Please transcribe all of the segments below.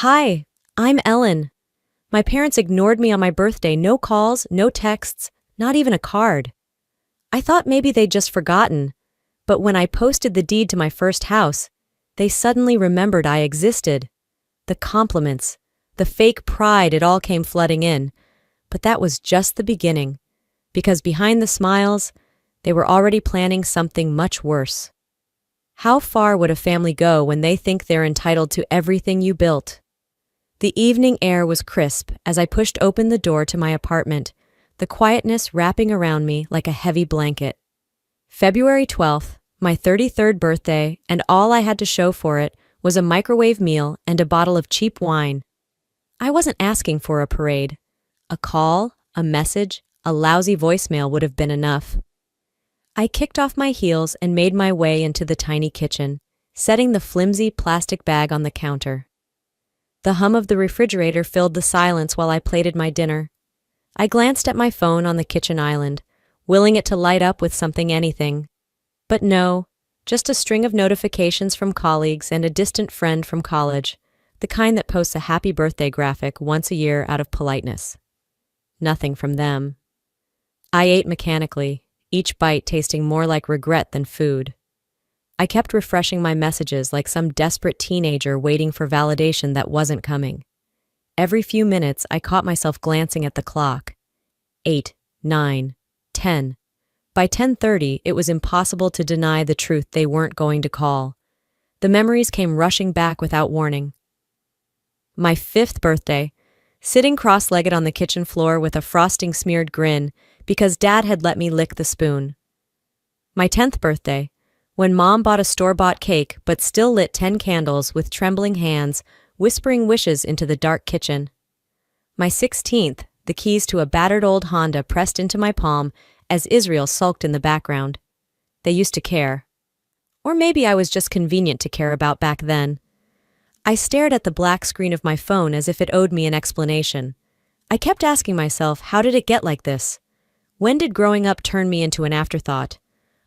Hi, I'm Ellen. My parents ignored me on my birthday, no calls, no texts, not even a card. I thought maybe they'd just forgotten, but when I posted the deed to my first house, they suddenly remembered I existed. The compliments, the fake pride, it all came flooding in. But that was just the beginning, because behind the smiles, they were already planning something much worse. How far would a family go when they think they're entitled to everything you built? The evening air was crisp as I pushed open the door to my apartment, the quietness wrapping around me like a heavy blanket. February 12th, my 33rd birthday, and all I had to show for it was a microwave meal and a bottle of cheap wine. I wasn't asking for a parade. A call, a message, a lousy voicemail would have been enough. I kicked off my heels and made my way into the tiny kitchen, setting the flimsy plastic bag on the counter. The hum of the refrigerator filled the silence while I plated my dinner. I glanced at my phone on the kitchen island, willing it to light up with anything. But no, just a string of notifications from colleagues and a distant friend from college, the kind that posts a happy birthday graphic once a year out of politeness. Nothing from them. I ate mechanically, each bite tasting more like regret than food. I kept refreshing my messages like some desperate teenager waiting for validation that wasn't coming. Every few minutes, I caught myself glancing at the clock. 8, 9, 10. By 10:30, it was impossible to deny the truth they weren't going to call. The memories came rushing back without warning. My 5th birthday, sitting cross-legged on the kitchen floor with a frosting-smeared grin because Dad had let me lick the spoon. My 10th birthday, when Mom bought a store-bought cake but still lit 10 candles with trembling hands, whispering wishes into the dark kitchen. My 16th, the keys to a battered old Honda pressed into my palm as Israel sulked in the background. They used to care. Or maybe I was just convenient to care about back then. I stared at the black screen of my phone as if it owed me an explanation. I kept asking myself, how did it get like this? When did growing up turn me into an afterthought?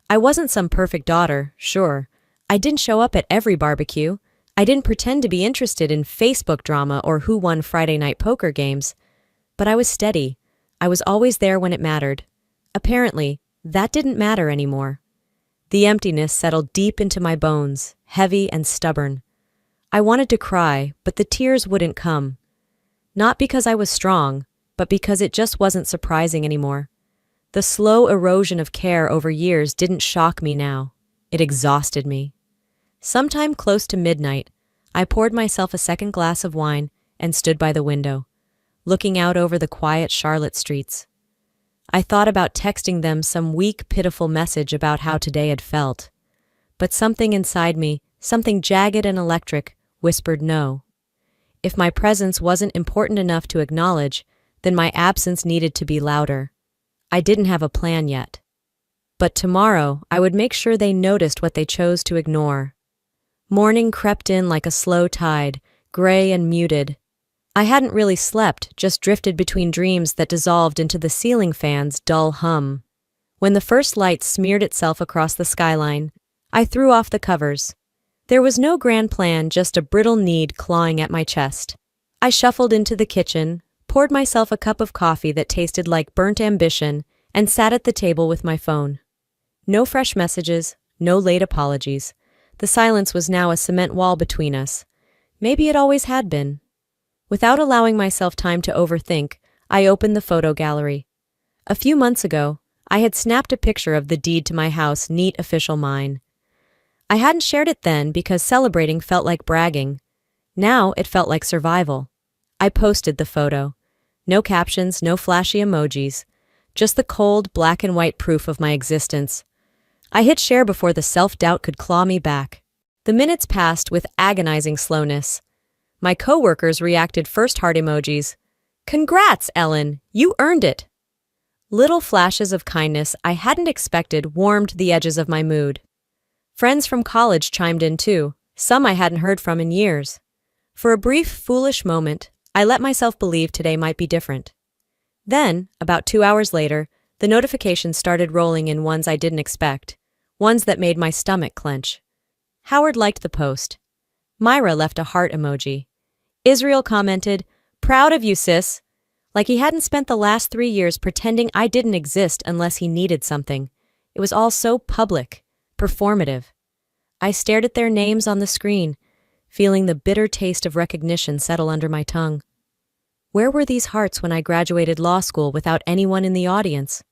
I wasn't some perfect daughter, sure. I didn't show up at every barbecue. I didn't pretend to be interested in Facebook drama or who won Friday night poker games. But I was steady. I was always there when it mattered. Apparently, that didn't matter anymore. The emptiness settled deep into my bones, heavy and stubborn. I wanted to cry, but the tears wouldn't come. Not because I was strong, but because it just wasn't surprising anymore. The slow erosion of care over years didn't shock me now. It exhausted me. Sometime close to midnight, I poured myself a second glass of wine and stood by the window, looking out over the quiet Charlotte streets. I thought about texting them some weak, pitiful message about how today had felt. But something inside me, something jagged and electric, whispered no. If my presence wasn't important enough to acknowledge, then my absence needed to be louder. I didn't have a plan yet. But tomorrow, I would make sure they noticed what they chose to ignore. Morning crept in like a slow tide, gray and muted. I hadn't really slept, just drifted between dreams that dissolved into the ceiling fan's dull hum. When the first light smeared itself across the skyline, I threw off the covers. There was no grand plan, just a brittle need clawing at my chest. I shuffled into the kitchen, poured myself a cup of coffee that tasted like burnt ambition, and sat at the table with my phone. No fresh messages, no late apologies. The silence was now a cement wall between us. Maybe it always had been. Without allowing myself time to overthink, I opened the photo gallery. A few months ago, I had snapped a picture of the deed to my house, neat official mine. I hadn't shared it then because celebrating felt like bragging. Now it felt like survival. I posted the photo. No captions, no flashy emojis. Just the cold, black and white proof of my existence. I hit share before the self-doubt could claw me back. The minutes passed with agonizing slowness. My coworkers reacted first heart emojis. Congrats, Ellen! You earned it! Little flashes of kindness I hadn't expected warmed the edges of my mood. Friends from college chimed in too, some I hadn't heard from in years. For a brief, foolish moment, I let myself believe today might be different. Then, about 2 hours later, the notifications started rolling in, ones I didn't expect, ones that made my stomach clench. Howard liked the post. Myra left a heart emoji. Israel commented, "Proud of you, sis." Like he hadn't spent the last 3 years pretending I didn't exist unless he needed something. It was all so public, performative. I stared at their names on the screen, feeling the bitter taste of recognition settle under my tongue. Where were these hearts when I graduated law school without anyone in the audience?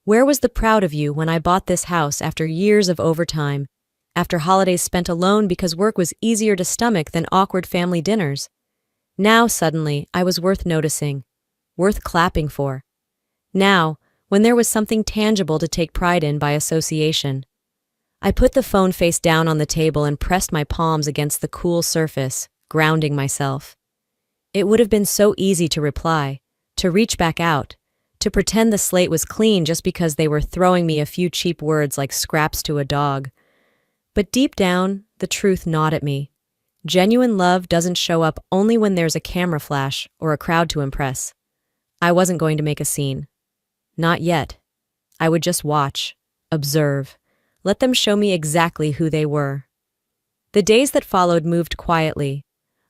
Where was the proud of you when I bought this house after years of overtime, after holidays spent alone because work was easier to stomach than awkward family dinners? Now, suddenly, I was worth noticing, worth clapping for. Now, when there was something tangible to take pride in by association. I put the phone face down on the table and pressed my palms against the cool surface, grounding myself. It would have been so easy to reply, to reach back out, to pretend the slate was clean just because they were throwing me a few cheap words like scraps to a dog. But deep down, the truth gnawed at me. Genuine love doesn't show up only when there's a camera flash or a crowd to impress. I wasn't going to make a scene. Not yet. I would just watch, observe, let them show me exactly who they were. The days that followed moved quietly.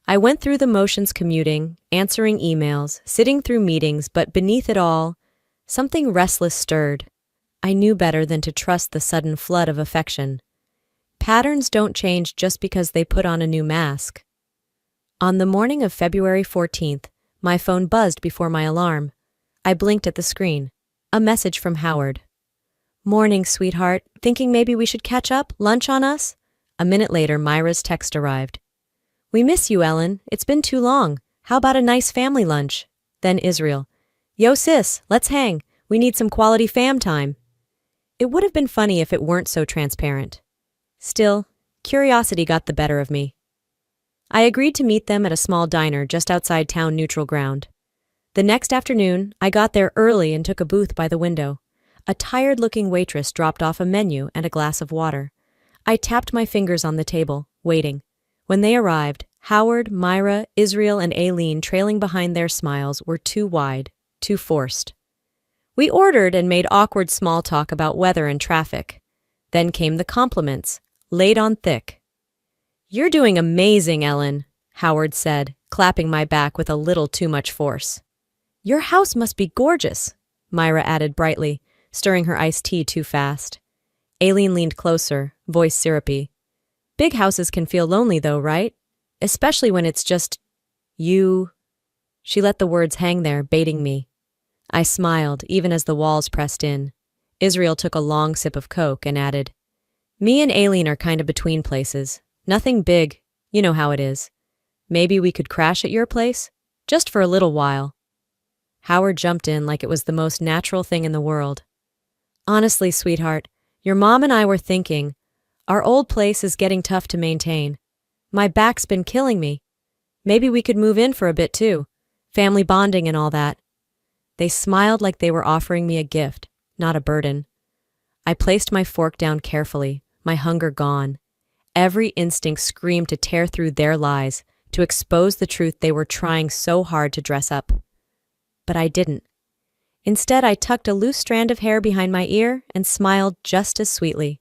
I went through the motions commuting, answering emails, sitting through meetings, but beneath it all, something restless stirred. I knew better than to trust the sudden flood of affection. Patterns don't change just because they put on a new mask. On the morning of February 14th, my phone buzzed before my alarm. I blinked at the screen. A message from Howard. "Morning, sweetheart. Thinking maybe we should catch up? Lunch on us?" A minute later, Myra's text arrived. "We miss you, Ellen. It's been too long. How about a nice family lunch?" Then Israel. "Yo, sis, let's hang. We need some quality fam time." It would have been funny if it weren't so transparent. Still, curiosity got the better of me. I agreed to meet them at a small diner just outside town neutral ground. The next afternoon, I got there early and took a booth by the window. A tired-looking waitress dropped off a menu and a glass of water. I tapped my fingers on the table, waiting. When they arrived, Howard, Myra, Israel, and Aileen trailing behind their smiles were too wide, too forced. We ordered and made awkward small talk about weather and traffic. Then came the compliments, laid on thick. "You're doing amazing, Ellen," Howard said, clapping my back with a little too much force. "Your house must be gorgeous," Myra added brightly, stirring her iced tea too fast. Aileen leaned closer, voice syrupy. "Big houses can feel lonely though, right? Especially when it's just you." She let the words hang there, baiting me. I smiled, even as the walls pressed in. Israel took a long sip of Coke and added, "Me and Aileen are kind of between places. Nothing big, you know how it is. Maybe we could crash at your place? Just for a little while." Howard jumped in like it was the most natural thing in the world. "Honestly, sweetheart, your mom and I were thinking, our old place is getting tough to maintain. My back's been killing me. Maybe we could move in for a bit too. Family bonding and all that." They smiled like they were offering me a gift, not a burden. I placed my fork down carefully, my hunger gone. Every instinct screamed to tear through their lies, to expose the truth they were trying so hard to dress up. But I didn't. Instead, I tucked a loose strand of hair behind my ear and smiled just as sweetly.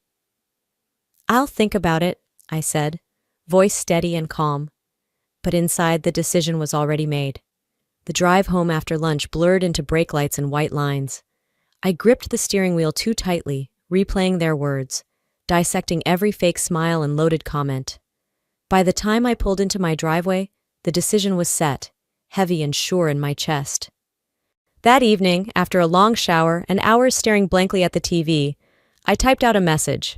"I'll think about it," I said, voice steady and calm. But inside, the decision was already made. The drive home after lunch blurred into brake lights and white lines. I gripped the steering wheel too tightly, replaying their words, dissecting every fake smile and loaded comment. By the time I pulled into my driveway, the decision was set, heavy and sure in my chest. That evening, after a long shower and hours staring blankly at the TV, I typed out a message.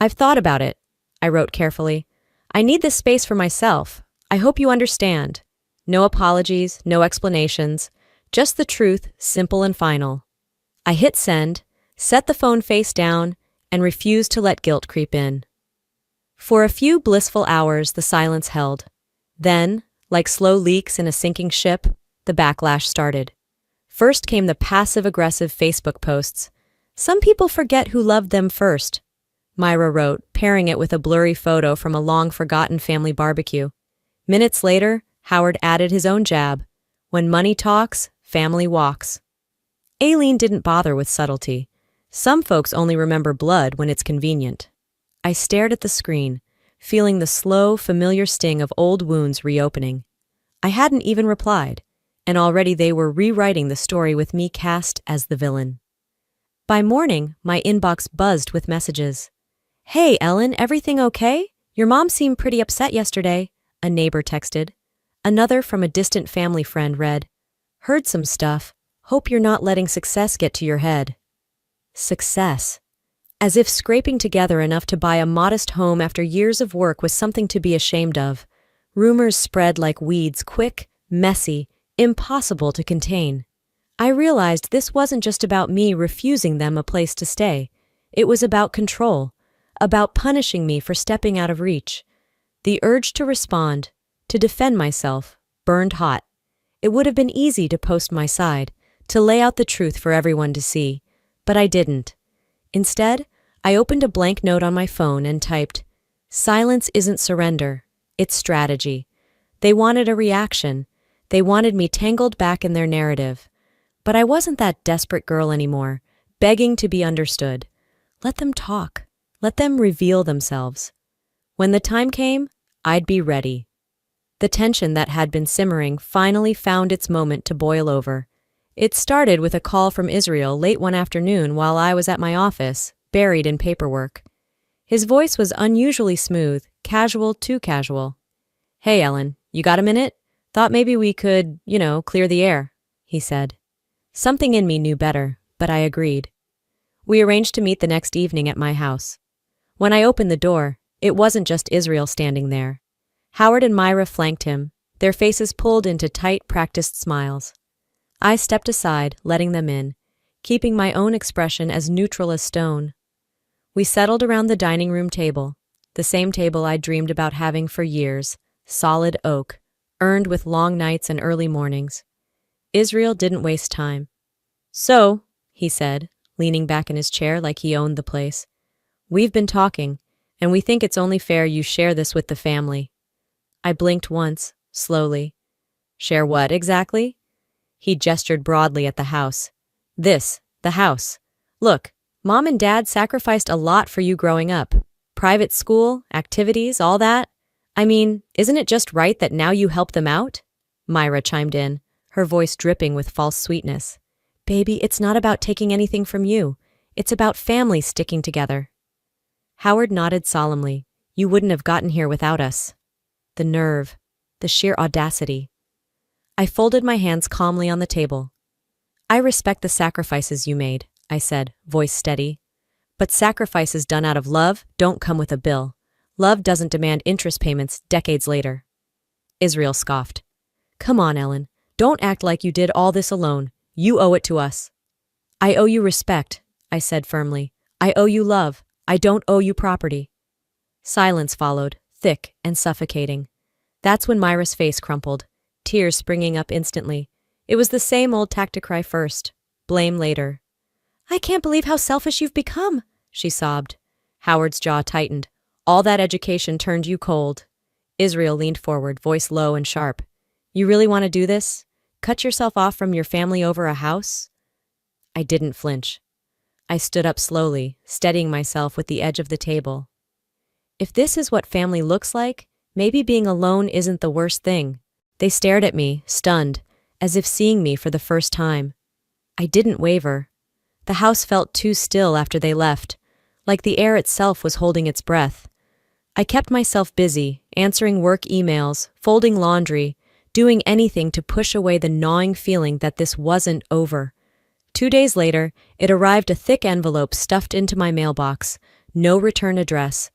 "I've thought about it," I wrote carefully. "I need this space for myself. I hope you understand. No apologies, no explanations, just the truth, simple and final." I hit send, set the phone face down, and refused to let guilt creep in. For a few blissful hours, the silence held. Then, like slow leaks in a sinking ship, the backlash started. First came the passive-aggressive Facebook posts. "Some people forget who loved them first," Myra wrote, pairing it with a blurry photo from a long-forgotten family barbecue. Minutes later, Howard added his own jab. "When money talks, family walks." Aileen didn't bother with subtlety. Some folks only remember blood when it's convenient. I stared at the screen, feeling the slow, familiar sting of old wounds reopening. I hadn't even replied, and already they were rewriting the story with me cast as the villain. By morning, my inbox buzzed with messages. "Hey, Ellen, everything okay? Your mom seemed pretty upset yesterday," a neighbor texted. Another from a distant family friend read, "Heard some stuff. Hope you're not letting success get to your head." Success. As if scraping together enough to buy a modest home after years of work was something to be ashamed of. Rumors spread like weeds, quick, messy, impossible to contain. I realized this wasn't just about me refusing them a place to stay. It was about control, about punishing me for stepping out of reach. The urge to respond, to defend myself, burned hot. It would have been easy to post my side, to lay out the truth for everyone to see, but I didn't. Instead, I opened a blank note on my phone and typed, "Silence isn't surrender, it's strategy." They wanted a reaction. They wanted me tangled back in their narrative. But I wasn't that desperate girl anymore, begging to be understood. Let them talk. Let them reveal themselves. When the time came, I'd be ready. The tension that had been simmering finally found its moment to boil over. It started with a call from Israel late one afternoon while I was at my office, buried in paperwork. His voice was unusually smooth, casual, too casual. "Hey, Ellen, you got a minute? Thought maybe we could, clear the air," he said. Something in me knew better, but I agreed. We arranged to meet the next evening at my house. When I opened the door, it wasn't just Israel standing there. Howard and Myra flanked him, their faces pulled into tight, practiced smiles. I stepped aside, letting them in, keeping my own expression as neutral as stone. We settled around the dining room table, the same table I'd dreamed about having for years, solid oak, earned with long nights and early mornings. Israel didn't waste time. "So," he said, leaning back in his chair like he owned the place, "we've been talking, and we think it's only fair you share this with the family." I blinked once, slowly. "Share what exactly?" He gestured broadly at the house. "This, the house. Look, Mom and Dad sacrificed a lot for you growing up. Private school, activities, all that. I mean, isn't it just right that now you help them out?" Myra chimed in, her voice dripping with false sweetness. "Baby, it's not about taking anything from you. It's about families sticking together." Howard nodded solemnly. "You wouldn't have gotten here without us." The nerve, the sheer audacity. I folded my hands calmly on the table. "I respect the sacrifices you made," I said, voice steady. "But sacrifices done out of love don't come with a bill. Love doesn't demand interest payments decades later." Israel scoffed. "Come on, Ellen. Don't act like you did all this alone. You owe it to us." "I owe you respect," I said firmly. "I owe you love. I don't owe you property." Silence followed, thick and suffocating. That's when Myra's face crumpled, tears springing up instantly. It was the same old tactic: cry first, blame later. "I can't believe how selfish you've become," she sobbed. Howard's jaw tightened. "All that education turned you cold." Israel leaned forward, voice low and sharp. "You really want to do this? Cut yourself off from your family over a house?" I didn't flinch. I stood up slowly, steadying myself with the edge of the table. If this is what family looks like, maybe being alone isn't the worst thing. They stared at me, stunned, as if seeing me for the first time. I didn't waver. The house felt too still after they left, like the air itself was holding its breath. I kept myself busy, answering work emails, folding laundry, doing anything to push away the gnawing feeling that this wasn't over. 2 days later, it arrived, a thick envelope stuffed into my mailbox, no return address.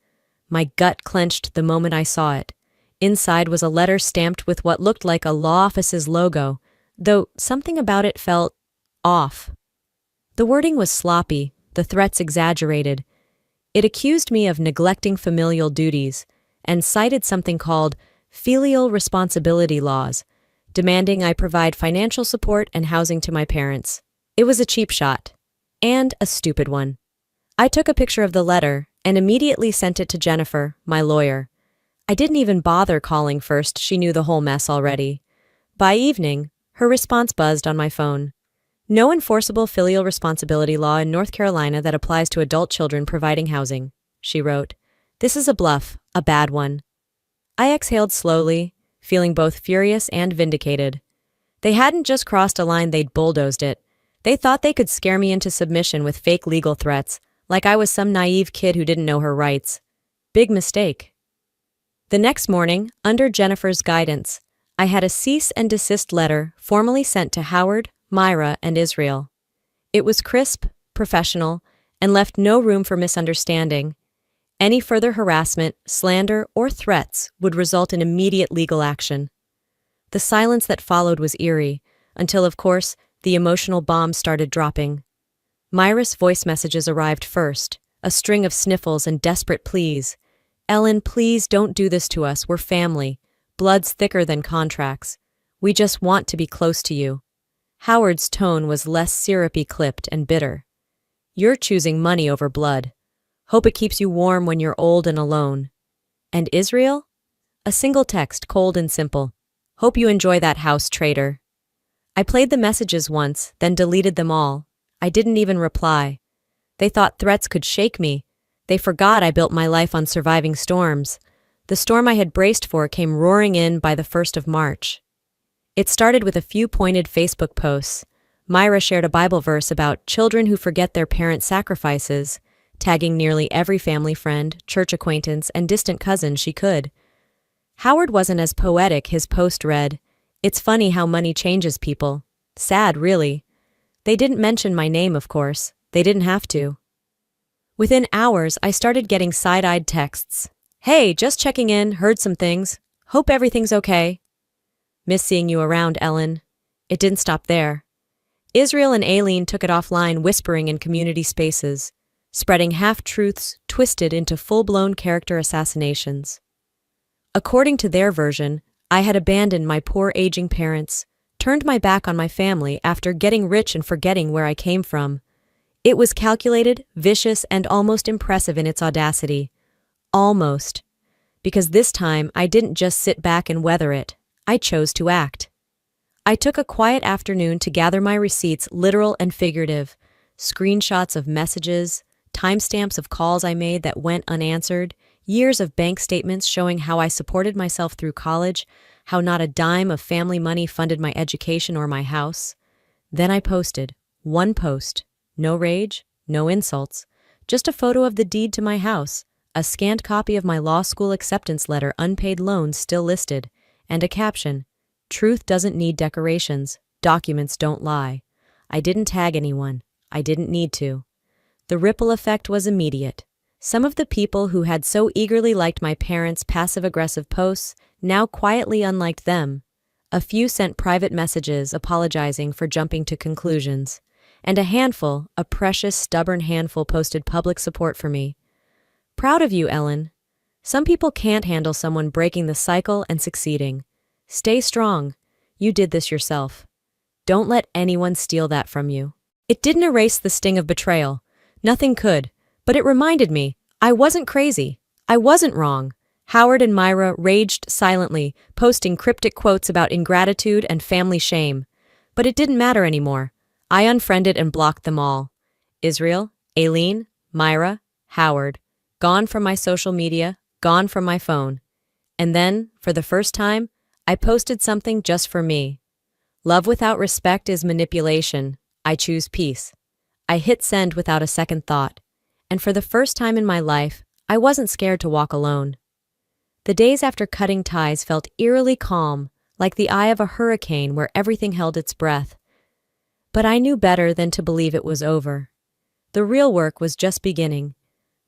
My gut clenched the moment I saw it. Inside was a letter stamped with what looked like a law office's logo, though something about it felt off. The wording was sloppy, the threats exaggerated. It accused me of neglecting familial duties and cited something called filial responsibility laws, demanding I provide financial support and housing to my parents. It was a cheap shot, and a stupid one. I took a picture of the letter and immediately sent it to Jennifer, my lawyer. I didn't even bother calling first, she knew the whole mess already. By evening, her response buzzed on my phone. "No enforceable filial responsibility law in North Carolina that applies to adult children providing housing," she wrote. "This is a bluff, a bad one." I exhaled slowly, feeling both furious and vindicated. They hadn't just crossed a line, they'd bulldozed it. They thought they could scare me into submission with fake legal threats, like I was some naive kid who didn't know her rights. Big mistake. The next morning, under Jennifer's guidance, I had a cease and desist letter formally sent to Howard, Myra, and Israel. It was crisp, professional, and left no room for misunderstanding. Any further harassment, slander, or threats would result in immediate legal action. The silence that followed was eerie, until, of course, the emotional bombs started dropping. Myra's voice messages arrived first, a string of sniffles and desperate pleas. "Ellen, please don't do this to us, we're family. Blood's thicker than contracts. We just want to be close to you." Howard's tone was less syrupy, clipped, and bitter. "You're choosing money over blood. Hope it keeps you warm when you're old and alone." And Israel? A single text, cold and simple. "Hope you enjoy that house, traitor." I played the messages once, then deleted them all. I didn't even reply. They thought threats could shake me. They forgot I built my life on surviving storms. The storm I had braced for came roaring in by the 1st of March. It started with a few pointed Facebook posts. Myra shared a Bible verse about children who forget their parents' sacrifices, tagging nearly every family friend, church acquaintance, and distant cousin she could. Howard wasn't as poetic. His post read, "It's funny how money changes people. Sad, really." They didn't mention my name, of course. They didn't have to. Within hours, I started getting side-eyed texts. "Hey, just checking in, heard some things. Hope everything's okay. Miss seeing you around, Ellen." It didn't stop there. Israel and Aileen took it offline, whispering in community spaces, spreading half-truths twisted into full-blown character assassinations. According to their version, I had abandoned my poor aging parents, turned my back on my family after getting rich and forgetting where I came from. It was calculated, vicious, and almost impressive in its audacity. Almost. Because this time, I didn't just sit back and weather it. I chose to act. I took a quiet afternoon to gather my receipts, literal and figurative, screenshots of messages, timestamps of calls I made that went unanswered, years of bank statements showing how I supported myself through college, how not a dime of family money funded my education or my house. Then I posted. One post. No rage, no insults. Just a photo of the deed to my house, a scanned copy of my law school acceptance letter, unpaid loans still listed, and a caption. "Truth doesn't need decorations. Documents don't lie." I didn't tag anyone. I didn't need to. The ripple effect was immediate. Some of the people who had so eagerly liked my parents' passive-aggressive posts now quietly unliked them. A few sent private messages apologizing for jumping to conclusions. And a handful, a precious, stubborn handful, posted public support for me. "Proud of you, Ellen. Some people can't handle someone breaking the cycle and succeeding. Stay strong. You did this yourself. Don't let anyone steal that from you." It didn't erase the sting of betrayal. Nothing could. But it reminded me, I wasn't crazy. I wasn't wrong. Howard and Myra raged silently, posting cryptic quotes about ingratitude and family shame. But it didn't matter anymore. I unfriended and blocked them all. Israel, Aileen, Myra, Howard. Gone from my social media, gone from my phone. And then, for the first time, I posted something just for me. Love without respect is manipulation. I choose peace. I hit send without a second thought. And for the first time in my life, I wasn't scared to walk alone. The days after cutting ties felt eerily calm, like the eye of a hurricane where everything held its breath. But I knew better than to believe it was over. The real work was just beginning.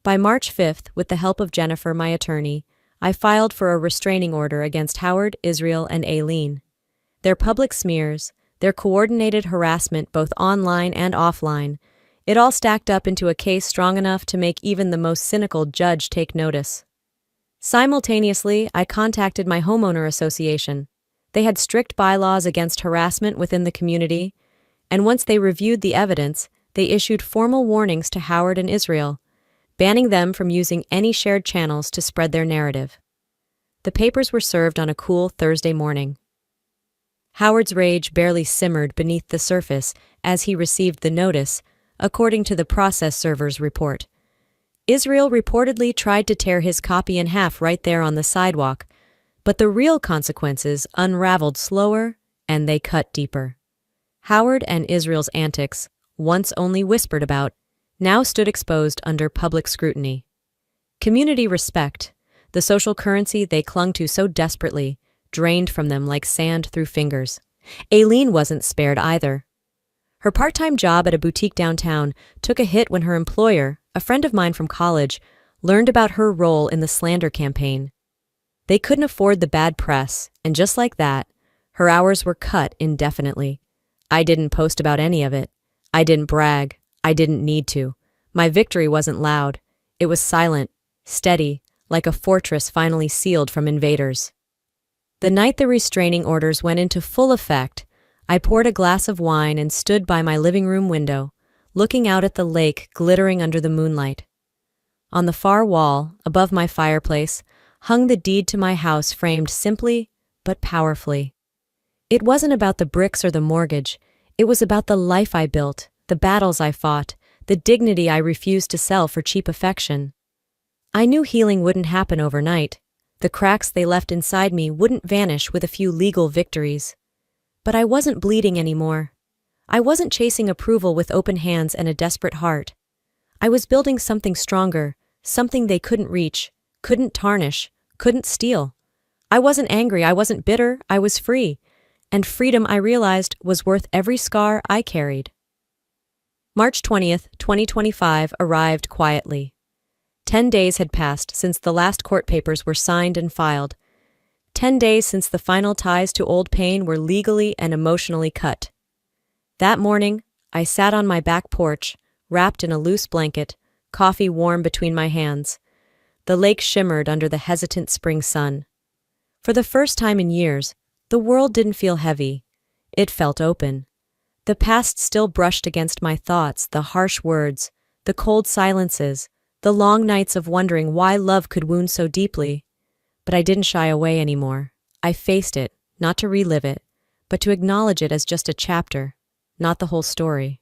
By March 5th, with the help of Jennifer, my attorney, I filed for a restraining order against Howard, Israel, and Aileen. Their public smears, their coordinated harassment both online and offline, it all stacked up into a case strong enough to make even the most cynical judge take notice. Simultaneously, I contacted my homeowner association. They had strict bylaws against harassment within the community, and once they reviewed the evidence, they issued formal warnings to Howard and Israel, banning them from using any shared channels to spread their narrative. The papers were served on a cool Thursday morning. Howard's rage barely simmered beneath the surface as he received the notice, according to the process server's report. Israel reportedly tried to tear his copy in half right there on the sidewalk, But the real consequences unraveled slower and they cut deeper. Howard and Israel's antics, once only whispered about, now stood exposed under public scrutiny. Community respect, the social currency they clung to so desperately, drained from them like sand through fingers. Aileen wasn't spared either. Her part-time job at a boutique downtown took a hit when her employer, a friend of mine from college, learned about her role in the slander campaign. They couldn't afford the bad press, and just like that, her hours were cut indefinitely. I didn't post about any of it. I didn't brag. I didn't need to. My victory wasn't loud. It was silent, steady, like a fortress finally sealed from invaders. The night the restraining orders went into full effect, I poured a glass of wine and stood by my living room window, looking out at the lake glittering under the moonlight. On the far wall, above my fireplace, hung the deed to my house framed simply but powerfully. It wasn't about the bricks or the mortgage. It was about the life I built, the battles I fought, the dignity I refused to sell for cheap affection. I knew healing wouldn't happen overnight. The cracks they left inside me wouldn't vanish with a few legal victories. But I wasn't bleeding anymore. I wasn't chasing approval with open hands and a desperate heart. I was building something stronger, something they couldn't reach, couldn't tarnish, couldn't steal. I wasn't angry, I wasn't bitter, I was free. And freedom, I realized, was worth every scar I carried. March 20th, 2025 arrived quietly. 10 days had passed since the last court papers were signed and filed. 10 days since the final ties to old pain were legally and emotionally cut. That morning, I sat on my back porch, wrapped in a loose blanket, coffee warm between my hands. The lake shimmered under the hesitant spring sun. For the first time in years, the world didn't feel heavy. It felt open. The past still brushed against my thoughts, the harsh words, the cold silences, the long nights of wondering why love could wound so deeply. But I didn't shy away anymore. I faced it, not to relive it, but to acknowledge it as just a chapter, not the whole story.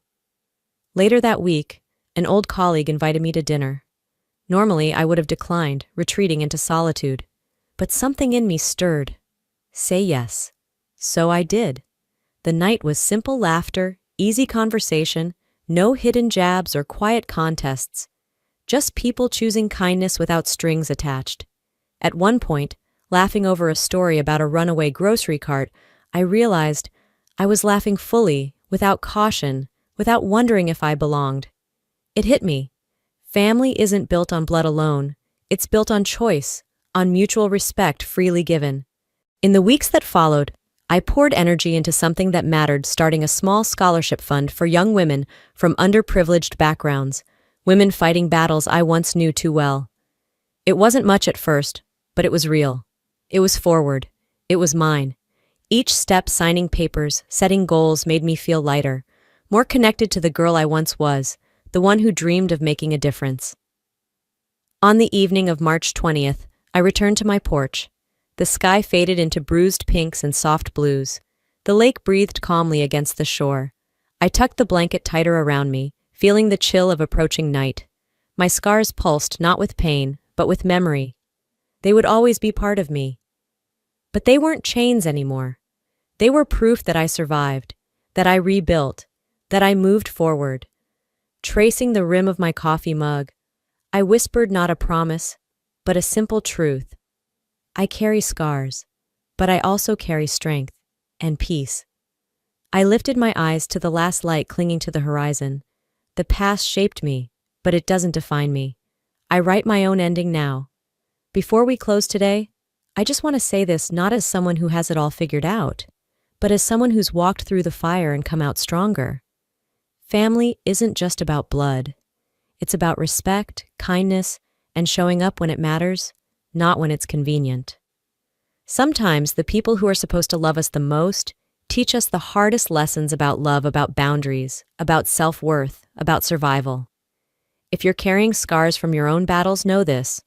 Later that week, an old colleague invited me to dinner. Normally, I would have declined, retreating into solitude. But something in me stirred. Say yes. So I did. The night was simple laughter, easy conversation, no hidden jabs or quiet contests. Just people choosing kindness without strings attached. At one point, laughing over a story about a runaway grocery cart, I realized I was laughing fully, without caution, without wondering if I belonged. It hit me. Family isn't built on blood alone. It's built on choice, on mutual respect freely given. In the weeks that followed, I poured energy into something that mattered, starting a small scholarship fund for young women from underprivileged backgrounds, women fighting battles I once knew too well. It wasn't much at first, but it was real. It was forward. It was mine. Each step, signing papers, setting goals, made me feel lighter, more connected to the girl I once was, the one who dreamed of making a difference. On the evening of March 20th, I returned to my porch. The sky faded into bruised pinks and soft blues. The lake breathed calmly against the shore. I tucked the blanket tighter around me, feeling the chill of approaching night. My scars pulsed not with pain, but with memory. They would always be part of me. But they weren't chains anymore. They were proof that I survived, that I rebuilt, that I moved forward. Tracing the rim of my coffee mug, I whispered not a promise, but a simple truth. I carry scars, but I also carry strength and peace. I lifted my eyes to the last light clinging to the horizon. The past shaped me, but it doesn't define me. I write my own ending now. Before we close today, I just want to say this not as someone who has it all figured out, but as someone who's walked through the fire and come out stronger. Family isn't just about blood. It's about respect, kindness, and showing up when it matters, not when it's convenient. Sometimes the people who are supposed to love us the most teach us the hardest lessons about love, about boundaries, about self-worth, about survival. If you're carrying scars from your own battles, know this.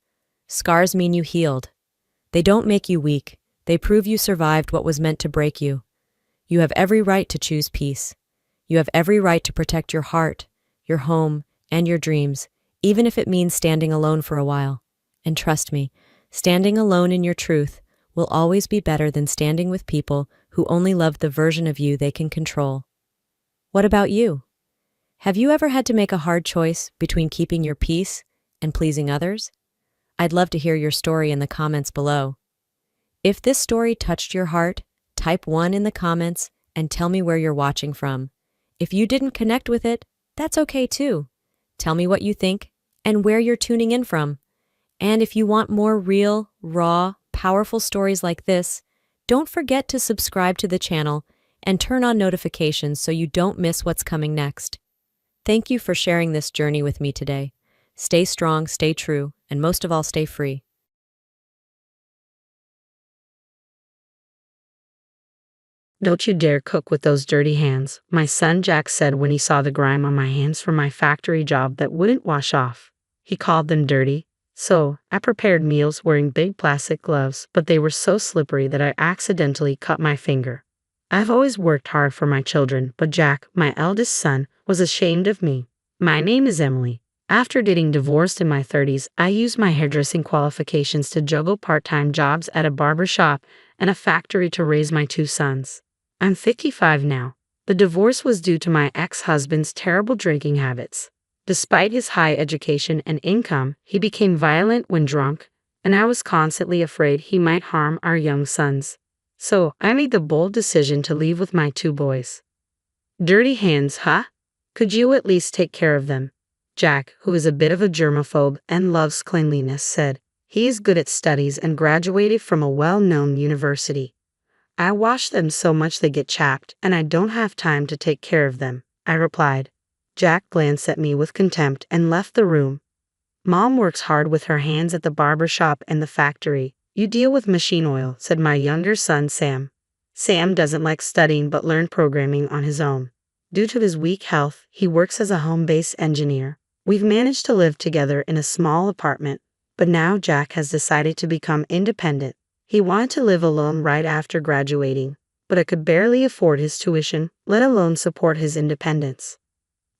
Scars mean you healed. They don't make you weak. They prove you survived what was meant to break you. You have every right to choose peace. You have every right to protect your heart, your home, and your dreams, even if it means standing alone for a while. And trust me, standing alone in your truth will always be better than standing with people who only love the version of you they can control. What about you? Have you ever had to make a hard choice between keeping your peace and pleasing others? I'd love to hear your story in the comments below. If this story touched your heart, type 1 in the comments and tell me where you're watching from. If you didn't connect with it, that's okay too. Tell me what you think and where you're tuning in from. And if you want more real, raw, powerful stories like this, don't forget to subscribe to the channel and turn on notifications so you don't miss what's coming next. Thank you for sharing this journey with me today. Stay strong, stay true, and most of all, stay free. Don't you dare cook with those dirty hands, my son Jack said when he saw the grime on my hands from my factory job that wouldn't wash off. He called them dirty. So, I prepared meals wearing big plastic gloves, but they were so slippery that I accidentally cut my finger. I've always worked hard for my children, but Jack, my eldest son, was ashamed of me. My name is Emily. After getting divorced in my 30s, I used my hairdressing qualifications to juggle part-time jobs at a barber shop and a factory to raise my 2 sons. I'm 55 now. The divorce was due to my ex-husband's terrible drinking habits. Despite his high education and income, he became violent when drunk, and I was constantly afraid he might harm our young sons. So, I made the bold decision to leave with my 2 boys. Dirty hands, huh? Could you at least take care of them? Jack, who is a bit of a germaphobe and loves cleanliness, said. He is good at studies and graduated from a well-known university. I wash them so much they get chapped, and I don't have time to take care of them, I replied. Jack glanced at me with contempt and left the room. Mom works hard with her hands at the barber shop and the factory. You deal with machine oil, said my younger son Sam. Sam doesn't like studying but learned programming on his own. Due to his weak health, he works as a home-based engineer. We've managed to live together in a small apartment, but now Jack has decided to become independent. He wanted to live alone right after graduating, but I could barely afford his tuition, let alone support his independence.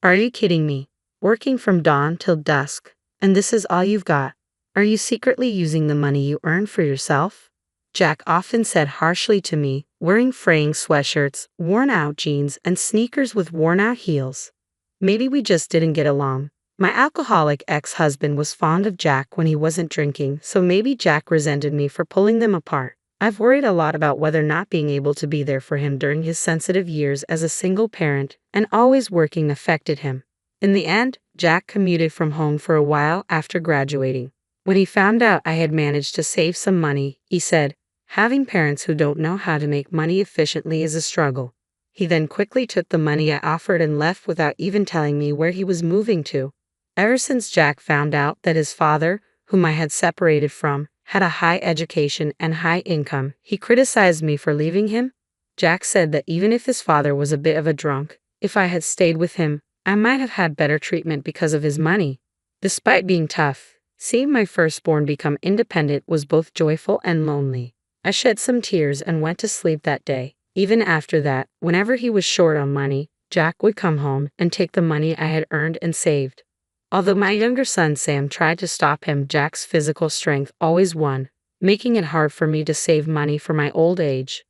Are you kidding me? Working from dawn till dusk, and this is all you've got? Are you secretly using the money you earn for yourself? Jack often said harshly to me, wearing fraying sweatshirts, worn-out jeans, and sneakers with worn-out heels. Maybe we just didn't get along. My alcoholic ex-husband was fond of Jack when he wasn't drinking, so maybe Jack resented me for pulling them apart. I've worried a lot about whether not being able to be there for him during his sensitive years as a single parent and always working affected him. In the end, Jack commuted from home for a while after graduating. When he found out I had managed to save some money, he said, "Having parents who don't know how to make money efficiently is a struggle." He then quickly took the money I offered and left without even telling me where he was moving to. Ever since Jack found out that his father, whom I had separated from, had a high education and high income, he criticized me for leaving him. Jack said that even if his father was a bit of a drunk, if I had stayed with him, I might have had better treatment because of his money. Despite being tough, seeing my firstborn become independent was both joyful and lonely. I shed some tears and went to sleep that day. Even after that, whenever he was short on money, Jack would come home and take the money I had earned and saved. Although my younger son Sam tried to stop him, Jack's physical strength always won, making it hard for me to save money for my old age.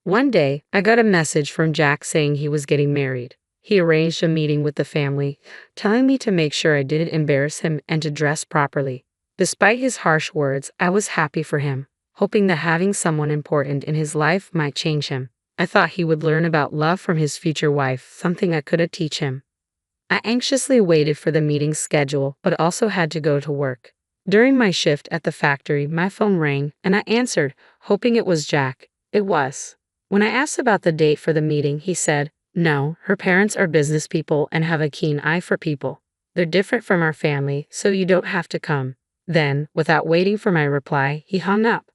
One day, I got a message from Jack saying he was getting married. He arranged a meeting with the family, telling me to make sure I didn't embarrass him and to dress properly. Despite his harsh words, I was happy for him, hoping that having someone important in his life might change him. I thought he would learn about love from his future wife, something I could teach him. I anxiously waited for the meeting's schedule, but also had to go to work. During my shift at the factory, my phone rang, and I answered, hoping it was Jack. It was. When I asked about the date for the meeting, he said, "No, her parents are business people and have a keen eye for people. They're different from our family, so you don't have to come." Then, without waiting for my reply, he hung up.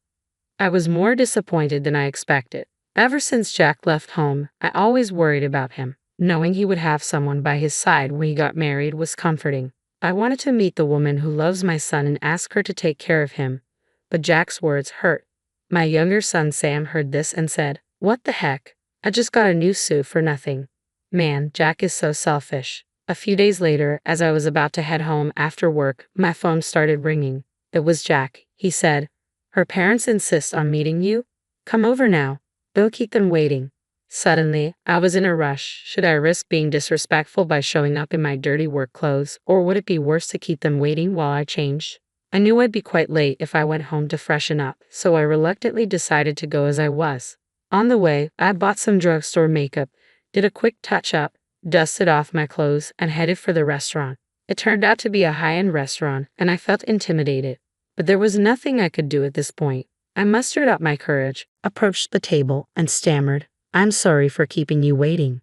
I was more disappointed than I expected. Ever since Jack left home, I always worried about him. Knowing he would have someone by his side when he got married was comforting. I wanted to meet the woman who loves my son and ask her to take care of him. But Jack's words hurt. My younger son Sam heard this and said, "What the heck? I just got a new suit for nothing." Man, Jack is so selfish. A few days later, as I was about to head home after work, my phone started ringing. It was Jack. He said, Her parents insist on meeting you? Come over now. Don't keep them waiting. Suddenly, I was in a rush. Should I risk being disrespectful by showing up in my dirty work clothes, or would it be worse to keep them waiting while I changed? I knew I'd be quite late if I went home to freshen up, so I reluctantly decided to go as I was. On the way, I bought some drugstore makeup, did a quick touch-up, dusted off my clothes, and headed for the restaurant. It turned out to be a high-end restaurant, and I felt intimidated. But there was nothing I could do at this point. I mustered up my courage, approached the table, and stammered, "I'm sorry for keeping you waiting.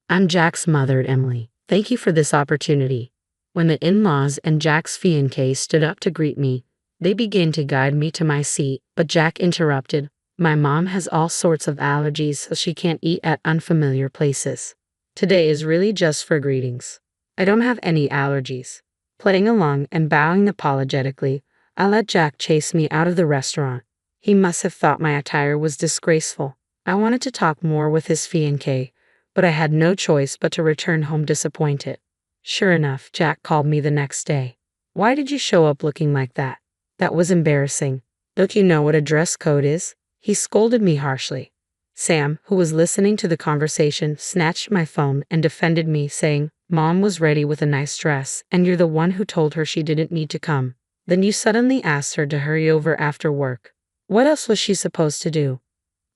I'm Jack's mother, Emily. Thank you for this opportunity." When the in-laws and Jack's fiancé stood up to greet me, they began to guide me to my seat, but Jack interrupted. "My mom has all sorts of allergies, so she can't eat at unfamiliar places. Today is really just for greetings." "I don't have any allergies." Playing along and bowing apologetically, I let Jack chase me out of the restaurant. He must have thought my attire was disgraceful. I wanted to talk more with his fiancé, but I had no choice but to return home disappointed. Sure enough, Jack called me the next day. "Why did you show up looking like that? That was embarrassing. Don't you know what a dress code is?" He scolded me harshly. Sam, who was listening to the conversation, snatched my phone and defended me, saying, "Mom was ready with a nice dress, and you're the one who told her she didn't need to come. Then you suddenly asked her to hurry over after work. What else was she supposed to do?"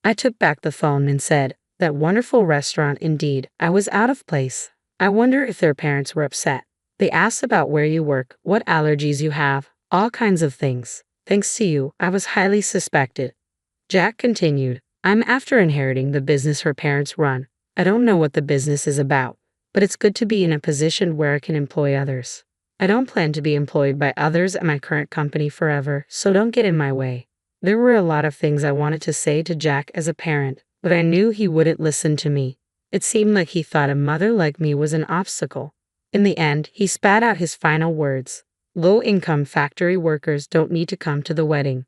I took back the phone and said, "That wonderful restaurant indeed. I was out of place. I wonder if their parents were upset. They asked about where you work, what allergies you have, all kinds of things. Thanks to you, I was highly suspected." Jack continued, "I'm after inheriting the business her parents run. I don't know what the business is about, but it's good to be in a position where I can employ others. I don't plan to be employed by others at my current company forever, so don't get in my way." There were a lot of things I wanted to say to Jack as a parent, but I knew he wouldn't listen to me. It seemed like he thought a mother like me was an obstacle. In the end, he spat out his final words. "Low-income factory workers don't need to come to the wedding."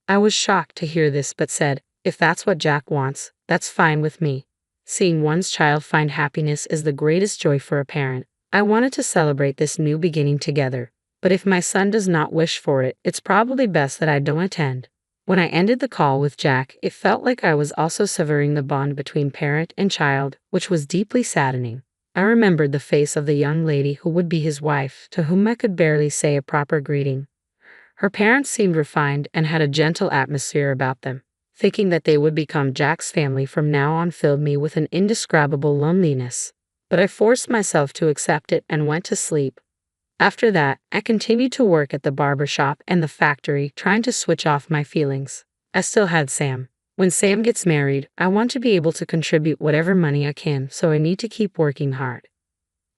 I was shocked to hear this, but said, "If that's what Jack wants, that's fine with me." Seeing one's child find happiness is the greatest joy for a parent. I wanted to celebrate this new beginning together. But if my son does not wish for it, it's probably best that I don't attend. When I ended the call with Jack, it felt like I was also severing the bond between parent and child, which was deeply saddening. I remembered the face of the young lady who would be his wife, to whom I could barely say a proper greeting. Her parents seemed refined and had a gentle atmosphere about them. Thinking that they would become Jack's family from now on filled me with an indescribable loneliness. But I forced myself to accept it and went to sleep. After that, I continued to work at the barber shop and the factory, trying to switch off my feelings. I still had Sam. When Sam gets married, I want to be able to contribute whatever money I can, so I need to keep working hard.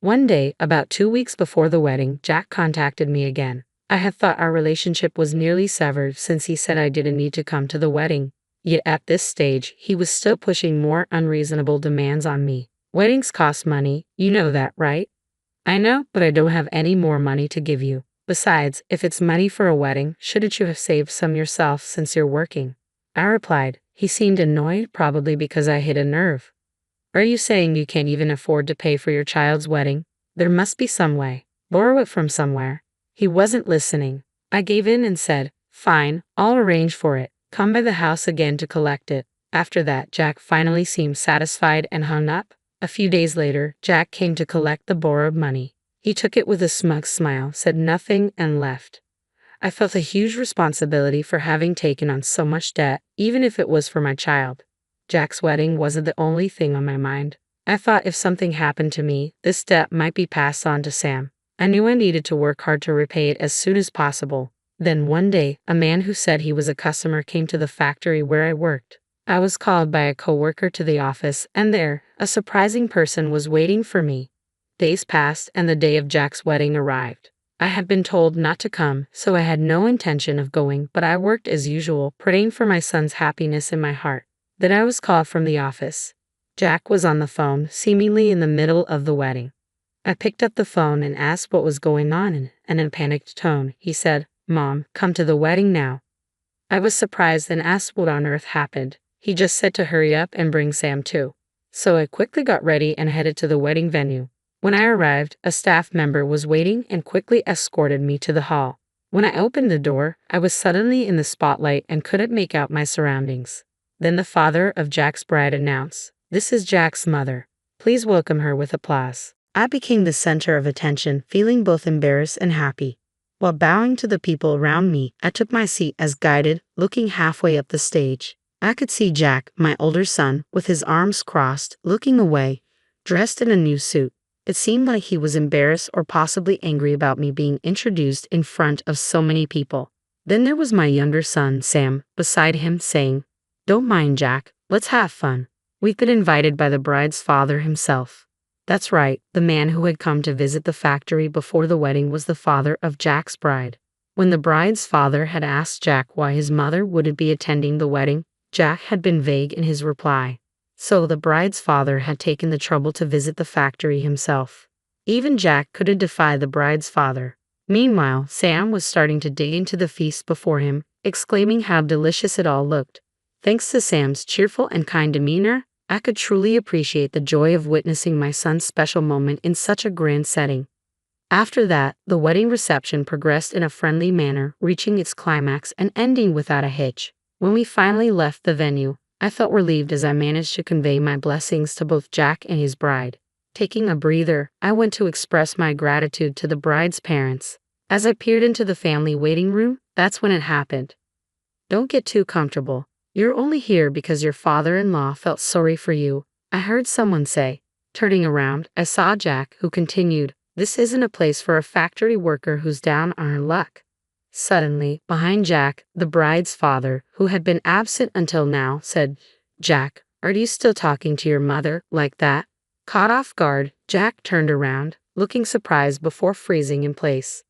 One day, about 2 weeks before the wedding, Jack contacted me again. I had thought our relationship was nearly severed since he said I didn't need to come to the wedding. Yet at this stage, he was still pushing more unreasonable demands on me. "Weddings cost money, you know that, right?" "I know, but I don't have any more money to give you. Besides, if it's money for a wedding, shouldn't you have saved some yourself since you're working?" I replied. He seemed annoyed, probably because I hit a nerve. "Are you saying you can't even afford to pay for your child's wedding? There must be some way. Borrow it from somewhere." He wasn't listening. I gave in and said, "Fine, I'll arrange for it. Come by the house again to collect it." After that, Jack finally seemed satisfied and hung up. A few days later, Jack came to collect the borrowed money. He took it with a smug smile, said nothing, and left. I felt a huge responsibility for having taken on so much debt, even if it was for my child. Jack's wedding wasn't the only thing on my mind. I thought if something happened to me, this debt might be passed on to Sam. I knew I needed to work hard to repay it as soon as possible. Then one day, a man who said he was a customer came to the factory where I worked. I was called by a coworker to the office, and there, a surprising person was waiting for me. Days passed, and the day of Jack's wedding arrived. I had been told not to come, so I had no intention of going, but I worked as usual, praying for my son's happiness in my heart. Then I was called from the office. Jack was on the phone, seemingly in the middle of the wedding. I picked up the phone and asked what was going on, and in a panicked tone, he said, "Mom, come to the wedding now." I was surprised and asked what on earth happened. He just said to hurry up and bring Sam too. So I quickly got ready and headed to the wedding venue. When I arrived, a staff member was waiting and quickly escorted me to the hall. When I opened the door, I was suddenly in the spotlight and couldn't make out my surroundings. Then the father of Jack's bride announced, "This is Jack's mother. Please welcome her with applause." I became the center of attention, feeling both embarrassed and happy. While bowing to the people around me, I took my seat as guided, looking halfway up the stage. I could see Jack, my older son, with his arms crossed, looking away, dressed in a new suit. It seemed like he was embarrassed or possibly angry about me being introduced in front of so many people. Then there was my younger son, Sam, beside him saying, "Don't mind Jack, let's have fun. We've been invited by the bride's father himself." That's right, the man who had come to visit the factory before the wedding was the father of Jack's bride. When the bride's father had asked Jack why his mother wouldn't be attending the wedding, Jack had been vague in his reply. So the bride's father had taken the trouble to visit the factory himself. Even Jack couldn't defy the bride's father. Meanwhile, Sam was starting to dig into the feast before him, exclaiming how delicious it all looked. Thanks to Sam's cheerful and kind demeanor, I could truly appreciate the joy of witnessing my son's special moment in such a grand setting. After that, the wedding reception progressed in a friendly manner, reaching its climax and ending without a hitch. When we finally left the venue, I felt relieved as I managed to convey my blessings to both Jack and his bride. Taking a breather, I went to express my gratitude to the bride's parents. As I peered into the family waiting room, that's when it happened. "Don't get too comfortable. You're only here because your father-in-law felt sorry for you," I heard someone say. Turning around, I saw Jack, who continued, "This isn't a place for a factory worker who's down on her luck." Suddenly, behind Jack, the bride's father, who had been absent until now, said, "Jack, are you still talking to your mother like that?" Caught off guard, Jack turned around, looking surprised before freezing in place.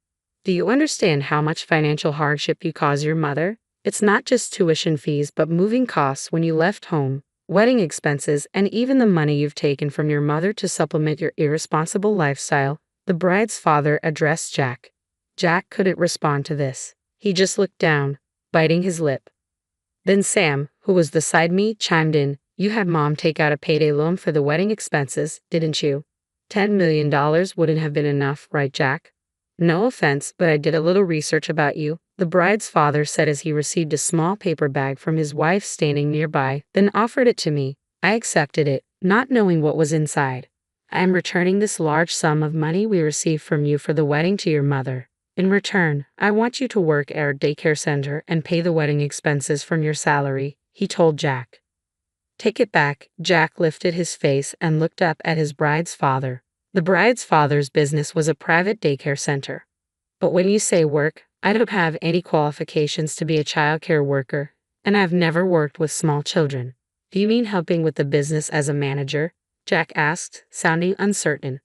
"Do you understand how much financial hardship you cause your mother? It's not just tuition fees but moving costs when you left home, wedding expenses, and even the money you've taken from your mother to supplement your irresponsible lifestyle." The bride's father addressed Jack. Jack couldn't respond to this. He just looked down, biting his lip. Then Sam, who was beside me, chimed in, "You had Mom take out a payday loan for the wedding expenses, didn't you? $10 million wouldn't have been enough, right, Jack?" "No offense, but I did a little research about you," the bride's father said as he received a small paper bag from his wife standing nearby, then offered it to me. I accepted it, not knowing what was inside. "I am returning this large sum of money we received from you for the wedding to your mother. In return, I want you to work at our daycare center and pay the wedding expenses from your salary," he told Jack. "Take it back." Jack lifted his face and looked up at his bride's father. The bride's father's business was a private daycare center. "But when you say work, I don't have any qualifications to be a childcare worker, and I've never worked with small children." "Do you mean helping with the business as a manager?" Jack asked, sounding uncertain.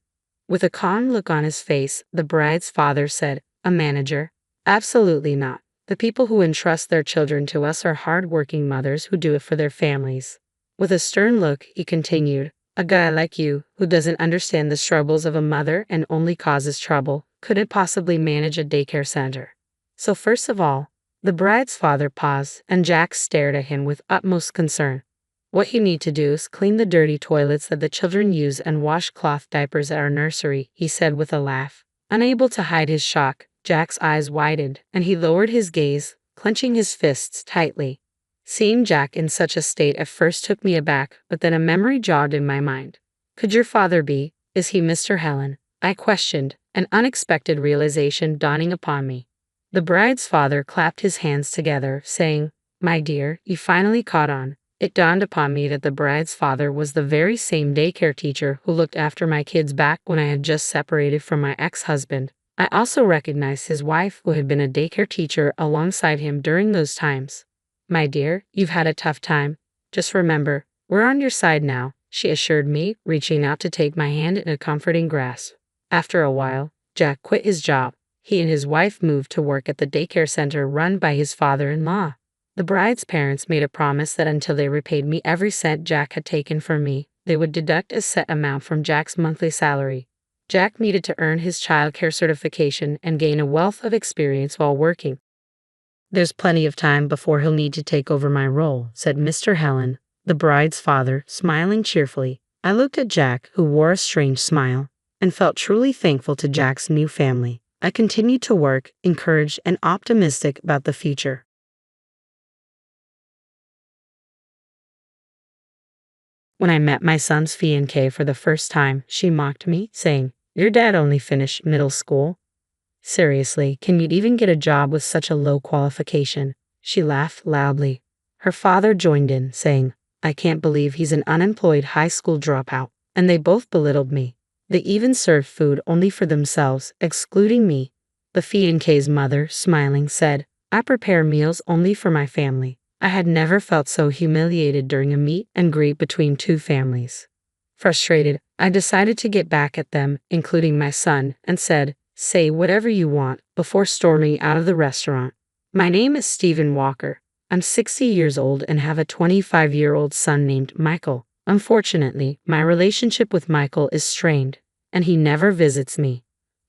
With a calm look on his face, the bride's father said, "A manager? Absolutely not. The people who entrust their children to us are hard-working mothers who do it for their families." With a stern look, he continued, "A guy like you, who doesn't understand the struggles of a mother and only causes trouble, couldn't possibly manage a daycare center. So first of all," the bride's father paused, and Jack stared at him with utmost concern. "What you need to do is clean the dirty toilets that the children use and wash cloth diapers at our nursery," he said with a laugh. Unable to hide his shock, Jack's eyes widened, and he lowered his gaze, clenching his fists tightly. Seeing Jack in such a state at first took me aback, but then a memory jogged in my mind. "Could your father be? Is he Mr. Helen?" I questioned, an unexpected realization dawning upon me. The bride's father clapped his hands together, saying, "My dear, you finally caught on." It dawned upon me that the bride's father was the very same daycare teacher who looked after my kids back when I had just separated from my ex-husband. I also recognized his wife, who had been a daycare teacher alongside him during those times. "My dear, you've had a tough time. Just remember, we're on your side now," she assured me, reaching out to take my hand in a comforting grasp. After a while, Jack quit his job. He and his wife moved to work at the daycare center run by his father-in-law. The bride's parents made a promise that until they repaid me every cent Jack had taken from me, they would deduct a set amount from Jack's monthly salary. Jack needed to earn his childcare certification and gain a wealth of experience while working. "There's plenty of time before he'll need to take over my role," said Mr. Helen, the bride's father, smiling cheerfully. I looked at Jack, who wore a strange smile, and felt truly thankful to Jack's new family. I continued to work, encouraged and optimistic about the future. When I met my son's fiancée for the first time, she mocked me, saying, "Your dad only finished middle school. Seriously, can you even get a job with such a low qualification?" She laughed loudly. Her father joined in, saying, "I can't believe he's an unemployed high school dropout," and they both belittled me. They even served food only for themselves, excluding me. The fiancée's mother, smiling, said, "I prepare meals only for my family." I had never felt so humiliated during a meet and greet between two families. Frustrated, I decided to get back at them, including my son, and said, "Say whatever you want," before storming out of the restaurant. My name is Stephen Walker. I'm 60 years old and have a 25-year-old son named Michael. Unfortunately, my relationship with Michael is strained, and he never visits me.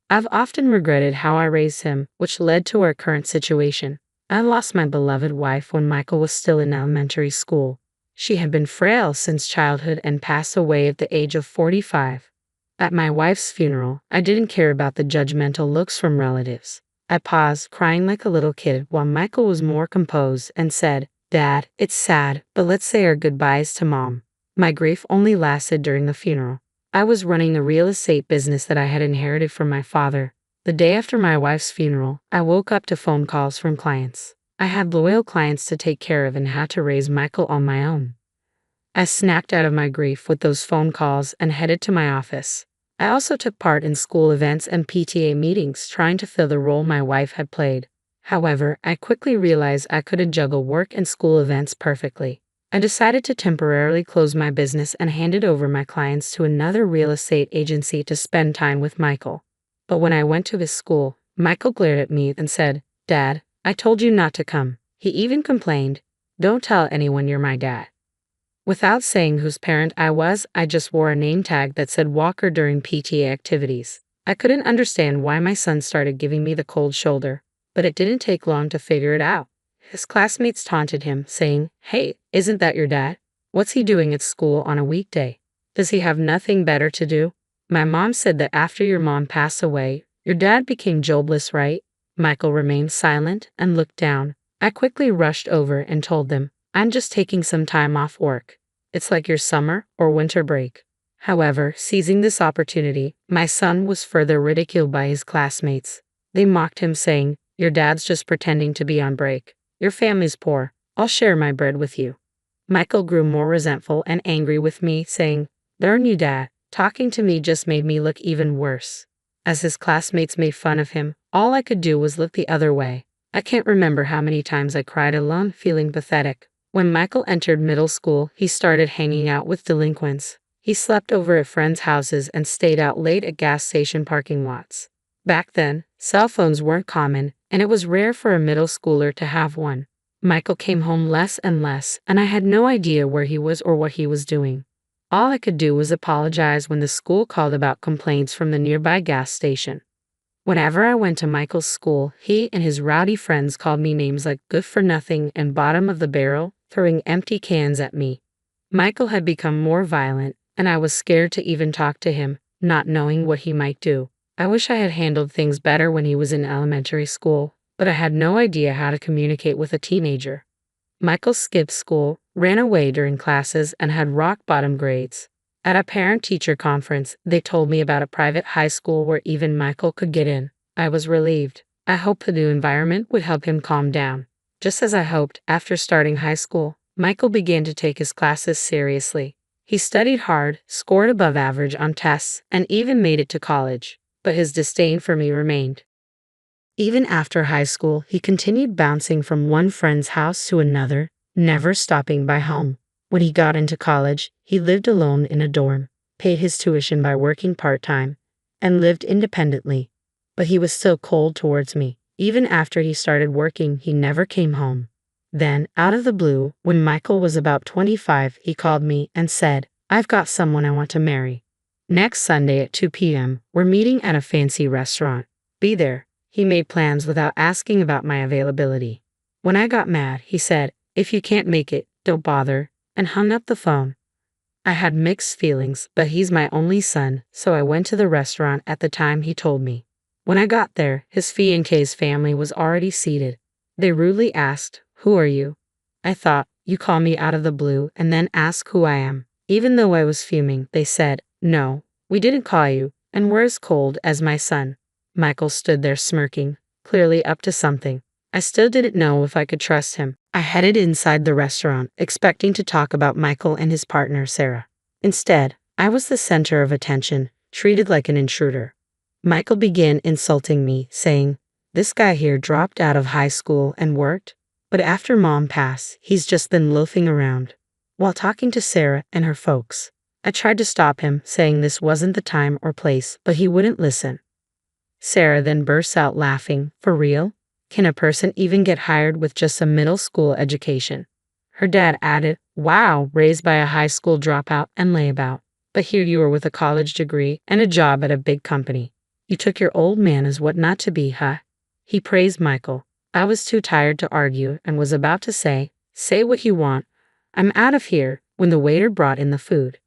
I've often regretted how I raised him, which led to our current situation. I lost my beloved wife when Michael was still in elementary school. She had been frail since childhood and passed away at the age of 45. At my wife's funeral, I didn't care about the judgmental looks from relatives. I paused, crying like a little kid, while Michael was more composed and said, "Dad, it's sad, but let's say our goodbyes to Mom." My grief only lasted during the funeral. I was running the real estate business that I had inherited from my father. The day after my wife's funeral, I woke up to phone calls from clients. I had loyal clients to take care of and had to raise Michael on my own. I snapped out of my grief with those phone calls and headed to my office. I also took part in school events and PTA meetings, trying to fill the role my wife had played. However, I quickly realized I couldn't juggle work and school events perfectly. I decided to temporarily close my business and handed over my clients to another real estate agency to spend time with Michael. But when I went to his school, Michael glared at me and said, "Dad, I told you not to come." He even complained, "Don't tell anyone you're my dad." Without saying whose parent I was, I just wore a name tag that said Walker during PTA activities. I couldn't understand why my son started giving me the cold shoulder, but it didn't take long to figure it out. His classmates taunted him, saying, "Hey, isn't that your dad? What's he doing at school on a weekday? Does he have nothing better to do?" My mom said that after your mom passed away, your dad became jobless, right? Michael remained silent and looked down. I quickly rushed over and told them, "I'm just taking some time off work. It's like your summer or winter break." However, seizing this opportunity, my son was further ridiculed by his classmates. They mocked him, saying, "Your dad's just pretending to be on break. Your family's poor. I'll share my bread with you." Michael grew more resentful and angry with me, saying, "Darn you, Dad. Talking to me just made me look even worse." As his classmates made fun of him, all I could do was look the other way. I can't remember how many times I cried alone, feeling pathetic. When Michael entered middle school, he started hanging out with delinquents. He slept over at friends' houses and stayed out late at gas station parking lots. Back then, cell phones weren't common, and it was rare for a middle schooler to have one. Michael came home less and less, and I had no idea where he was or what he was doing. All I could do was apologize when the school called about complaints from the nearby gas station. Whenever I went to Michael's school, he and his rowdy friends called me names like good for nothing and bottom of the barrel, throwing empty cans at me. Michael had become more violent, and I was scared to even talk to him, not knowing what he might do. I wish I had handled things better when he was in elementary school, but I had no idea how to communicate with a teenager. Michael skipped school, ran away during classes, and had rock-bottom grades. At a parent-teacher conference, they told me about a private high school where even Michael could get in. I was relieved. I hoped the new environment would help him calm down. Just as I hoped, after starting high school, Michael began to take his classes seriously. He studied hard, scored above average on tests, and even made it to college. But his disdain for me remained. Even after high school, he continued bouncing from one friend's house to another, never stopping by home. When he got into college, he lived alone in a dorm, paid his tuition by working part-time, and lived independently. But he was still cold towards me. Even after he started working, he never came home. Then, out of the blue, when Michael was about 25, he called me and said, "I've got someone I want to marry. Next Sunday at 2 p.m., we're meeting at a fancy restaurant. Be there." He made plans without asking about my availability. When I got mad, he said, "If you can't make it, don't bother," and hung up the phone. I had mixed feelings, but he's my only son, so I went to the restaurant at the time he told me. When I got there, his fee and K's family was already seated. They rudely asked, "Who are you?" I thought, "You call me out of the blue and then ask who I am." Even though I was fuming, they said, "No, we didn't call you, and we're as cold as my son." Michael stood there smirking, clearly up to something. I still didn't know if I could trust him. I headed inside the restaurant, expecting to talk about Michael and his partner, Sarah. Instead, I was the center of attention, treated like an intruder. Michael began insulting me, saying, "This guy here dropped out of high school and worked, but after mom passed, he's just been loafing around," while talking to Sarah and her folks. I tried to stop him, saying this wasn't the time or place, but he wouldn't listen. Sarah then bursts out laughing. "For real? Can a person even get hired with just a middle school education?" Her dad added, "Wow, raised by a high school dropout and layabout. But here you are with a college degree and a job at a big company. You took your old man as what not to be, huh?" He praised Michael. I was too tired to argue and was about to say what you want. I'm out of here, when the waiter brought in the food.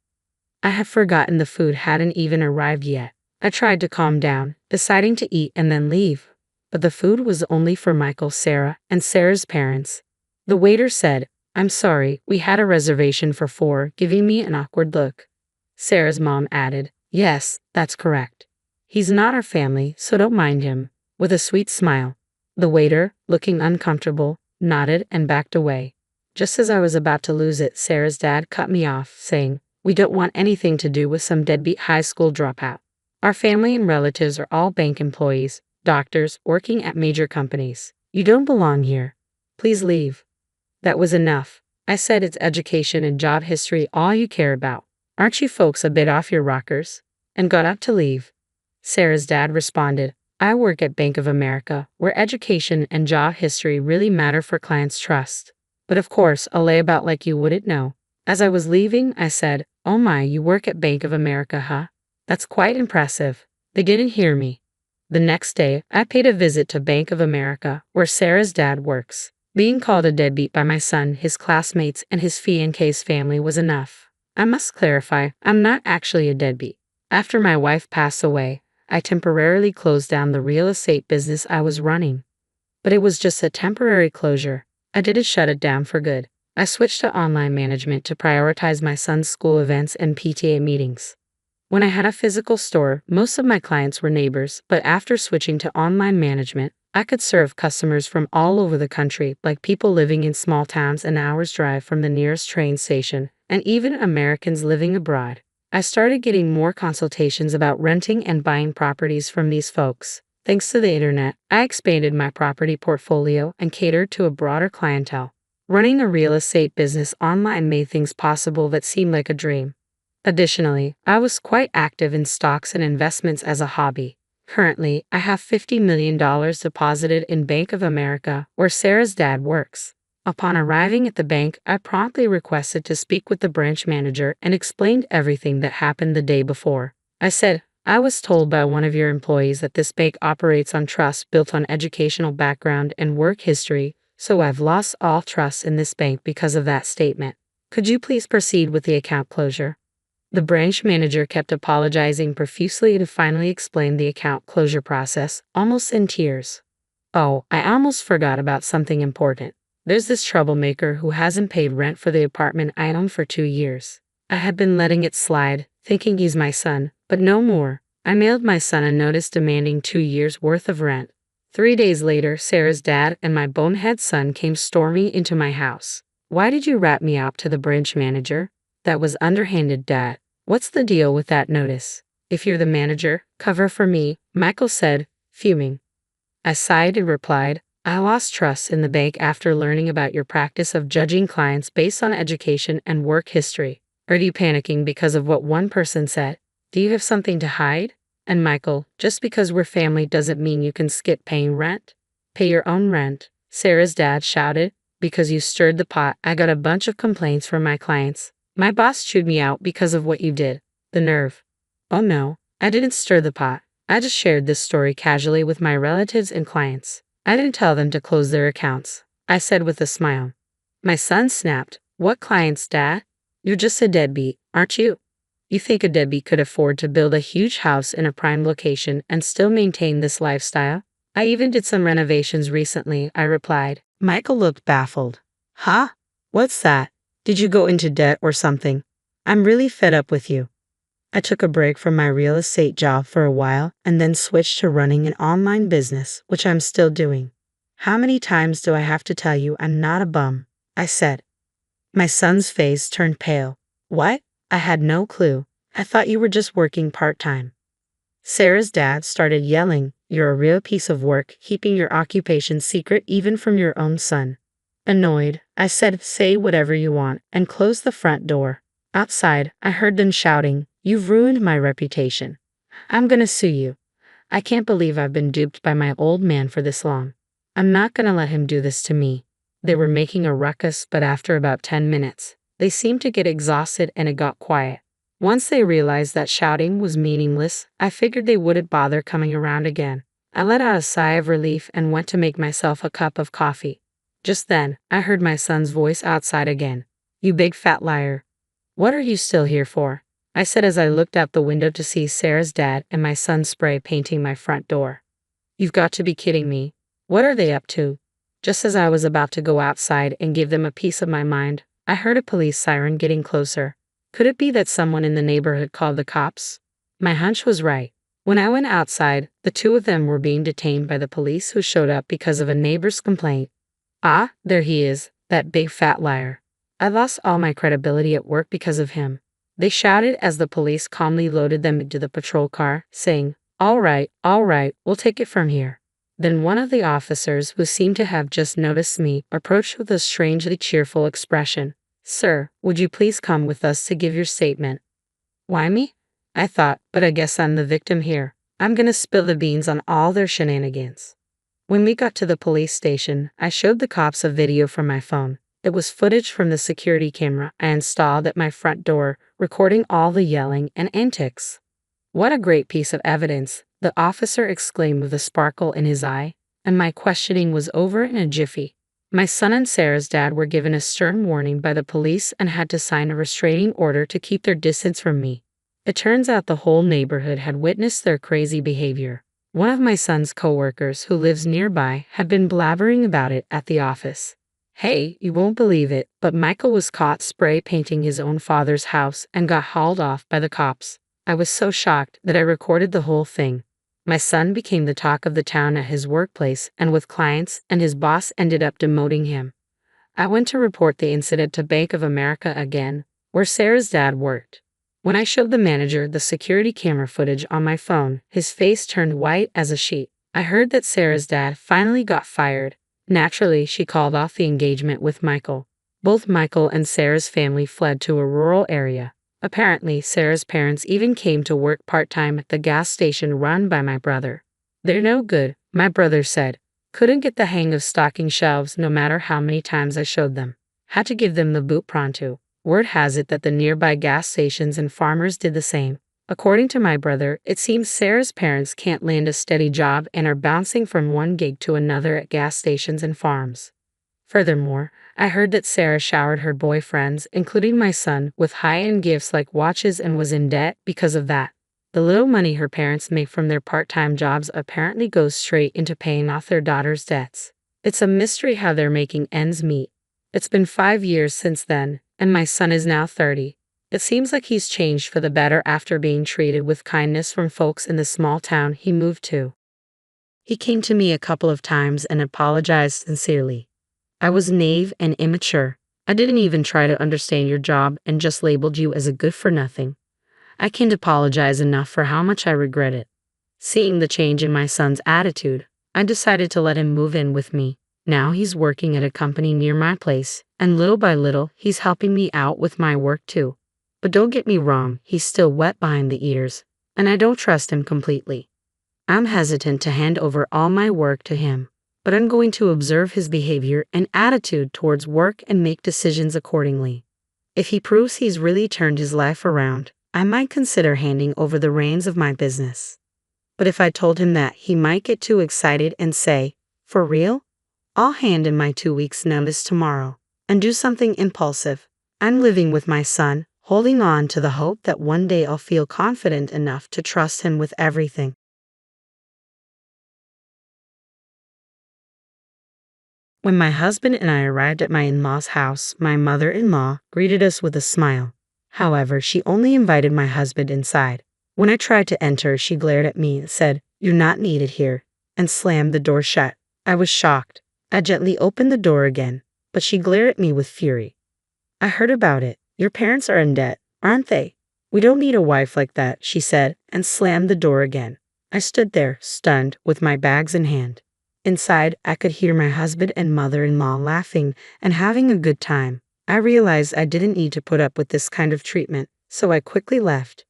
I had forgotten the food hadn't even arrived yet. I tried to calm down, deciding to eat and then leave. But the food was only for Michael, Sarah, and Sarah's parents. The waiter said, "I'm sorry, we had a reservation for 4, giving me an awkward look." Sarah's mom added, "Yes, that's correct. He's not our family, so don't mind him," with a sweet smile. The waiter, looking uncomfortable, nodded and backed away. Just as I was about to lose it, Sarah's dad cut me off, saying, "We don't want anything to do with some deadbeat high school dropout. Our family and relatives are all bank employees, doctors, working at major companies. You don't belong here. Please leave." That was enough. I said, "It's education and job history all you care about. Aren't you folks a bit off your rockers?" And got up to leave. Sarah's dad responded, "I work at Bank of America, where education and job history really matter for clients' trust. But of course, a layabout like you wouldn't know." As I was leaving, I said, "Oh my, you work at Bank of America, huh? That's quite impressive." They didn't hear me. The next day, I paid a visit to Bank of America, where Sarah's dad works. Being called a deadbeat by my son, his classmates, and his fee and K's family was enough. I must clarify, I'm not actually a deadbeat. After my wife passed away, I temporarily closed down the real estate business I was running. But it was just a temporary closure. I didn't shut it down for good. I switched to online management to prioritize my son's school events and PTA meetings. When I had a physical store, most of my clients were neighbors, but after switching to online management, I could serve customers from all over the country, like people living in small towns an hour's drive from the nearest train station, and even Americans living abroad. I started getting more consultations about renting and buying properties from these folks. Thanks to the internet, I expanded my property portfolio and catered to a broader clientele. Running a real estate business online made things possible that seemed like a dream. Additionally, I was quite active in stocks and investments as a hobby. Currently, I have $50 million deposited in Bank of America, where Sarah's dad works. Upon arriving at the bank, I promptly requested to speak with the branch manager and explained everything that happened the day before. I said, "I was told by one of your employees that this bank operates on trust built on educational background and work history, so I've lost all trust in this bank because of that statement. Could you please proceed with the account closure?" The branch manager kept apologizing profusely to finally explain the account closure process, almost in tears. "Oh, I almost forgot about something important. There's this troublemaker who hasn't paid rent for the apartment I own for 2 years. I had been letting it slide, thinking he's my son, but no more. I mailed my son a notice demanding 2 years' worth of rent. 3 days later, Sarah's dad and my bonehead son came storming into my house. "Why did you rat me out to the branch manager?" "That was underhanded, Dad. What's the deal with that notice?" "If you're the manager, cover for me," Michael said, fuming. I sighed and replied, "I lost trust in the bank after learning about your practice of judging clients based on education and work history. Are you panicking because of what one person said? Do you have something to hide?" And Michael, "Just because we're family doesn't mean you can skip paying rent. Pay your own rent," Sarah's dad shouted. "Because you stirred the pot, I got a bunch of complaints from my clients. My boss chewed me out because of what you did. The nerve." "Oh no, I didn't stir the pot. I just shared this story casually with my relatives and clients. I didn't tell them to close their accounts," I said with a smile. My son snapped, "What clients, Dad? You're just a deadbeat, aren't you?" You think a deadbeat could afford to build a huge house in a prime location and still maintain this lifestyle? I even did some renovations recently, I replied. Michael looked baffled. Huh? What's that? Did you go into debt or something? I'm really fed up with you. I took a break from my real estate job for a while and then switched to running an online business, which I'm still doing. How many times do I have to tell you I'm not a bum? I said. My son's face turned pale. What? I had no clue. I thought you were just working part-time. Sarah's dad started yelling, You're a real piece of work, keeping your occupation secret even from your own son. Annoyed, I said, Say whatever you want, and closed the front door. Outside, I heard them shouting, You've ruined my reputation. I'm gonna sue you. I can't believe I've been duped by my old man for this long. I'm not gonna let him do this to me. They were making a ruckus, but after about 10 minutes, they seemed to get exhausted and it got quiet. Once they realized that shouting was meaningless, I figured they wouldn't bother coming around again. I let out a sigh of relief and went to make myself a cup of coffee. Just then, I heard my son's voice outside again. You big fat liar. What are you still here for? I said as I looked out the window to see Sarah's dad and my son spray painting my front door. You've got to be kidding me. What are they up to? Just as I was about to go outside and give them a piece of my mind, I heard a police siren getting closer. Could it be that someone in the neighborhood called the cops? My hunch was right. When I went outside, the two of them were being detained by the police who showed up because of a neighbor's complaint. Ah, there he is, that big fat liar. I lost all my credibility at work because of him. They shouted as the police calmly loaded them into the patrol car, saying, all right, we'll take it from here. Then one of the officers, who seemed to have just noticed me, approached with a strangely cheerful expression. Sir, would you please come with us to give your statement? Why me? I thought, but I guess I'm the victim here. I'm gonna spill the beans on all their shenanigans. When we got to the police station, I showed the cops a video from my phone. It was footage from the security camera I installed at my front door, recording all the yelling and antics. What a great piece of evidence, the officer exclaimed with a sparkle in his eye, and my questioning was over in a jiffy. My son and Sarah's dad were given a stern warning by the police and had to sign a restraining order to keep their distance from me. It turns out the whole neighborhood had witnessed their crazy behavior. One of my son's coworkers, who lives nearby, had been blabbering about it at the office. Hey, you won't believe it, but Michael was caught spray painting his own father's house and got hauled off by the cops. I was so shocked that I recorded the whole thing. My son became the talk of the town at his workplace and with clients, and his boss ended up demoting him. I went to report the incident to Bank of America again, where Sarah's dad worked. When I showed the manager the security camera footage on my phone, his face turned white as a sheet. I heard that Sarah's dad finally got fired. Naturally, she called off the engagement with Michael. Both Michael and Sarah's family fled to a rural area. Apparently, Sarah's parents even came to work part-time at the gas station run by my brother. They're no good, my brother said. Couldn't get the hang of stocking shelves no matter how many times I showed them. Had to give them the boot pronto. Word has it that the nearby gas stations and farmers did the same. According to my brother, it seems Sarah's parents can't land a steady job and are bouncing from one gig to another at gas stations and farms. Furthermore, I heard that Sarah showered her boyfriends, including my son, with high-end gifts like watches and was in debt because of that. The little money her parents make from their part-time jobs apparently goes straight into paying off their daughter's debts. It's a mystery how they're making ends meet. It's been 5 years since then, and my son is now 30. It seems like he's changed for the better after being treated with kindness from folks in the small town he moved to. He came to me a couple of times and apologized sincerely. I was naive and immature. I didn't even try to understand your job and just labeled you as a good-for-nothing. I can't apologize enough for how much I regret it. Seeing the change in my son's attitude, I decided to let him move in with me. Now he's working at a company near my place, and little by little, he's helping me out with my work too. But don't get me wrong, he's still wet behind the ears, and I don't trust him completely. I'm hesitant to hand over all my work to him, but I'm going to observe his behavior and attitude towards work and make decisions accordingly. If he proves he's really turned his life around, I might consider handing over the reins of my business. But if I told him that, he might get too excited and say, for real? I'll hand in my 2 weeks' notice tomorrow and do something impulsive. I'm living with my son, holding on to the hope that one day I'll feel confident enough to trust him with everything. When my husband and I arrived at my in-laws' house, my mother-in-law greeted us with a smile. However, she only invited my husband inside. When I tried to enter, she glared at me and said, "You're not needed here," and slammed the door shut. I was shocked. I gently opened the door again, but she glared at me with fury. "I heard about it. Your parents are in debt, aren't they? We don't need a wife like that," she said, and slammed the door again. I stood there, stunned, with my bags in hand. Inside, I could hear my husband and mother-in-law laughing and having a good time. I realized I didn't need to put up with this kind of treatment, so I quickly left.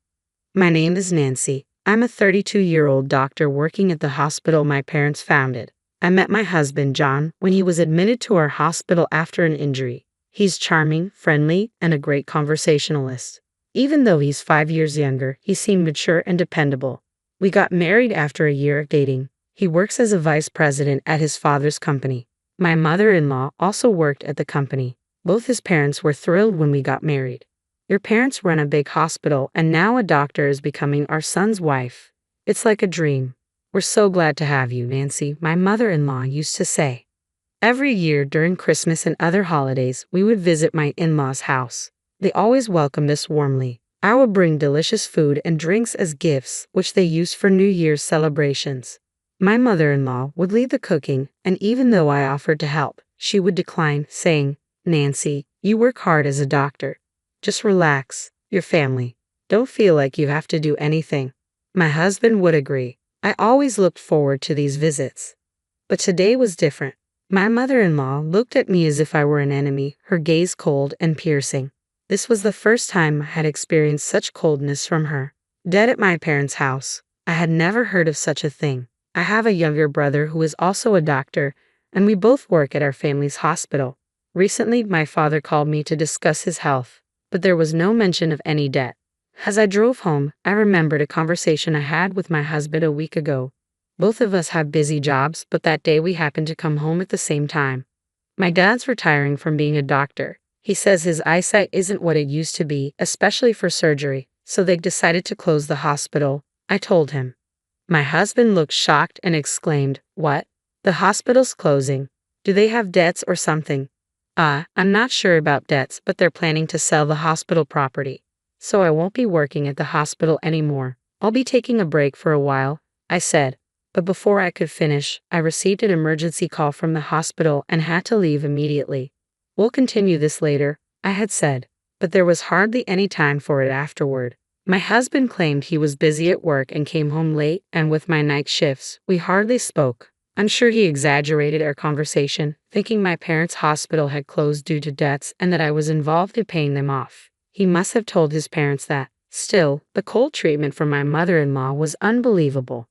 My name is Nancy. I'm a 32-year-old doctor working at the hospital my parents founded. I met my husband, John, when he was admitted to our hospital after an injury. He's charming, friendly, and a great conversationalist. Even though he's 5 years younger, he seemed mature and dependable. We got married after a year of dating. He works as a vice president at his father's company. My mother-in-law also worked at the company. Both his parents were thrilled when we got married. Your parents run a big hospital, and now a doctor is becoming our son's wife. It's like a dream. We're so glad to have you, Nancy, my mother-in-law used to say. Every year during Christmas and other holidays, we would visit my in-laws' house. They always welcomed us warmly. I would bring delicious food and drinks as gifts, which they used for New Year's celebrations. My mother-in-law would lead the cooking, and even though I offered to help, she would decline, saying, "Nancy, you work hard as a doctor. Just relax. Your family. Don't feel like you have to do anything." My husband would agree. I always looked forward to these visits. But today was different. My mother-in-law looked at me as if I were an enemy, her gaze cold and piercing. This was the first time I had experienced such coldness from her. Dead at my parents' house. I had never heard of such a thing. I have a younger brother who is also a doctor, and we both work at our family's hospital. Recently, my father called me to discuss his health, but there was no mention of any debt. As I drove home, I remembered a conversation I had with my husband a week ago. Both of us have busy jobs, but that day we happened to come home at the same time. My dad's retiring from being a doctor. He says his eyesight isn't what it used to be, especially for surgery, so they decided to close the hospital. I told him. My husband looked shocked and exclaimed, "What? The hospital's closing? Do they have debts or something?" I'm not sure about debts, but they're planning to sell the hospital property. So I won't be working at the hospital anymore. I'll be taking a break for a while," I said. But before I could finish, I received an emergency call from the hospital and had to leave immediately. "We'll continue this later," I had said, but there was hardly any time for it afterward. My husband claimed he was busy at work and came home late, and with my night shifts, we hardly spoke. I'm sure he exaggerated our conversation, thinking my parents' hospital had closed due to debts and that I was involved in paying them off. He must have told his parents that. Still, the cold treatment from my mother-in-law was unbelievable.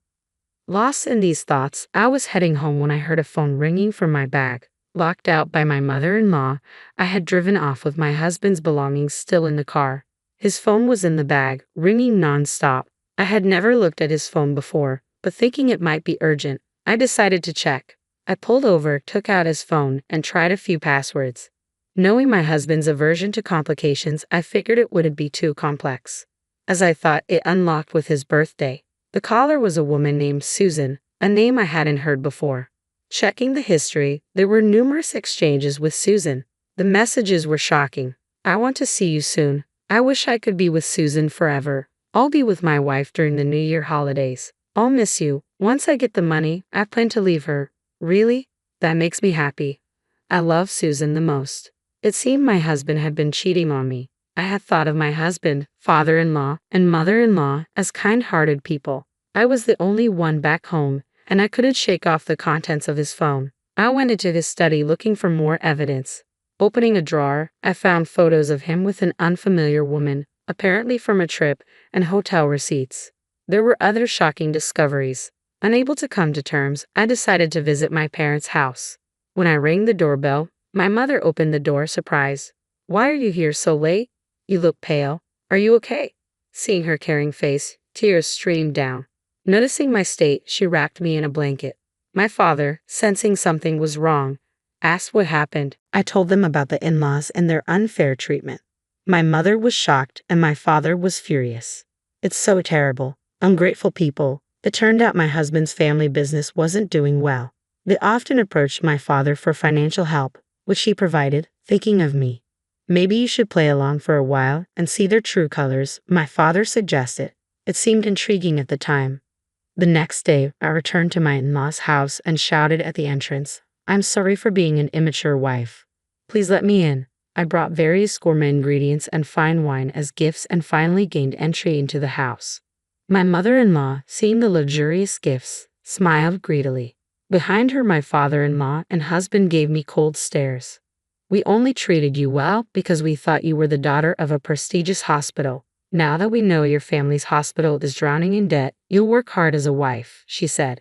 Lost in these thoughts, I was heading home when I heard a phone ringing from my bag. Locked out by my mother-in-law, I had driven off with my husband's belongings still in the car. His phone was in the bag, ringing non-stop. I had never looked at his phone before, but thinking it might be urgent, I decided to check. I pulled over, took out his phone, and tried a few passwords. Knowing my husband's aversion to complications, I figured it wouldn't be too complex. As I thought, it unlocked with his birthday. The caller was a woman named Susan, a name I hadn't heard before. Checking the history, there were numerous exchanges with Susan. The messages were shocking. "I want to see you soon. I wish I could be with Susan forever. I'll be with my wife during the New Year holidays. I'll miss you. Once I get the money, I plan to leave her. Really? That makes me happy. I love Susan the most." It seemed my husband had been cheating on me. I had thought of my husband, father-in-law, and mother-in-law as kind-hearted people. I was the only one back home, and I couldn't shake off the contents of his phone. I went into his study looking for more evidence. Opening a drawer, I found photos of him with an unfamiliar woman, apparently from a trip, and hotel receipts. There were other shocking discoveries. Unable to come to terms, I decided to visit my parents' house. When I rang the doorbell, my mother opened the door, surprised. "Why are you here so late? You look pale. Are you okay?" Seeing her caring face, tears streamed down. Noticing my state, she wrapped me in a blanket. My father, sensing something was wrong, asked what happened. I told them about the in-laws and their unfair treatment. My mother was shocked and my father was furious. It's so terrible. Ungrateful people. It turned out my husband's family business wasn't doing well. They often approached my father for financial help, which he provided, thinking of me. Maybe you should play along for a while and see their true colors, my father suggested. It seemed intriguing at the time. The next day, I returned to my in-laws' house and shouted at the entrance, "I'm sorry for being an immature wife. Please let me in." I brought various gourmet ingredients and fine wine as gifts and finally gained entry into the house. My mother-in-law, seeing the luxurious gifts, smiled greedily. Behind her, my father-in-law and husband gave me cold stares. "We only treated you well because we thought you were the daughter of a prestigious hospital. Now that we know your family's hospital is drowning in debt, you'll work hard as a wife," she said.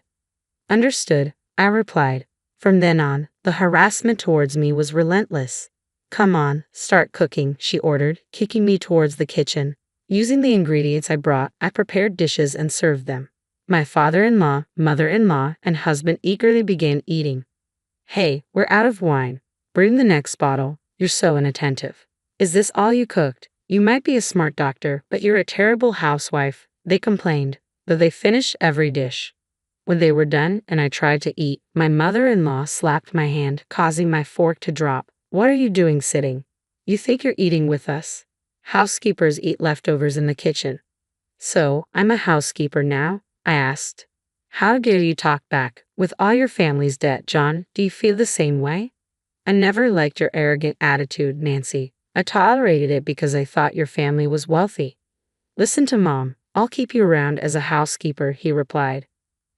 "Understood," I replied. From then on, the harassment towards me was relentless. "Come on, start cooking," she ordered, kicking me towards the kitchen. Using the ingredients I brought, I prepared dishes and served them. My father-in-law, mother-in-law, and husband eagerly began eating. "Hey, we're out of wine. Bring the next bottle. You're so inattentive. Is this all you cooked? You might be a smart doctor, but you're a terrible housewife," they complained, though they finished every dish. When they were done and I tried to eat, my mother-in-law slapped my hand, causing my fork to drop. "What are you doing sitting? You think you're eating with us? Housekeepers eat leftovers in the kitchen." "So, I'm a housekeeper now?" I asked. "How dare you talk back? With all your family's debt, John, do you feel the same way?" "I never liked your arrogant attitude, Nancy. I tolerated it because I thought your family was wealthy." "Listen to Mom. I'll keep you around as a housekeeper," he replied.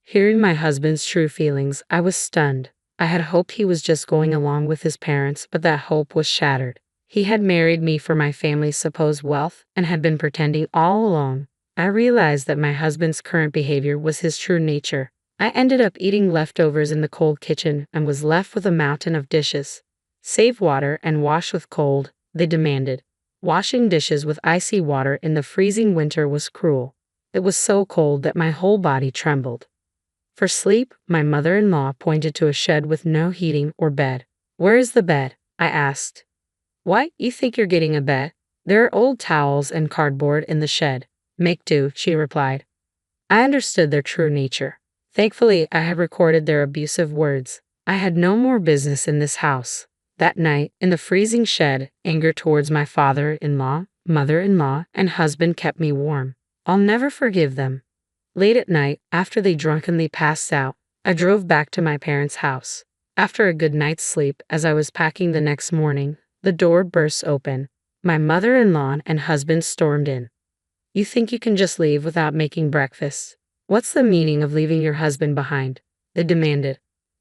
Hearing my husband's true feelings, I was stunned. I had hoped he was just going along with his parents, but that hope was shattered. He had married me for my family's supposed wealth and had been pretending all along. I realized that my husband's current behavior was his true nature. I ended up eating leftovers in the cold kitchen and was left with a mountain of dishes. "Save water and wash with cold," they demanded. Washing dishes with icy water in the freezing winter was cruel. It was so cold that my whole body trembled. For sleep, my mother-in-law pointed to a shed with no heating or bed. "Where is the bed?" I asked. "What, you think you're getting a bed? There are old towels and cardboard in the shed. Make do," she replied. I understood their true nature. Thankfully, I had recorded their abusive words. I had no more business in this house. That night, in the freezing shed, anger towards my father-in-law, mother-in-law, and husband kept me warm. I'll never forgive them. Late at night, after they drunkenly passed out, I drove back to my parents' house. After a good night's sleep, as I was packing the next morning, the door burst open. My mother-in-law and husband stormed in. "You think you can just leave without making breakfast? What's the meaning of leaving your husband behind?" they demanded.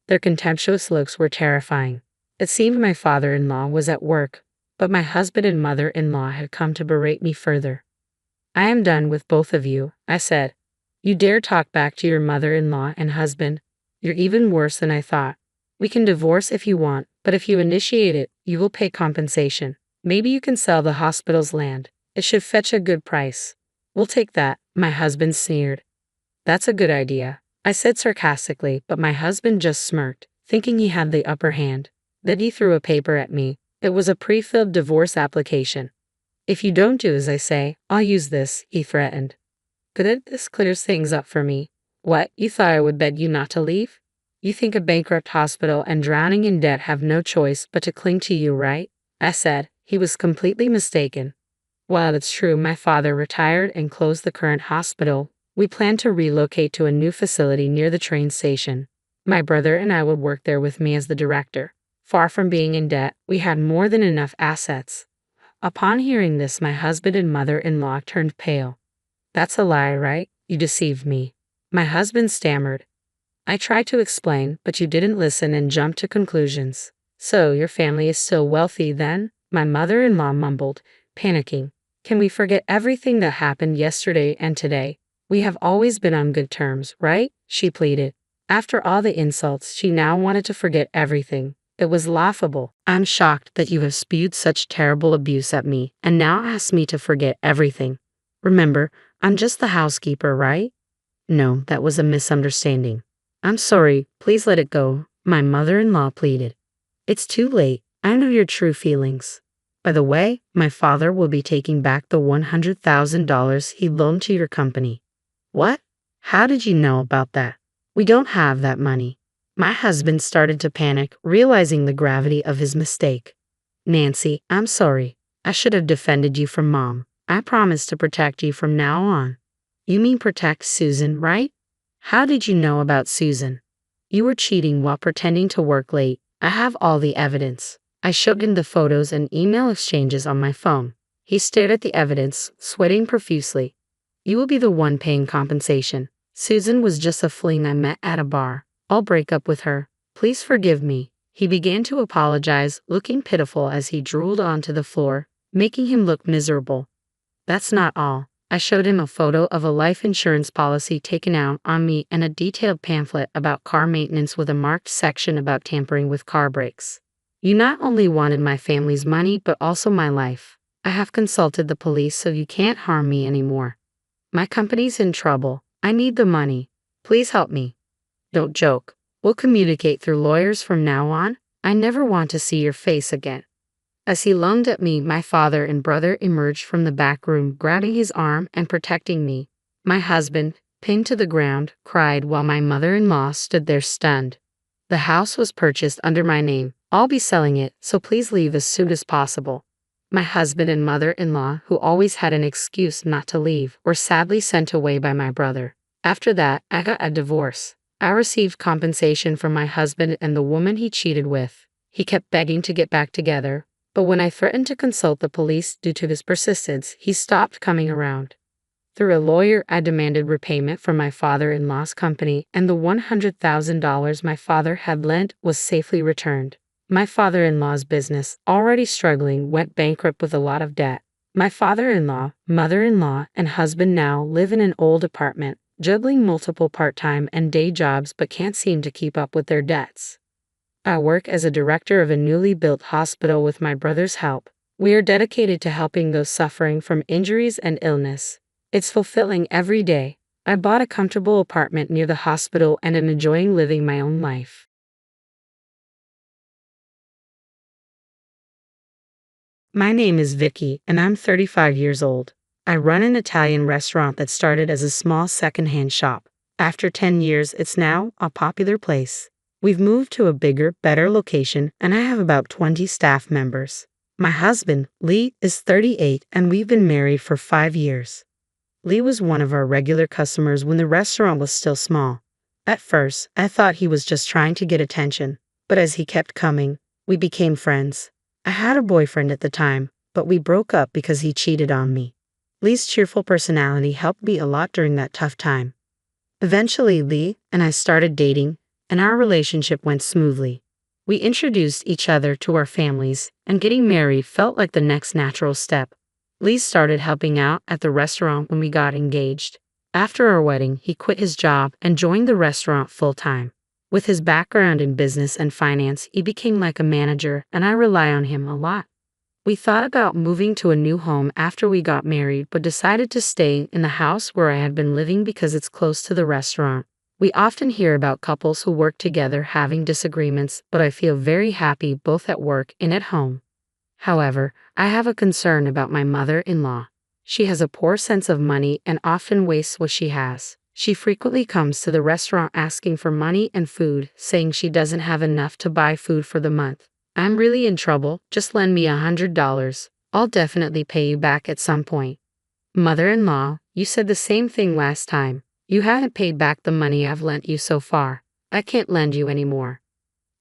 Their contemptuous looks were terrifying. It seemed my father-in-law was at work, but my husband and mother-in-law had come to berate me further. "I am done with both of you," I said. "You dare talk back to your mother-in-law and husband? You're even worse than I thought. We can divorce if you want, but if you initiate it, you will pay compensation. Maybe you can sell the hospital's land. It should fetch a good price." "We'll take that," my husband sneered. "That's a good idea," I said sarcastically, but my husband just smirked, thinking he had the upper hand. Then he threw a paper at me. It was a pre-filled divorce application. "If you don't do as I say, I'll use this," he threatened. "Good, this clears things up for me. What, you thought I would beg you not to leave? You think a bankrupt hospital and drowning in debt have no choice but to cling to you, right?" I said. He was completely mistaken. While it's true my father retired and closed the current hospital, we plan to relocate to a new facility near the train station. My brother and I would work there with me as the director. Far from being in debt, we had more than enough assets. Upon hearing this, my husband and mother-in-law turned pale. "That's a lie, right? You deceived me." My husband stammered. "I tried to explain, but you didn't listen and jumped to conclusions." "So your family is still wealthy then?" my mother-in-law mumbled, panicking. "Can we forget everything that happened yesterday and today? We have always been on good terms, right?" she pleaded. After all the insults, she now wanted to forget everything. It was laughable. "I'm shocked that you have spewed such terrible abuse at me and now ask me to forget everything. Remember, I'm just the housekeeper, right?" "No, that was a misunderstanding." "I'm sorry, please let it go," my mother-in-law pleaded. "It's too late. I know your true feelings." By the way, my father will be taking back the $100,000 he loaned to your company. What? How did you know about that? We don't have that money. My husband started to panic, realizing the gravity of his mistake. Nancy, I'm sorry. I should have defended you from Mom. I promise to protect you from now on. You mean protect Susan, right? How did you know about Susan? You were cheating while pretending to work late. I have all the evidence. I showed him the photos and email exchanges on my phone. He stared at the evidence, sweating profusely. You will be the one paying compensation. Susan was just a fling I met at a bar. I'll break up with her. Please forgive me. He began to apologize, looking pitiful as he drooled onto the floor, making him look miserable. That's not all. I showed him a photo of a life insurance policy taken out on me and a detailed pamphlet about car maintenance with a marked section about tampering with car brakes. You not only wanted my family's money but also my life. I have consulted the police so you can't harm me anymore. My company's in trouble. I need the money. Please help me. Don't joke. We'll communicate through lawyers from now on. I never want to see your face again. As he lunged at me, my father and brother emerged from the back room, grabbing his arm and protecting me. My husband, pinned to the ground, cried while my mother-in-law stood there stunned. The house was purchased under my name. I'll be selling it, so please leave as soon as possible. My husband and mother-in-law, who always had an excuse not to leave, were sadly sent away by my brother. After that, I got a divorce. I received compensation from my husband and the woman he cheated with. He kept begging to get back together, but when I threatened to consult the police due to his persistence, he stopped coming around. Through a lawyer, I demanded repayment from my father-in-law's company, and the $100,000 my father had lent was safely returned. My father-in-law's business, already struggling, went bankrupt with a lot of debt. My father-in-law, mother-in-law, and husband now live in an old apartment, juggling multiple part-time and day jobs but can't seem to keep up with their debts. I work as a director of a newly built hospital with my brother's help. We are dedicated to helping those suffering from injuries and illness. It's fulfilling every day. I bought a comfortable apartment near the hospital and am enjoying living my own life. My name is Vicky, and I'm 35 years old. I run an Italian restaurant that started as a small secondhand shop. After 10 years, it's now a popular place. We've moved to a bigger, better location, and I have about 20 staff members. My husband, Lee, is 38, and we've been married for 5 years. Lee was one of our regular customers when the restaurant was still small. At first, I thought he was just trying to get attention, but as he kept coming, we became friends. I had a boyfriend at the time, but we broke up because he cheated on me. Lee's cheerful personality helped me a lot during that tough time. Eventually, Lee and I started dating, and our relationship went smoothly. We introduced each other to our families, and getting married felt like the next natural step. Lee started helping out at the restaurant when we got engaged. After our wedding, he quit his job and joined the restaurant full-time. With his background in business and finance, he became like a manager, and I rely on him a lot. We thought about moving to a new home after we got married, but decided to stay in the house where I had been living because it's close to the restaurant. We often hear about couples who work together having disagreements, but I feel very happy both at work and at home. However, I have a concern about my mother-in-law. She has a poor sense of money and often wastes what she has. She frequently comes to the restaurant asking for money and food, saying she doesn't have enough to buy food for the month. I'm really in trouble, just lend me $100. I'll definitely pay you back at some point. Mother-in-law, you said the same thing last time. You haven't paid back the money I've lent you so far. I can't lend you anymore.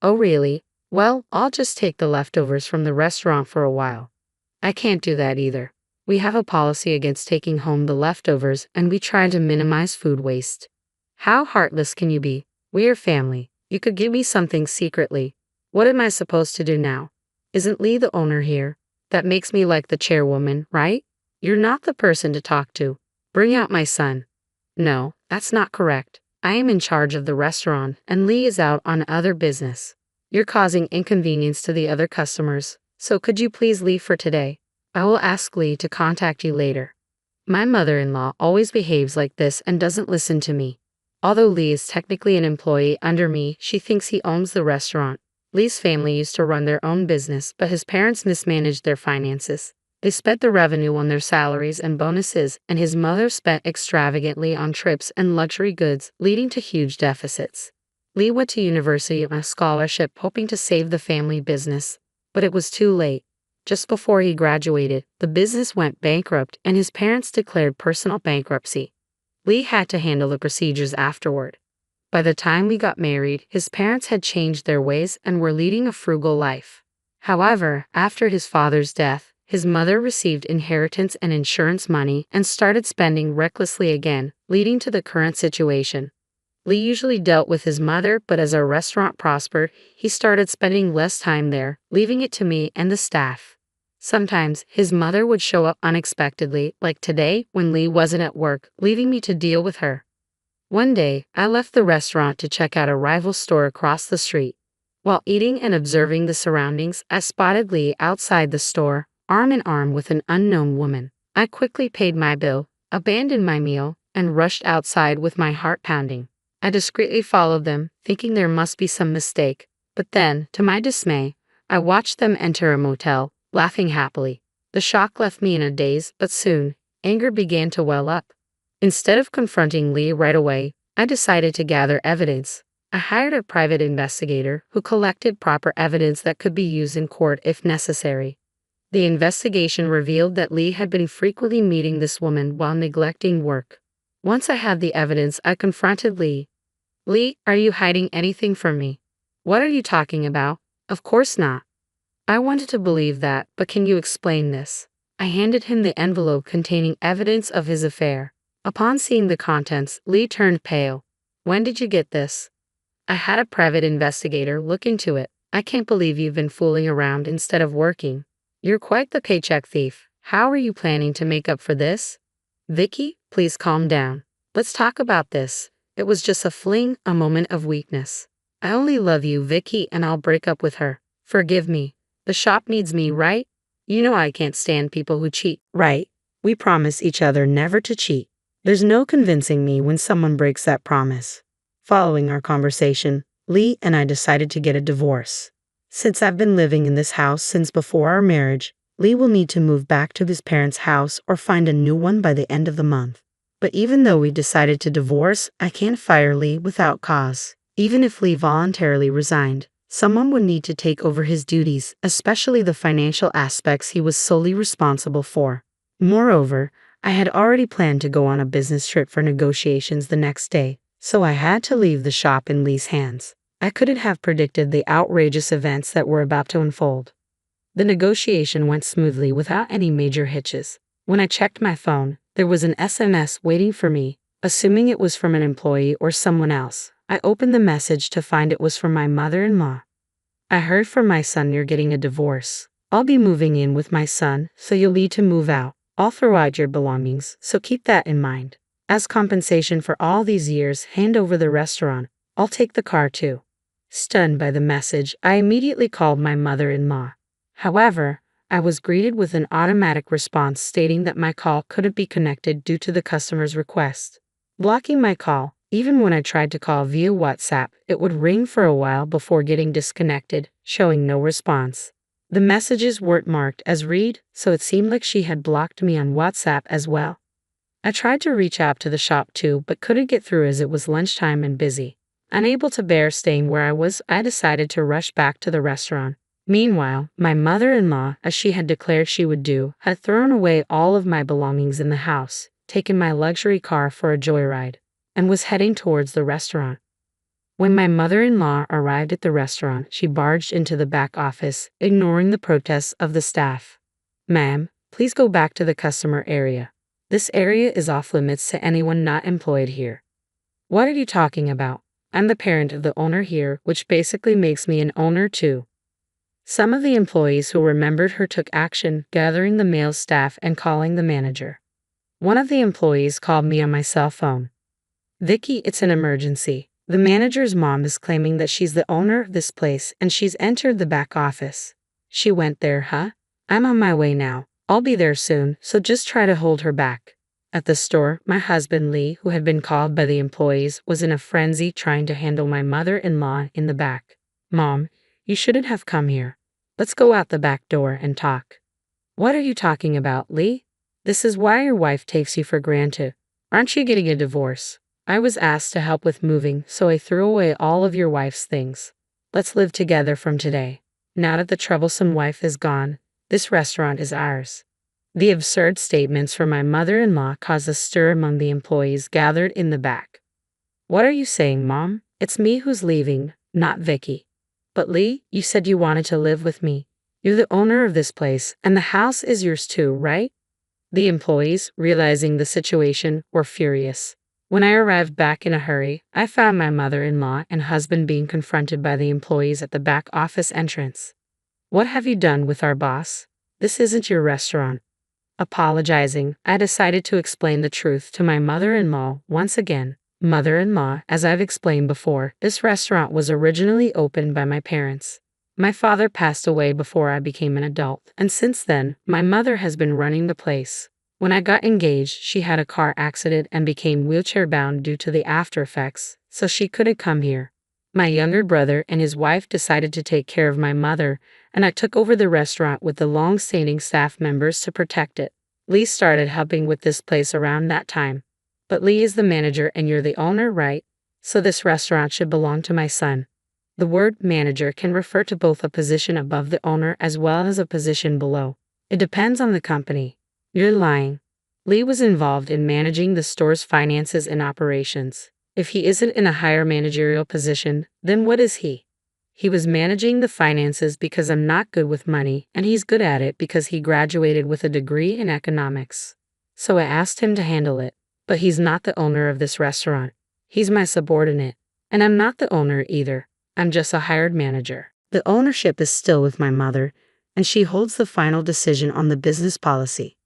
Oh really? Well, I'll just take the leftovers from the restaurant for a while. I can't do that either. We have a policy against taking home the leftovers, and we try to minimize food waste. How heartless can you be? We're family. You could give me something secretly. What am I supposed to do now? Isn't Lee the owner here? That makes me like the chairwoman, right? You're not the person to talk to. Bring out my son. No, that's not correct. I am in charge of the restaurant, and Lee is out on other business. You're causing inconvenience to the other customers, so could you please leave for today? I will ask Lee to contact you later. My mother-in-law always behaves like this and doesn't listen to me. Although Lee is technically an employee under me, she thinks he owns the restaurant. Lee's family used to run their own business, but his parents mismanaged their finances. They spent the revenue on their salaries and bonuses, and his mother spent extravagantly on trips and luxury goods, leading to huge deficits. Lee went to university on a scholarship hoping to save the family business, but it was too late. Just before he graduated, the business went bankrupt and his parents declared personal bankruptcy. Lee had to handle the procedures afterward. By the time we got married, his parents had changed their ways and were leading a frugal life. However, after his father's death, his mother received inheritance and insurance money and started spending recklessly again, leading to the current situation. Lee usually dealt with his mother, but as our restaurant prospered, he started spending less time there, leaving it to me and the staff. Sometimes, his mother would show up unexpectedly, like today when Lee wasn't at work, leaving me to deal with her. One day, I left the restaurant to check out a rival store across the street. While eating and observing the surroundings, I spotted Lee outside the store, arm in arm with an unknown woman. I quickly paid my bill, abandoned my meal, and rushed outside with my heart pounding. I discreetly followed them, thinking there must be some mistake, but then, to my dismay, I watched them enter a motel, laughing happily. The shock left me in a daze, but soon, anger began to well up. Instead of confronting Lee right away, I decided to gather evidence. I hired a private investigator who collected proper evidence that could be used in court if necessary. The investigation revealed that Lee had been frequently meeting this woman while neglecting work. Once I had the evidence, I confronted Lee. "Lee, are you hiding anything from me?" "What are you talking about?" "Of course not." I wanted to believe that, but can you explain this? I handed him the envelope containing evidence of his affair. Upon seeing the contents, Lee turned pale. "When did you get this?" "I had a private investigator look into it. I can't believe you've been fooling around instead of working. You're quite the paycheck thief. How are you planning to make up for this?" "Vicky, please calm down. Let's talk about this. It was just a fling, a moment of weakness. I only love you, Vicky, and I'll break up with her. Forgive me. The shop needs me, right? You know I can't stand people who cheat." Right. We promise each other never to cheat. There's no convincing me when someone breaks that promise. Following our conversation, Lee and I decided to get a divorce. Since I've been living in this house since before our marriage, Lee will need to move back to his parents' house or find a new one by the end of the month. But even though we decided to divorce, I can't fire Lee without cause. Even if Lee voluntarily resigned, someone would need to take over his duties, especially the financial aspects he was solely responsible for. Moreover, I had already planned to go on a business trip for negotiations the next day, so I had to leave the shop in Lee's hands. I couldn't have predicted the outrageous events that were about to unfold. The negotiation went smoothly without any major hitches. When I checked my phone, there was an SMS waiting for me. Assuming it was from an employee or someone else, I opened the message to find it was from my mother-in-law. "I heard from my son you're getting a divorce. I'll be moving in with my son, so you'll need to move out. I'll throw out your belongings, so keep that in mind. As compensation for all these years, hand over the restaurant. I'll take the car too." Stunned by the message, I immediately called my mother-in-law. However, I was greeted with an automatic response stating that my call couldn't be connected due to the customer's request. Blocking my call, even when I tried to call via WhatsApp, it would ring for a while before getting disconnected, showing no response. The messages weren't marked as read, so it seemed like she had blocked me on WhatsApp as well. I tried to reach out to the shop too, but couldn't get through as it was lunchtime and busy. Unable to bear staying where I was, I decided to rush back to the restaurant. Meanwhile, my mother-in-law, as she had declared she would do, had thrown away all of my belongings in the house, taken my luxury car for a joyride, and was heading towards the restaurant. When my mother-in-law arrived at the restaurant, she barged into the back office, ignoring the protests of the staff. "Ma'am, please go back to the customer area. This area is off limits to anyone not employed here." "What are you talking about? I'm the parent of the owner here, which basically makes me an owner too." Some of the employees who remembered her took action, gathering the male staff and calling the manager. One of the employees called me on my cell phone. "Vicky, it's an emergency. The manager's mom is claiming that she's the owner of this place and she's entered the back office." "She went there, huh? I'm on my way now. I'll be there soon, so just try to hold her back." At the store, my husband Lee, who had been called by the employees, was in a frenzy trying to handle my mother-in-law in the back. "Mom, You shouldn't have come here. Let's go out the back door and talk. What are you talking about, Lee? This is why your wife takes you for granted. Aren't you getting a divorce? I was asked to help with moving, so I threw away all of your wife's things. Let's live together from today. Now that the troublesome wife is gone, this restaurant is ours. The absurd statements from my mother-in-law caused a stir among the employees gathered in the back. What are you saying, Mom? It's me who's leaving, not Vicky. But Lee, you said you wanted to live with me. You're the owner of this place, and the house is yours too, right? The employees, realizing the situation, were furious. When I arrived back in a hurry, I found my mother-in-law and husband being confronted by the employees at the back office entrance. What have you done with our boss? This isn't your restaurant. Apologizing, I decided to explain the truth to my mother-in-law once again. Mother-in-law, as I've explained before, this restaurant was originally opened by my parents. My father passed away before I became an adult, and since then, my mother has been running the place. When I got engaged, she had a car accident and became wheelchair-bound due to the after effects, so she couldn't come here. My younger brother and his wife decided to take care of my mother, and I took over the restaurant with the long-standing staff members to protect it. Lee started helping with this place around that time. But Lee is the manager and you're the owner, right? So this restaurant should belong to my son. The word manager can refer to both a position above the owner as well as a position below. It depends on the company. You're lying. Lee was involved in managing the store's finances and operations. If he isn't in a higher managerial position, then what is he? He was managing the finances because I'm not good with money, and he's good at it because he graduated with a degree in economics. So I asked him to handle it. But he's not the owner of this restaurant. He's my subordinate. And I'm not the owner either. I'm just a hired manager. The ownership is still with my mother, and she holds the final decision on the business policy.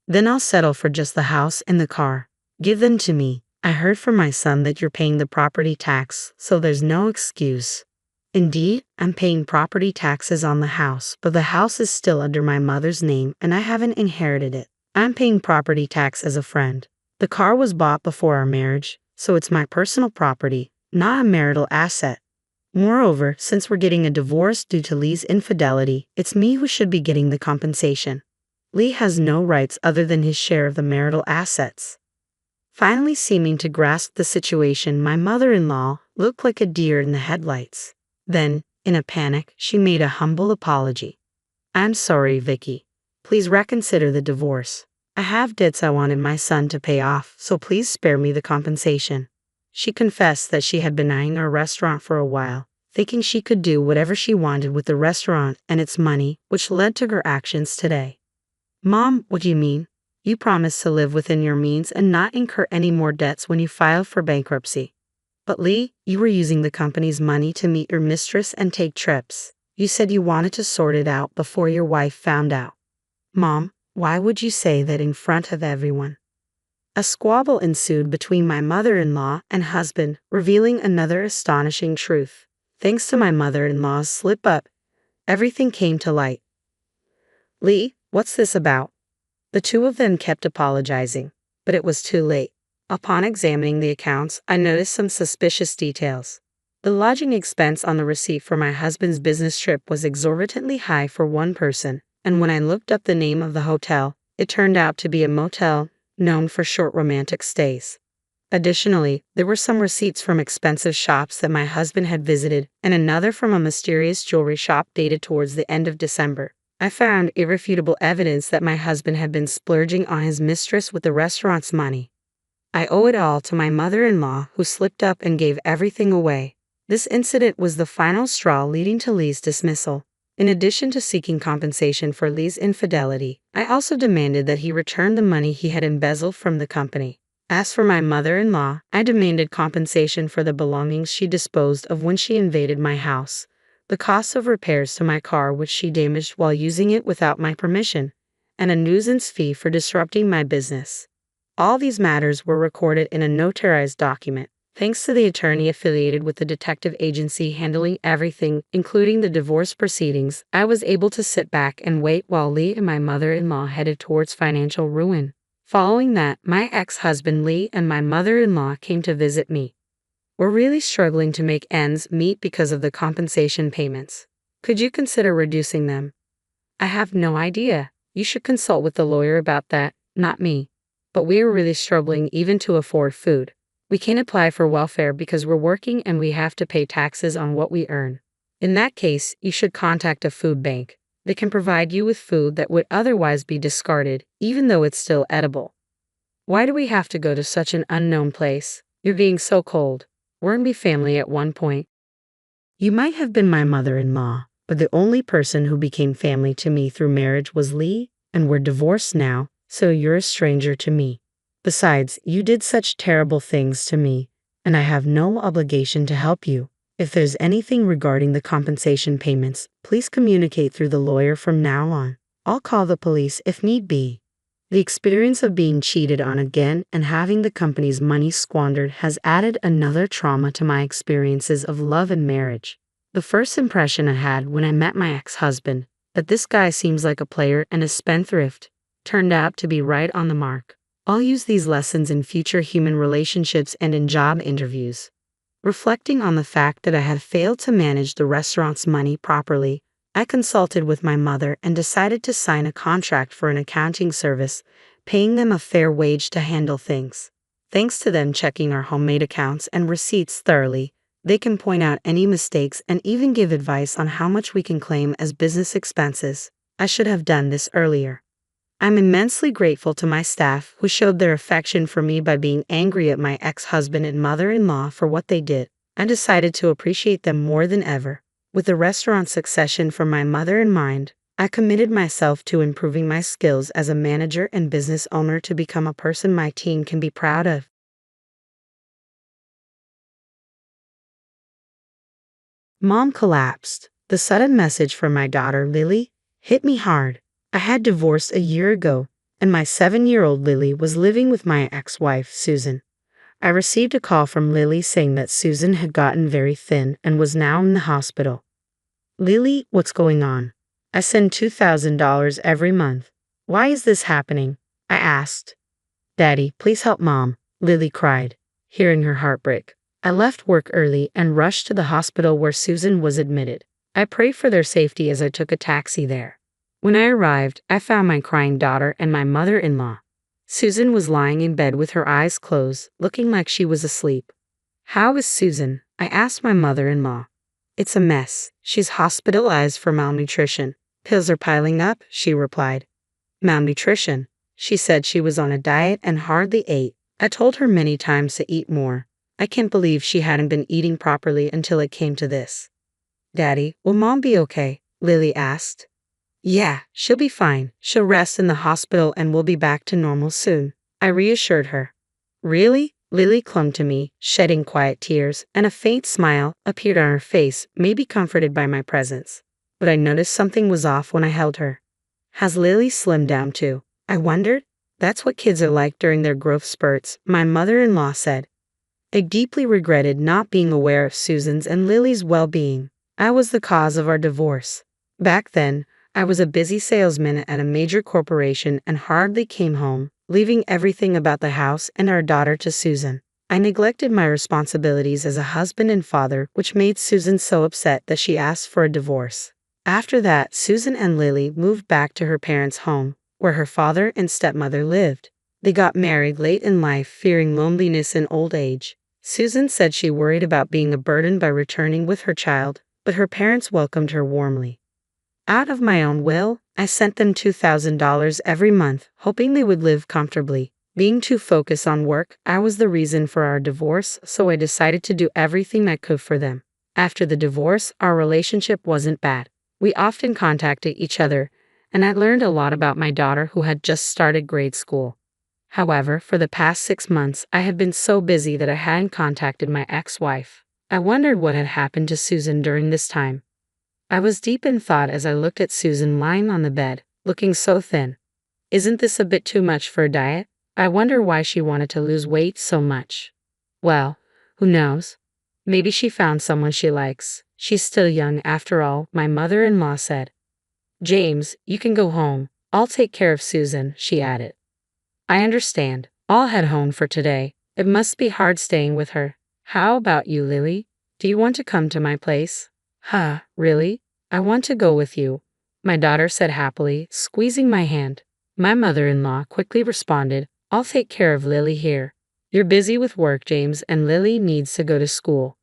Then I'll settle for just the house and the car. Give them to me. I heard from my son that you're paying the property tax, so there's no excuse. Indeed, I'm paying property taxes on the house, but the house is still under my mother's name and I haven't inherited it. I'm paying property tax as a friend. The car was bought before our marriage, so it's my personal property, not a marital asset. Moreover, since we're getting a divorce due to Lee's infidelity, it's me who should be getting the compensation. Lee has no rights other than his share of the marital assets. Finally seeming to grasp the situation, my mother-in-law looked like a deer in the headlights. Then, in a panic, she made a humble apology. I'm sorry, Vicky. Please reconsider the divorce. I have debts I wanted my son to pay off, so please spare me the compensation. She confessed that she had been eyeing our restaurant for a while, thinking she could do whatever she wanted with the restaurant and its money, which led to her actions today. Mom, what do you mean? You promised to live within your means and not incur any more debts when you filed for bankruptcy. But Lee, you were using the company's money to meet your mistress and take trips. You said you wanted to sort it out before your wife found out. Mom, why would you say that in front of everyone? A squabble ensued between my mother-in-law and husband, revealing another astonishing truth. Thanks to my mother-in-law's slip-up, everything came to light. Lee, what's this about? The two of them kept apologizing, but it was too late. Upon examining the accounts, I noticed some suspicious details. The lodging expense on the receipt for my husband's business trip was exorbitantly high for one person, and when I looked up the name of the hotel, it turned out to be a motel known for short romantic stays. Additionally, there were some receipts from expensive shops that my husband had visited and another from a mysterious jewelry shop dated towards the end of December. I found irrefutable evidence that my husband had been splurging on his mistress with the restaurant's money. I owe it all to my mother-in-law, who slipped up and gave everything away. This incident was the final straw leading to Lee's dismissal. In addition to seeking compensation for Lee's infidelity, I also demanded that he return the money he had embezzled from the company. As for my mother-in-law, I demanded compensation for the belongings she disposed of when she invaded my house, the cost of repairs to my car which she damaged while using it without my permission, and a nuisance fee for disrupting my business. All these matters were recorded in a notarized document. Thanks to the attorney affiliated with the detective agency handling everything, including the divorce proceedings, I was able to sit back and wait while Lee and my mother-in-law headed towards financial ruin. Following that, my ex-husband Lee and my mother-in-law came to visit me. We're really struggling to make ends meet because of the compensation payments. Could you consider reducing them? I have no idea. You should consult with the lawyer about that, not me. But we are really struggling even to afford food. We can't apply for welfare because we're working and we have to pay taxes on what we earn. In that case, you should contact a food bank. They can provide you with food that would otherwise be discarded, even though it's still edible. Why do we have to go to such an unknown place? You're being so cold. Weren't we family at one point? You might have been my mother-in-law, but the only person who became family to me through marriage was Lee, and we're divorced now, so you're a stranger to me. Besides, you did such terrible things to me, and I have no obligation to help you. If there's anything regarding the compensation payments, please communicate through the lawyer from now on. I'll call the police if need be. The experience of being cheated on again and having the company's money squandered has added another trauma to my experiences of love and marriage. The first impression I had when I met my ex-husband, that this guy seems like a player and a spendthrift, turned out to be right on the mark. I'll use these lessons in future human relationships and in job interviews. Reflecting on the fact that I had failed to manage the restaurant's money properly, I consulted with my mother and decided to sign a contract for an accounting service, paying them a fair wage to handle things. Thanks to them checking our homemade accounts and receipts thoroughly, they can point out any mistakes and even give advice on how much we can claim as business expenses. I should have done this earlier. I'm immensely grateful to my staff who showed their affection for me by being angry at my ex-husband and mother-in-law for what they did. I decided to appreciate them more than ever. With the restaurant succession for my mother in mind, I committed myself to improving my skills as a manager and business owner to become a person my team can be proud of. Mom collapsed. The sudden message from my daughter, Lily, hit me hard. I had divorced a year ago, and my 7-year-old Lily was living with my ex-wife, Susan. I received a call from Lily saying that Susan had gotten very thin and was now in the hospital. Lily, what's going on? I send $2,000 every month. Why is this happening? I asked. Daddy, please help Mom, Lily cried, hearing her heart break. I left work early and rushed to the hospital where Susan was admitted. I prayed for their safety as I took a taxi there. When I arrived, I found my crying daughter and my mother-in-law. Susan was lying in bed with her eyes closed, looking like she was asleep. How is Susan? I asked my mother-in-law. It's a mess. She's hospitalized for malnutrition. Pills are piling up, she replied. Malnutrition? She said she was on a diet and hardly ate. I told her many times to eat more. I can't believe she hadn't been eating properly until it came to this. Daddy, will Mom be okay? Lily asked. Yeah, she'll be fine. She'll rest in the hospital and we'll be back to normal soon, I reassured her. Really? Lily clung to me, shedding quiet tears, and a faint smile appeared on her face, maybe comforted by my presence. But I noticed something was off when I held her. Has Lily slimmed down too? I wondered. That's what kids are like during their growth spurts, my mother-in-law said. I deeply regretted not being aware of Susan's and Lily's well-being. I was the cause of our divorce. Back then, I was a busy salesman at a major corporation and hardly came home, leaving everything about the house and our daughter to Susan. I neglected my responsibilities as a husband and father, which made Susan so upset that she asked for a divorce. After that, Susan and Lily moved back to her parents' home, where her father and stepmother lived. They got married late in life, fearing loneliness in old age. Susan said she worried about being a burden by returning with her child, but her parents welcomed her warmly. Out of my own will, I sent them $2,000 every month, hoping they would live comfortably. Being too focused on work, I was the reason for our divorce, so I decided to do everything I could for them. After the divorce, our relationship wasn't bad. We often contacted each other, and I learned a lot about my daughter who had just started grade school. However, for the past 6 months, I had been so busy that I hadn't contacted my ex-wife. I wondered what had happened to Susan during this time. I was deep in thought as I looked at Susan lying on the bed, looking so thin. Isn't this a bit too much for a diet? I wonder why she wanted to lose weight so much. Well, who knows? Maybe she found someone she likes. She's still young after all, my mother-in-law said. James, you can go home. I'll take care of Susan, she added. I understand. I'll head home for today. It must be hard staying with her. How about you, Lily? Do you want to come to my place? Huh, really? I want to go with you, my daughter said happily, squeezing my hand. My mother-in-law quickly responded, I'll take care of Lily here. You're busy with work, James, and Lily needs to go to school.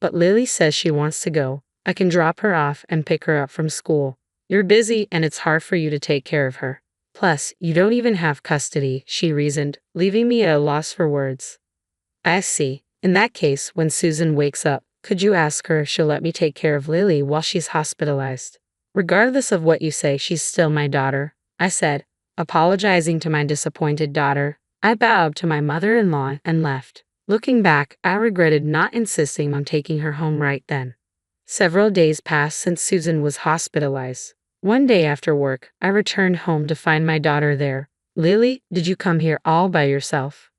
But Lily says she wants to go. I can drop her off and pick her up from school. You're busy and it's hard for you to take care of her. Plus, you don't even have custody, she reasoned, leaving me at a loss for words. I see. In that case, when Susan wakes up, could you ask her if she'll let me take care of Lily while she's hospitalized? Regardless of what you say, she's still my daughter, I said, apologizing to my disappointed daughter. I bowed to my mother-in-law and left. Looking back, I regretted not insisting on taking her home right then. Several days passed since Susan was hospitalized. One day after work, I returned home to find my daughter there. Lily, did you come here all by yourself?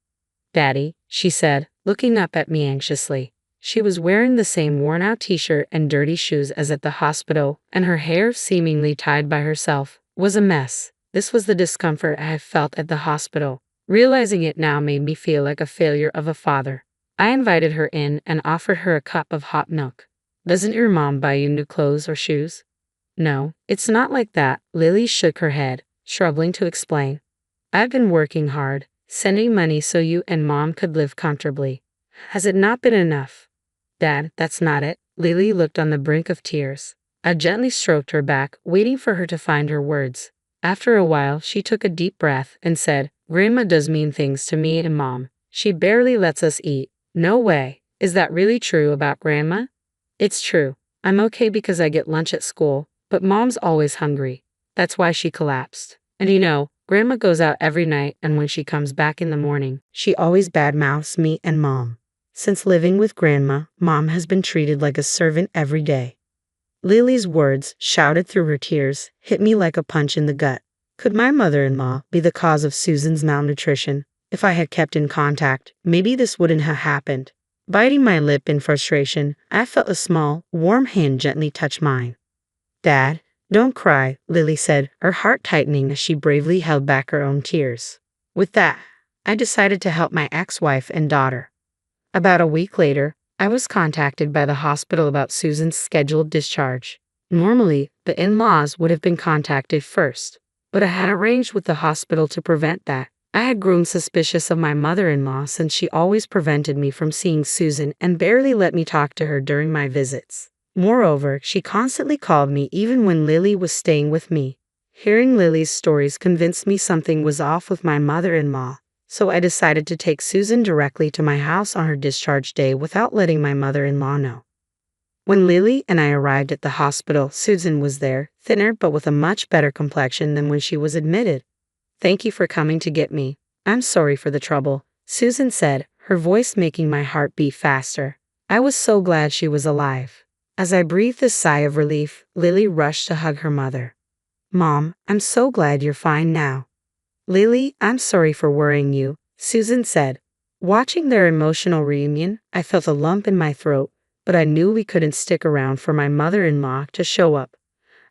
Daddy, she said, looking up at me anxiously. She was wearing the same worn-out t-shirt and dirty shoes as at the hospital, and her hair, seemingly tied by herself, was a mess. This was the discomfort I had felt at the hospital. Realizing it now made me feel like a failure of a father. I invited her in and offered her a cup of hot milk. Doesn't your mom buy you new clothes or shoes? No, it's not like that. Lily shook her head, struggling to explain. I've been working hard, sending money so you and Mom could live comfortably. Has it not been enough? Dad, that's not it. Lily looked on the brink of tears. I gently stroked her back, waiting for her to find her words. After a while, she took a deep breath and said, Grandma does mean things to me and Mom. She barely lets us eat. No way. Is that really true about Grandma? It's true. I'm okay because I get lunch at school, but Mom's always hungry. That's why she collapsed. And you know, Grandma goes out every night, and when she comes back in the morning, She always badmouths me and Mom. Since living with Grandma, Mom has been treated like a servant every day. Lily's words, shouted through her tears, hit me like a punch in the gut. Could my mother-in-law be the cause of Susan's malnutrition? If I had kept in contact, maybe this wouldn't have happened. Biting my lip in frustration, I felt a small, warm hand gently touch mine. Dad, don't cry, Lily said, her heart tightening as she bravely held back her own tears. With that, I decided to help my ex-wife and daughter. About a week later, I was contacted by the hospital about Susan's scheduled discharge. Normally, the in-laws would have been contacted first, but I had arranged with the hospital to prevent that. I had grown suspicious of my mother-in-law since she always prevented me from seeing Susan and barely let me talk to her during my visits. Moreover, she constantly called me even when Lily was staying with me. Hearing Lily's stories convinced me something was off with my mother-in-law, so I decided to take Susan directly to my house on her discharge day without letting my mother-in-law know. When Lily and I arrived at the hospital, Susan was there, thinner but with a much better complexion than when she was admitted. Thank you for coming to get me. I'm sorry for the trouble, Susan said, her voice making my heart beat faster. I was so glad she was alive. As I breathed a sigh of relief, Lily rushed to hug her mother. Mom, I'm so glad you're fine now. Lily, I'm sorry for worrying you, Susan said. Watching their emotional reunion, I felt a lump in my throat, but I knew we couldn't stick around for my mother-in-law to show up.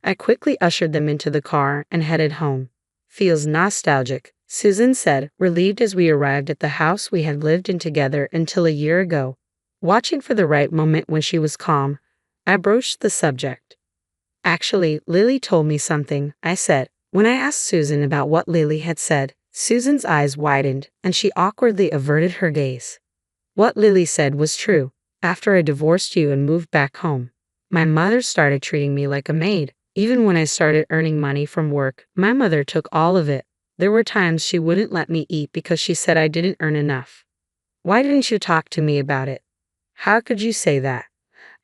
I quickly ushered them into the car and headed home. Feels nostalgic, Susan said, relieved as we arrived at the house we had lived in together until a year ago. Watching for the right moment when she was calm, I broached the subject. Actually, Lily told me something, I said. When I asked Susan about what Lily had said, Susan's eyes widened and she awkwardly averted her gaze. What Lily said was true. After I divorced you and moved back home, my mother started treating me like a maid. Even when I started earning money from work, my mother took all of it. There were times she wouldn't let me eat because she said I didn't earn enough. Why didn't you talk to me about it? How could you say that?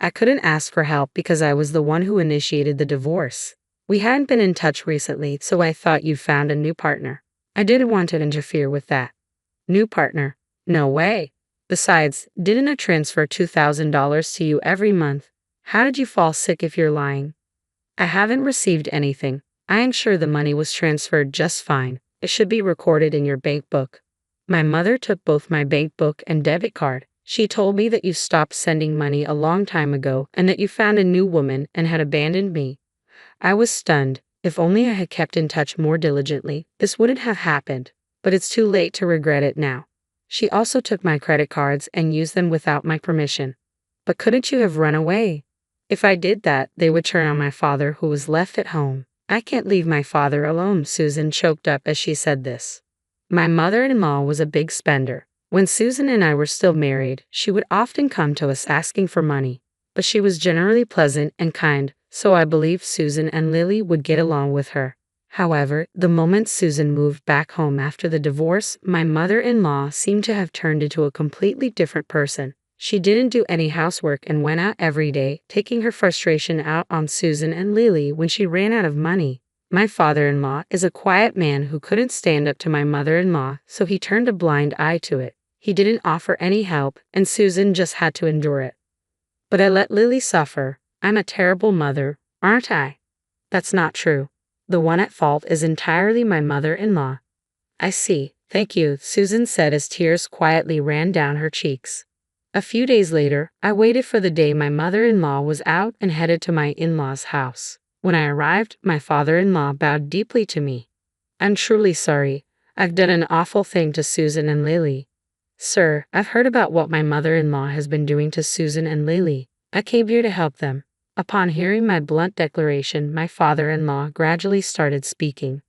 I couldn't ask for help because I was the one who initiated the divorce. We hadn't been in touch recently, so I thought you found a new partner. I didn't want to interfere with that. New partner? No way. Besides, didn't I transfer $2,000 to you every month? How did you fall sick if you're lying? I haven't received anything. I am sure the money was transferred just fine. It should be recorded in your bank book. My mother took both my bank book and debit card. She told me that you stopped sending money a long time ago and that you found a new woman and had abandoned me. I was stunned. If only I had kept in touch more diligently, this wouldn't have happened. But it's too late to regret it now. She also took my credit cards and used them without my permission. But couldn't you have run away? If I did that, they would turn on my father who was left at home. I can't leave my father alone, Susan choked up as she said this. My mother-in-law was a big spender. When Susan and I were still married, she would often come to us asking for money. But she was generally pleasant and kind, so I believed Susan and Lily would get along with her. However, the moment Susan moved back home after the divorce, my mother-in-law seemed to have turned into a completely different person. She didn't do any housework and went out every day, taking her frustration out on Susan and Lily when she ran out of money. My father-in-law is a quiet man who couldn't stand up to my mother-in-law, so he turned a blind eye to it. He didn't offer any help, and Susan just had to endure it. But I let Lily suffer. I'm a terrible mother, aren't I? That's not true. The one at fault is entirely my mother-in-law. I see, thank you, Susan said as tears quietly ran down her cheeks. A few days later, I waited for the day my mother-in-law was out and headed to my in-laws' house. When I arrived, my father-in-law bowed deeply to me. I'm truly sorry. I've done an awful thing to Susan and Lily. Sir, I've heard about what my mother-in-law has been doing to Susan and Lily. I came here to help them. Upon hearing my blunt declaration, my father-in-law gradually started speaking.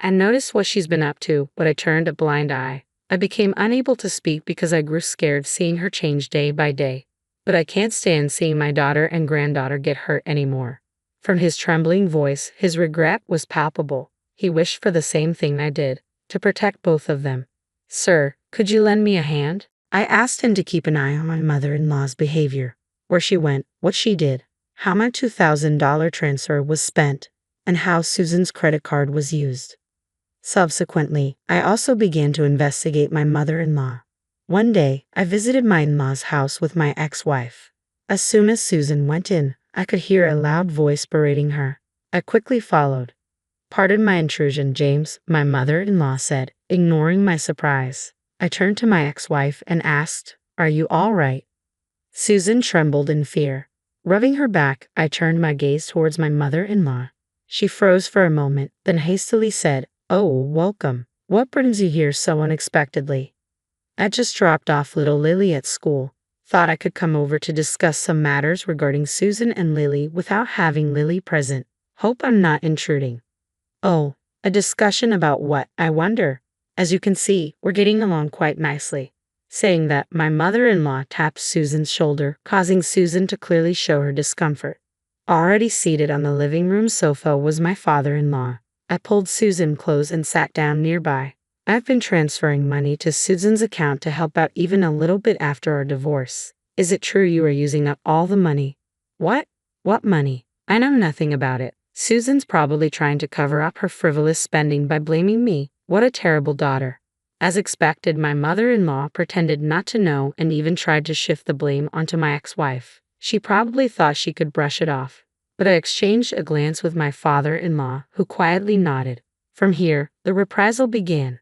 I noticed what she's been up to, but I turned a blind eye. I became unable to speak because I grew scared seeing her change day by day. But I can't stand seeing my daughter and granddaughter get hurt anymore. From his trembling voice, his regret was palpable. He wished for the same thing I did, to protect both of them. Sir, could you lend me a hand? I asked him to keep an eye on my mother-in-law's behavior, where she went, what she did, how my $2,000 transfer was spent, and how Susan's credit card was used. Subsequently, I also began to investigate my mother-in-law. One day, I visited my in-law's house with my ex-wife. As soon as Susan went in, I could hear a loud voice berating her. I quickly followed. Pardon my intrusion, James, my mother-in-law said, ignoring my surprise. I turned to my ex-wife and asked, Are you all right? Susan trembled in fear. Rubbing her back, I turned my gaze towards my mother-in-law. She froze for a moment, then hastily said, Oh, welcome. What brings you here so unexpectedly? I just dropped off little Lily at school. Thought I could come over to discuss some matters regarding Susan and Lily without having Lily present. Hope I'm not intruding. Oh, a discussion about what, I wonder? As you can see, we're getting along quite nicely. Saying that, my mother-in-law tapped Susan's shoulder, causing Susan to clearly show her discomfort. Already seated on the living room sofa was my father-in-law. I pulled Susan close and sat down nearby. I've been transferring money to Susan's account to help out even a little bit after our divorce. Is it true you are using up all the money? What? What money? I know nothing about it. Susan's probably trying to cover up her frivolous spending by blaming me. What a terrible daughter. As expected, my mother-in-law pretended not to know and even tried to shift the blame onto my ex-wife. She probably thought she could brush it off. But I exchanged a glance with my father-in-law, who quietly nodded. From here, the reprisal began.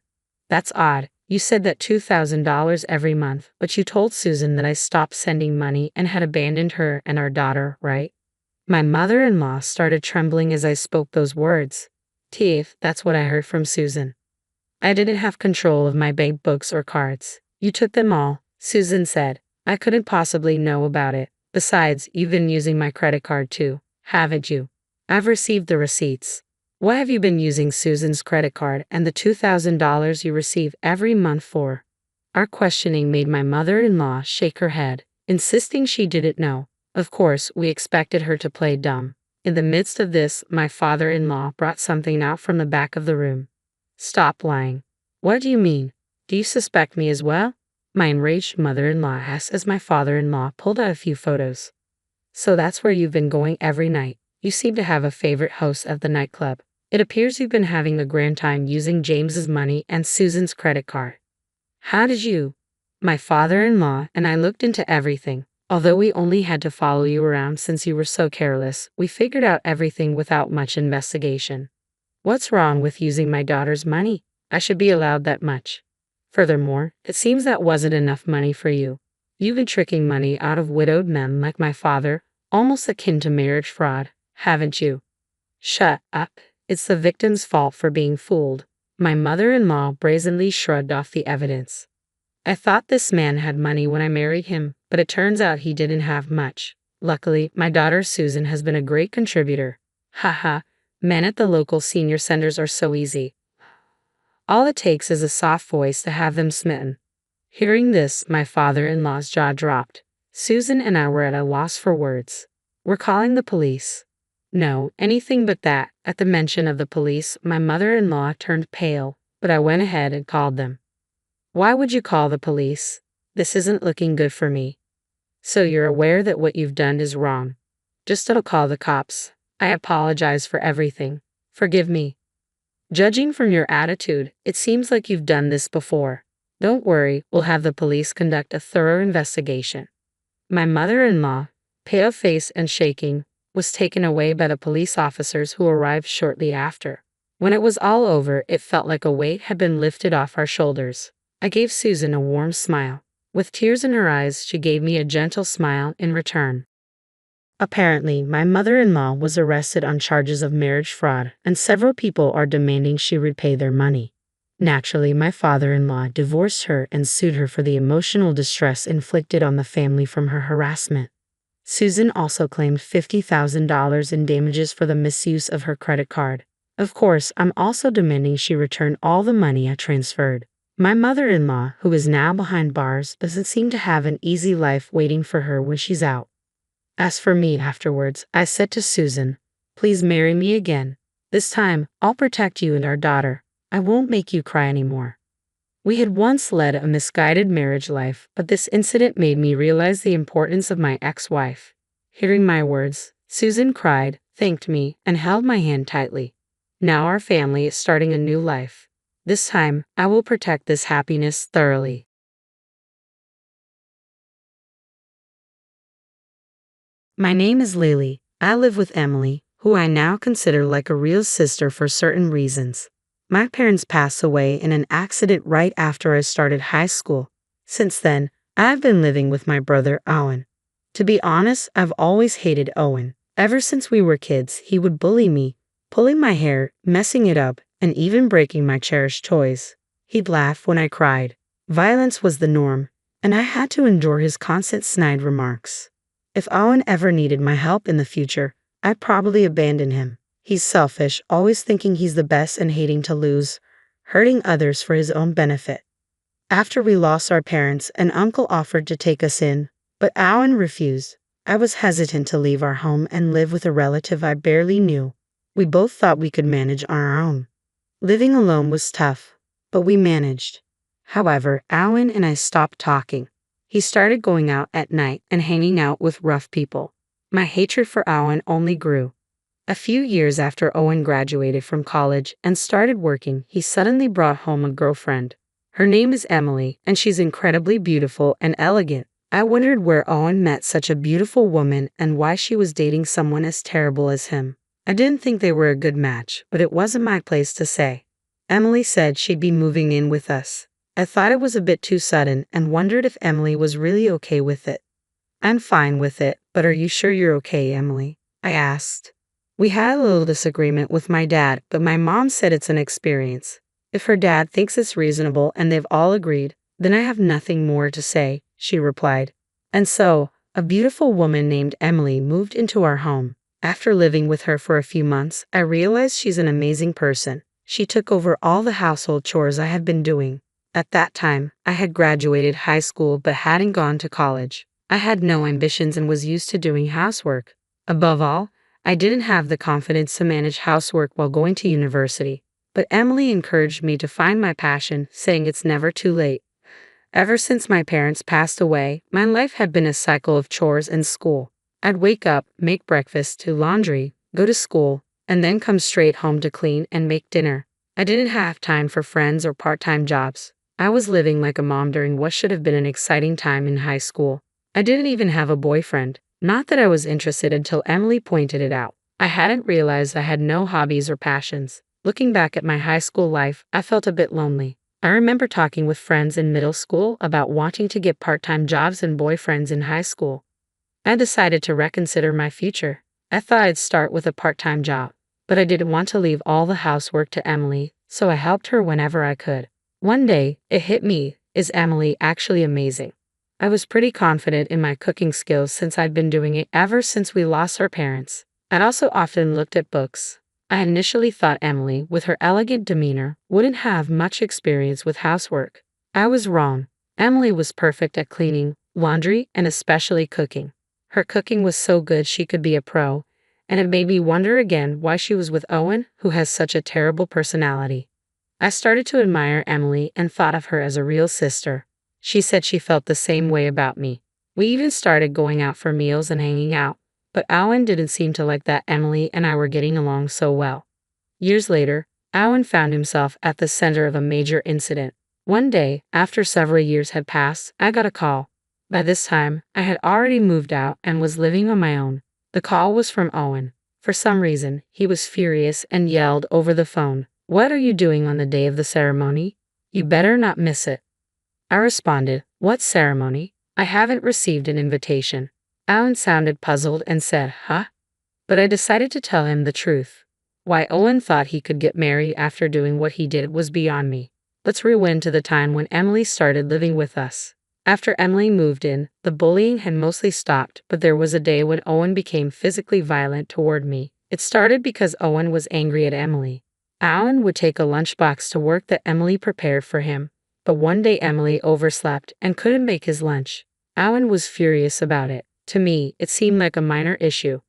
That's odd. You said that $2,000 every month, but you told Susan that I stopped sending money and had abandoned her and our daughter, right? My mother-in-law started trembling as I spoke those words. Teeth, that's what I heard from Susan. I didn't have control of my bank books or cards. You took them all, Susan said. I couldn't possibly know about it. Besides, you've been using my credit card too, haven't you? I've received the receipts. What have you been using Susan's credit card and the $2,000 you receive every month for? Our questioning made my mother-in-law shake her head, insisting she didn't know. Of course, we expected her to play dumb. In the midst of this, my father-in-law brought something out from the back of the room. Stop lying. What do you mean? Do you suspect me as well? My enraged mother-in-law asked as my father-in-law pulled out a few photos. So that's where you've been going every night. You seem to have a favorite host at the nightclub. It appears you've been having a grand time using James's money and Susan's credit card. How did you? My father-in-law and I looked into everything. Although we only had to follow you around since you were so careless, we figured out everything without much investigation. What's wrong with using my daughter's money? I should be allowed that much. Furthermore, it seems that wasn't enough money for you. You've been tricking money out of widowed men like my father, almost akin to marriage fraud, haven't you? Shut up. It's the victim's fault for being fooled. My mother-in-law brazenly shrugged off the evidence. I thought this man had money when I married him, but it turns out he didn't have much. Luckily, my daughter Susan has been a great contributor. Haha, men at the local senior centers are so easy. All it takes is a soft voice to have them smitten. Hearing this, my father-in-law's jaw dropped. Susan and I were at a loss for words. We're calling the police. No, anything but that. At the mention of the police, my mother-in-law turned pale, but I went ahead and called them. Why would you call the police? This isn't looking good for me. So you're aware that what you've done is wrong. Just don't call the cops. I apologize for everything. Forgive me. Judging from your attitude, it seems like you've done this before. Don't worry, we'll have the police conduct a thorough investigation. My mother-in-law, pale face and shaking, was taken away by the police officers who arrived shortly after. When it was all over, it felt like a weight had been lifted off our shoulders. I gave Susan a warm smile. With tears in her eyes, she gave me a gentle smile in return. Apparently, my mother-in-law was arrested on charges of marriage fraud, and several people are demanding she repay their money. Naturally, my father-in-law divorced her and sued her for the emotional distress inflicted on the family from her harassment. Susan also claimed $50,000 in damages for the misuse of her credit card. Of course, I'm also demanding she return all the money I transferred. My mother-in-law, who is now behind bars, doesn't seem to have an easy life waiting for her when she's out. As for me afterwards, I said to Susan, please marry me again. This time, I'll protect you and our daughter. I won't make you cry anymore. We had once led a misguided marriage life, but this incident made me realize the importance of my ex-wife. Hearing my words, Susan cried, thanked me, and held my hand tightly. Now our family is starting a new life. This time, I will protect this happiness thoroughly. My name is Lily. I live with Emily, who I now consider like a real sister for certain reasons. My parents passed away in an accident right after I started high school. Since then, I've been living with my brother Owen. To be honest, I've always hated Owen. Ever since we were kids, he would bully me, pulling my hair, messing it up, and even breaking my cherished toys. He'd laugh when I cried. Violence was the norm, and I had to endure his constant snide remarks. If Owen ever needed my help in the future, I'd probably abandon him. He's selfish, always thinking he's the best and hating to lose, hurting others for his own benefit. After we lost our parents, an uncle offered to take us in, but Owen refused. I was hesitant to leave our home and live with a relative I barely knew. We both thought we could manage on our own. Living alone was tough, but we managed. However, Owen and I stopped talking. He started going out at night and hanging out with rough people. My hatred for Owen only grew. A few years after Owen graduated from college and started working, he suddenly brought home a girlfriend. Her name is Emily, and she's incredibly beautiful and elegant. I wondered where Owen met such a beautiful woman and why she was dating someone as terrible as him. I didn't think they were a good match, but it wasn't my place to say. Emily said she'd be moving in with us. I thought it was a bit too sudden and wondered if Emily was really okay with it. I'm fine with it, but are you sure you're okay, Emily? I asked. We had a little disagreement with my dad, but my mom said it's an experience. If her dad thinks it's reasonable and they've all agreed, then I have nothing more to say, she replied. And so, a beautiful woman named Emily moved into our home. After living with her for a few months, I realized she's an amazing person. She took over all the household chores I had been doing. At that time, I had graduated high school but hadn't gone to college. I had no ambitions and was used to doing housework. Above all, I didn't have the confidence to manage housework while going to university. But Emily encouraged me to find my passion, saying it's never too late. Ever since my parents passed away, my life had been a cycle of chores and school. I'd wake up, make breakfast, do laundry, go to school, and then come straight home to clean and make dinner. I didn't have time for friends or part-time jobs. I was living like a mom during what should have been an exciting time in high school. I didn't even have a boyfriend. Not that I was interested until Emily pointed it out. I hadn't realized I had no hobbies or passions. Looking back at my high school life, I felt a bit lonely. I remember talking with friends in middle school about wanting to get part-time jobs and boyfriends in high school. I decided to reconsider my future. I thought I'd start with a part-time job, but I didn't want to leave all the housework to Emily, so I helped her whenever I could. One day, it hit me. Is Emily actually amazing? I was pretty confident in my cooking skills since I'd been doing it ever since we lost our parents. I'd also often looked at books. I initially thought Emily, with her elegant demeanor, wouldn't have much experience with housework. I was wrong. Emily was perfect at cleaning, laundry, and especially cooking. Her cooking was so good she could be a pro, and it made me wonder again why she was with Owen, who has such a terrible personality. I started to admire Emily and thought of her as a real sister. She said she felt the same way about me. We even started going out for meals and hanging out, but Owen didn't seem to like that Emily and I were getting along so well. Years later, Owen found himself at the center of a major incident. One day, after several years had passed, I got a call. By this time, I had already moved out and was living on my own. The call was from Owen. For some reason, he was furious and yelled over the phone, "What are you doing on the day of the ceremony? You better not miss it." I responded, "What ceremony? I haven't received an invitation." Owen sounded puzzled and said, "Huh?" But I decided to tell him the truth. Why Owen thought he could get married after doing what he did was beyond me. Let's rewind to the time when Emily started living with us. After Emily moved in, the bullying had mostly stopped, but there was a day when Owen became physically violent toward me. It started because Owen was angry at Emily. Owen would take a lunchbox to work that Emily prepared for him, but one day Emily overslept and couldn't make his lunch. Owen was furious about it. To me, it seemed like a minor issue.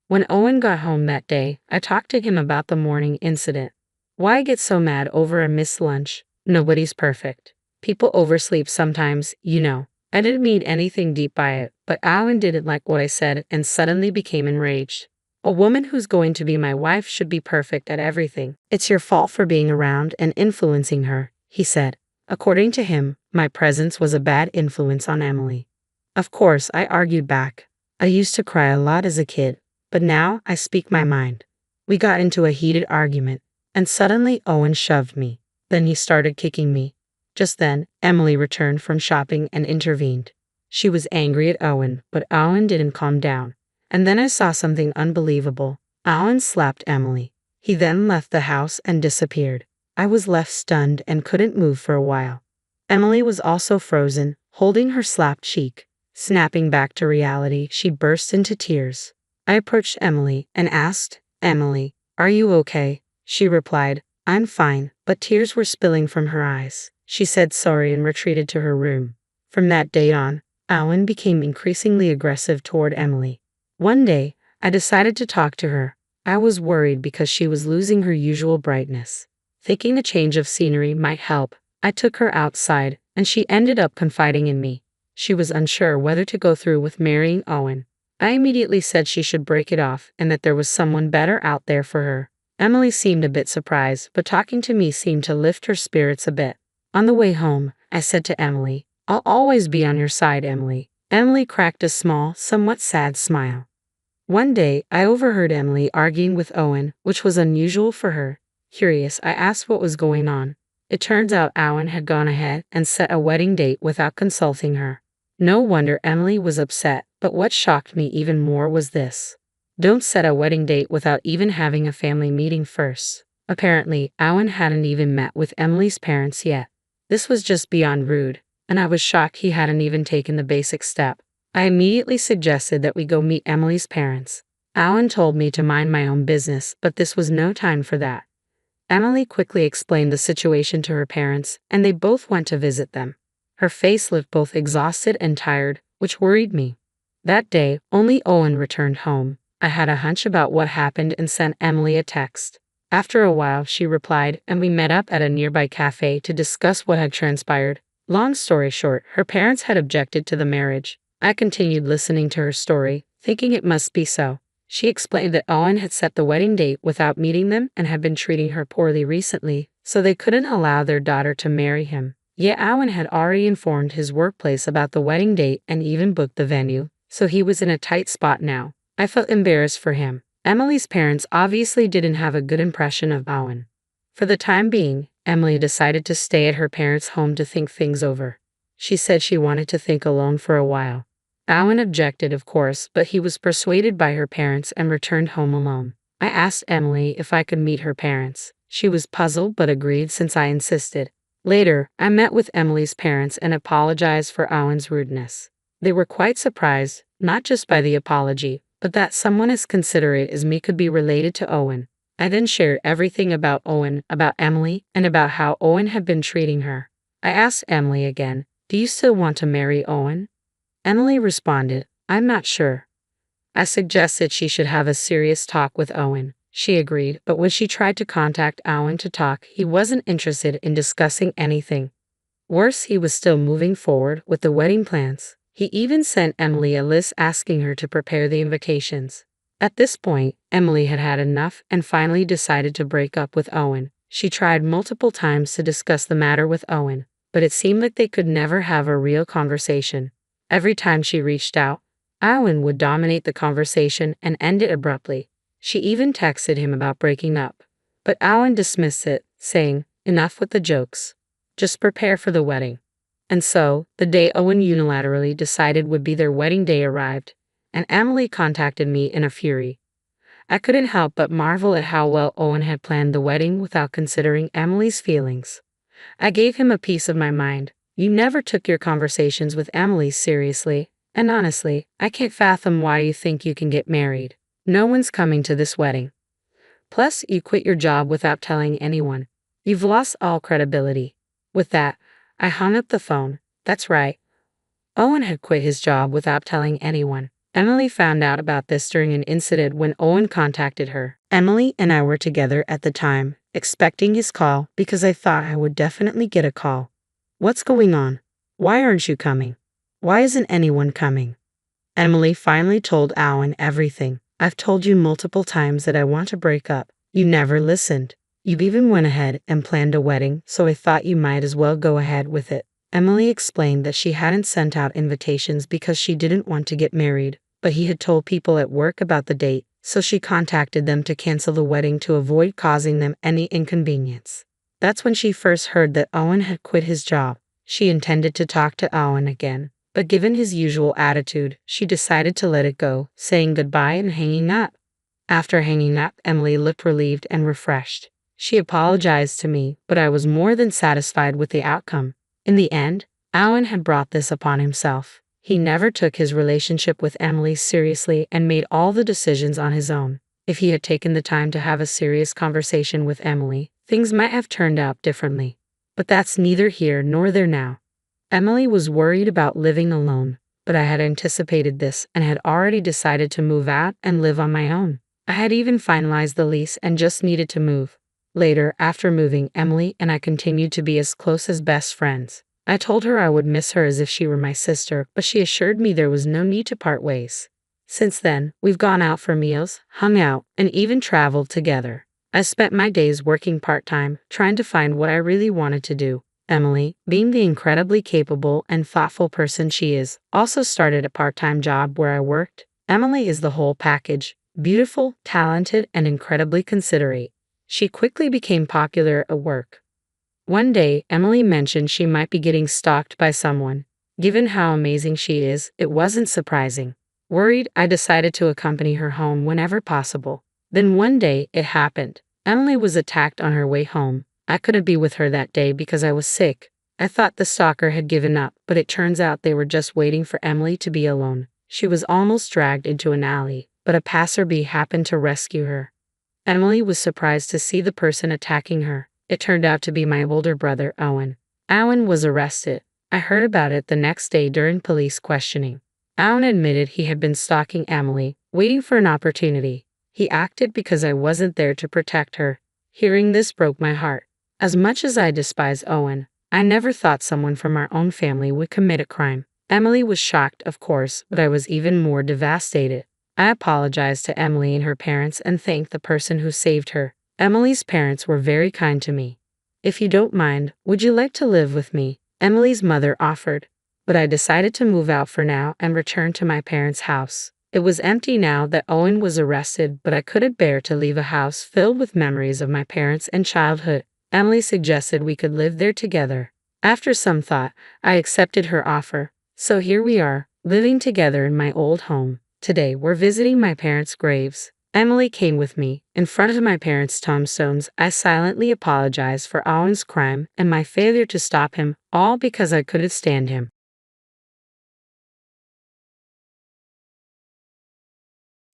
When Owen got home that day, I talked to him about the morning incident. Why get so mad over a missed lunch? Nobody's perfect. People oversleep sometimes, you know. I didn't mean anything deep by it, but Owen didn't like what I said and suddenly became enraged. A woman who's going to be my wife should be perfect at everything. It's your fault for being around and influencing her, he said. According to him, my presence was a bad influence on Emily. Of course, I argued back. I used to cry a lot as a kid, but now I speak my mind. We got into a heated argument, and suddenly Owen shoved me. Then he started kicking me. Just then, Emily returned from shopping and intervened. She was angry at Owen, but Owen didn't calm down. And then I saw something unbelievable. Owen slapped Emily. He then left the house and disappeared. I was left stunned and couldn't move for a while. Emily was also frozen, holding her slapped cheek. Snapping back to reality, she burst into tears. I approached Emily and asked, "Emily, are you okay?" She replied, "I'm fine," but tears were spilling from her eyes. She said sorry and retreated to her room. From that day on, Owen became increasingly aggressive toward Emily. One day, I decided to talk to her. I was worried because she was losing her usual brightness. Thinking a change of scenery might help, I took her outside, and she ended up confiding in me. She was unsure whether to go through with marrying Owen. I immediately said she should break it off and that there was someone better out there for her. Emily seemed a bit surprised, but talking to me seemed to lift her spirits a bit. On the way home, I said to Emily, "I'll always be on your side, Emily." Emily cracked a small, somewhat sad smile. One day, I overheard Emily arguing with Owen, which was unusual for her. Curious, I asked what was going on. It turns out Owen had gone ahead and set a wedding date without consulting her. No wonder Emily was upset, but what shocked me even more was this. Don't set a wedding date without even having a family meeting first. Apparently, Owen hadn't even met with Emily's parents yet. This was just beyond rude, and I was shocked he hadn't even taken the basic step. I immediately suggested that we go meet Emily's parents. Owen told me to mind my own business, but this was no time for that. Emily quickly explained the situation to her parents, and they both went to visit them. Her face looked both exhausted and tired, which worried me. That day, only Owen returned home. I had a hunch about what happened and sent Emily a text. After a while, she replied, and we met up at a nearby cafe to discuss what had transpired. Long story short, her parents had objected to the marriage. I continued listening to her story, thinking it must be so. She explained that Owen had set the wedding date without meeting them and had been treating her poorly recently, so they couldn't allow their daughter to marry him. Yet Owen had already informed his workplace about the wedding date and even booked the venue, so he was in a tight spot now. I felt embarrassed for him. Emily's parents obviously didn't have a good impression of Owen. For the time being, Emily decided to stay at her parents' home to think things over. She said she wanted to think alone for a while. Owen objected, of course, but he was persuaded by her parents and returned home alone. I asked Emily if I could meet her parents. She was puzzled but agreed since I insisted. Later, I met with Emily's parents and apologized for Owen's rudeness. They were quite surprised, not just by the apology, but that someone as considerate as me could be related to Owen. I then shared everything about Owen, about Emily, and about how Owen had been treating her. I asked Emily again, "Do you still want to marry Owen?" Emily responded, "I'm not sure." I suggested she should have a serious talk with Owen. She agreed, but when she tried to contact Owen to talk, he wasn't interested in discussing anything. Worse, he was still moving forward with the wedding plans. He even sent Emily a list asking her to prepare the invitations. At this point, Emily had had enough and finally decided to break up with Owen. She tried multiple times to discuss the matter with Owen, but it seemed like they could never have a real conversation. Every time she reached out, Owen would dominate the conversation and end it abruptly. She even texted him about breaking up, but Owen dismissed it, saying, "Enough with the jokes. Just prepare for the wedding." And so, the day Owen unilaterally decided would be their wedding day arrived, and Emily contacted me in a fury. I couldn't help but marvel at how well Owen had planned the wedding without considering Emily's feelings. I gave him a piece of my mind. "You never took your conversations with Emily seriously, and honestly, I can't fathom why you think you can get married. No one's coming to this wedding. Plus, you quit your job without telling anyone. You've lost all credibility." With that, I hung up the phone. That's right. Owen had quit his job without telling anyone. Emily found out about this during an incident when Owen contacted her. Emily and I were together at the time, expecting his call because I thought I would definitely get a call. "What's going on? Why aren't you coming? Why isn't anyone coming?" Emily finally told Owen everything. "I've told you multiple times that I want to break up. You never listened. You even went ahead and planned a wedding, so I thought you might as well go ahead with it." Emily explained that she hadn't sent out invitations because she didn't want to get married, but he had told people at work about the date, so she contacted them to cancel the wedding to avoid causing them any inconvenience. That's when she first heard that Owen had quit his job. She intended to talk to Owen again, but given his usual attitude, she decided to let it go, saying goodbye and hanging up. After hanging up, Emily looked relieved and refreshed. She apologized to me, but I was more than satisfied with the outcome. In the end, Owen had brought this upon himself. He never took his relationship with Emily seriously and made all the decisions on his own. If he had taken the time to have a serious conversation with Emily, things might have turned out differently. But that's neither here nor there now. Emily was worried about living alone, but I had anticipated this and had already decided to move out and live on my own. I had even finalized the lease and just needed to move. Later, after moving, Emily and I continued to be as close as best friends. I told her I would miss her as if she were my sister, but she assured me there was no need to part ways. Since then, we've gone out for meals, hung out, and even traveled together. I spent my days working part-time, trying to find what I really wanted to do. Emily, being the incredibly capable and thoughtful person she is, also started a part-time job where I worked. Emily is the whole package, beautiful, talented, and incredibly considerate. She quickly became popular at work. One day, Emily mentioned she might be getting stalked by someone. Given how amazing she is, it wasn't surprising. Worried, I decided to accompany her home whenever possible. Then one day, it happened. Emily was attacked on her way home. I couldn't be with her that day because I was sick. I thought the stalker had given up, but it turns out they were just waiting for Emily to be alone. She was almost dragged into an alley, but a passerby happened to rescue her. Emily was surprised to see the person attacking her. It turned out to be my older brother, Owen. Owen was arrested. I heard about it the next day during police questioning. Owen admitted he had been stalking Emily, waiting for an opportunity. He acted because I wasn't there to protect her. Hearing this broke my heart. As much as I despise Owen, I never thought someone from our own family would commit a crime. Emily was shocked, of course, but I was even more devastated. I apologized to Emily and her parents and thanked the person who saved her. Emily's parents were very kind to me. "If you don't mind, would you like to live with me?" Emily's mother offered, but I decided to move out for now and return to my parents' house. It was empty now that Owen was arrested, but I couldn't bear to leave a house filled with memories of my parents and childhood. Emily suggested we could live there together. After some thought, I accepted her offer. So here we are, living together in my old home. Today, we're visiting my parents' graves. Emily came with me. In front of my parents' tombstones, I silently apologized for Owen's crime and my failure to stop him, all because I couldn't stand him.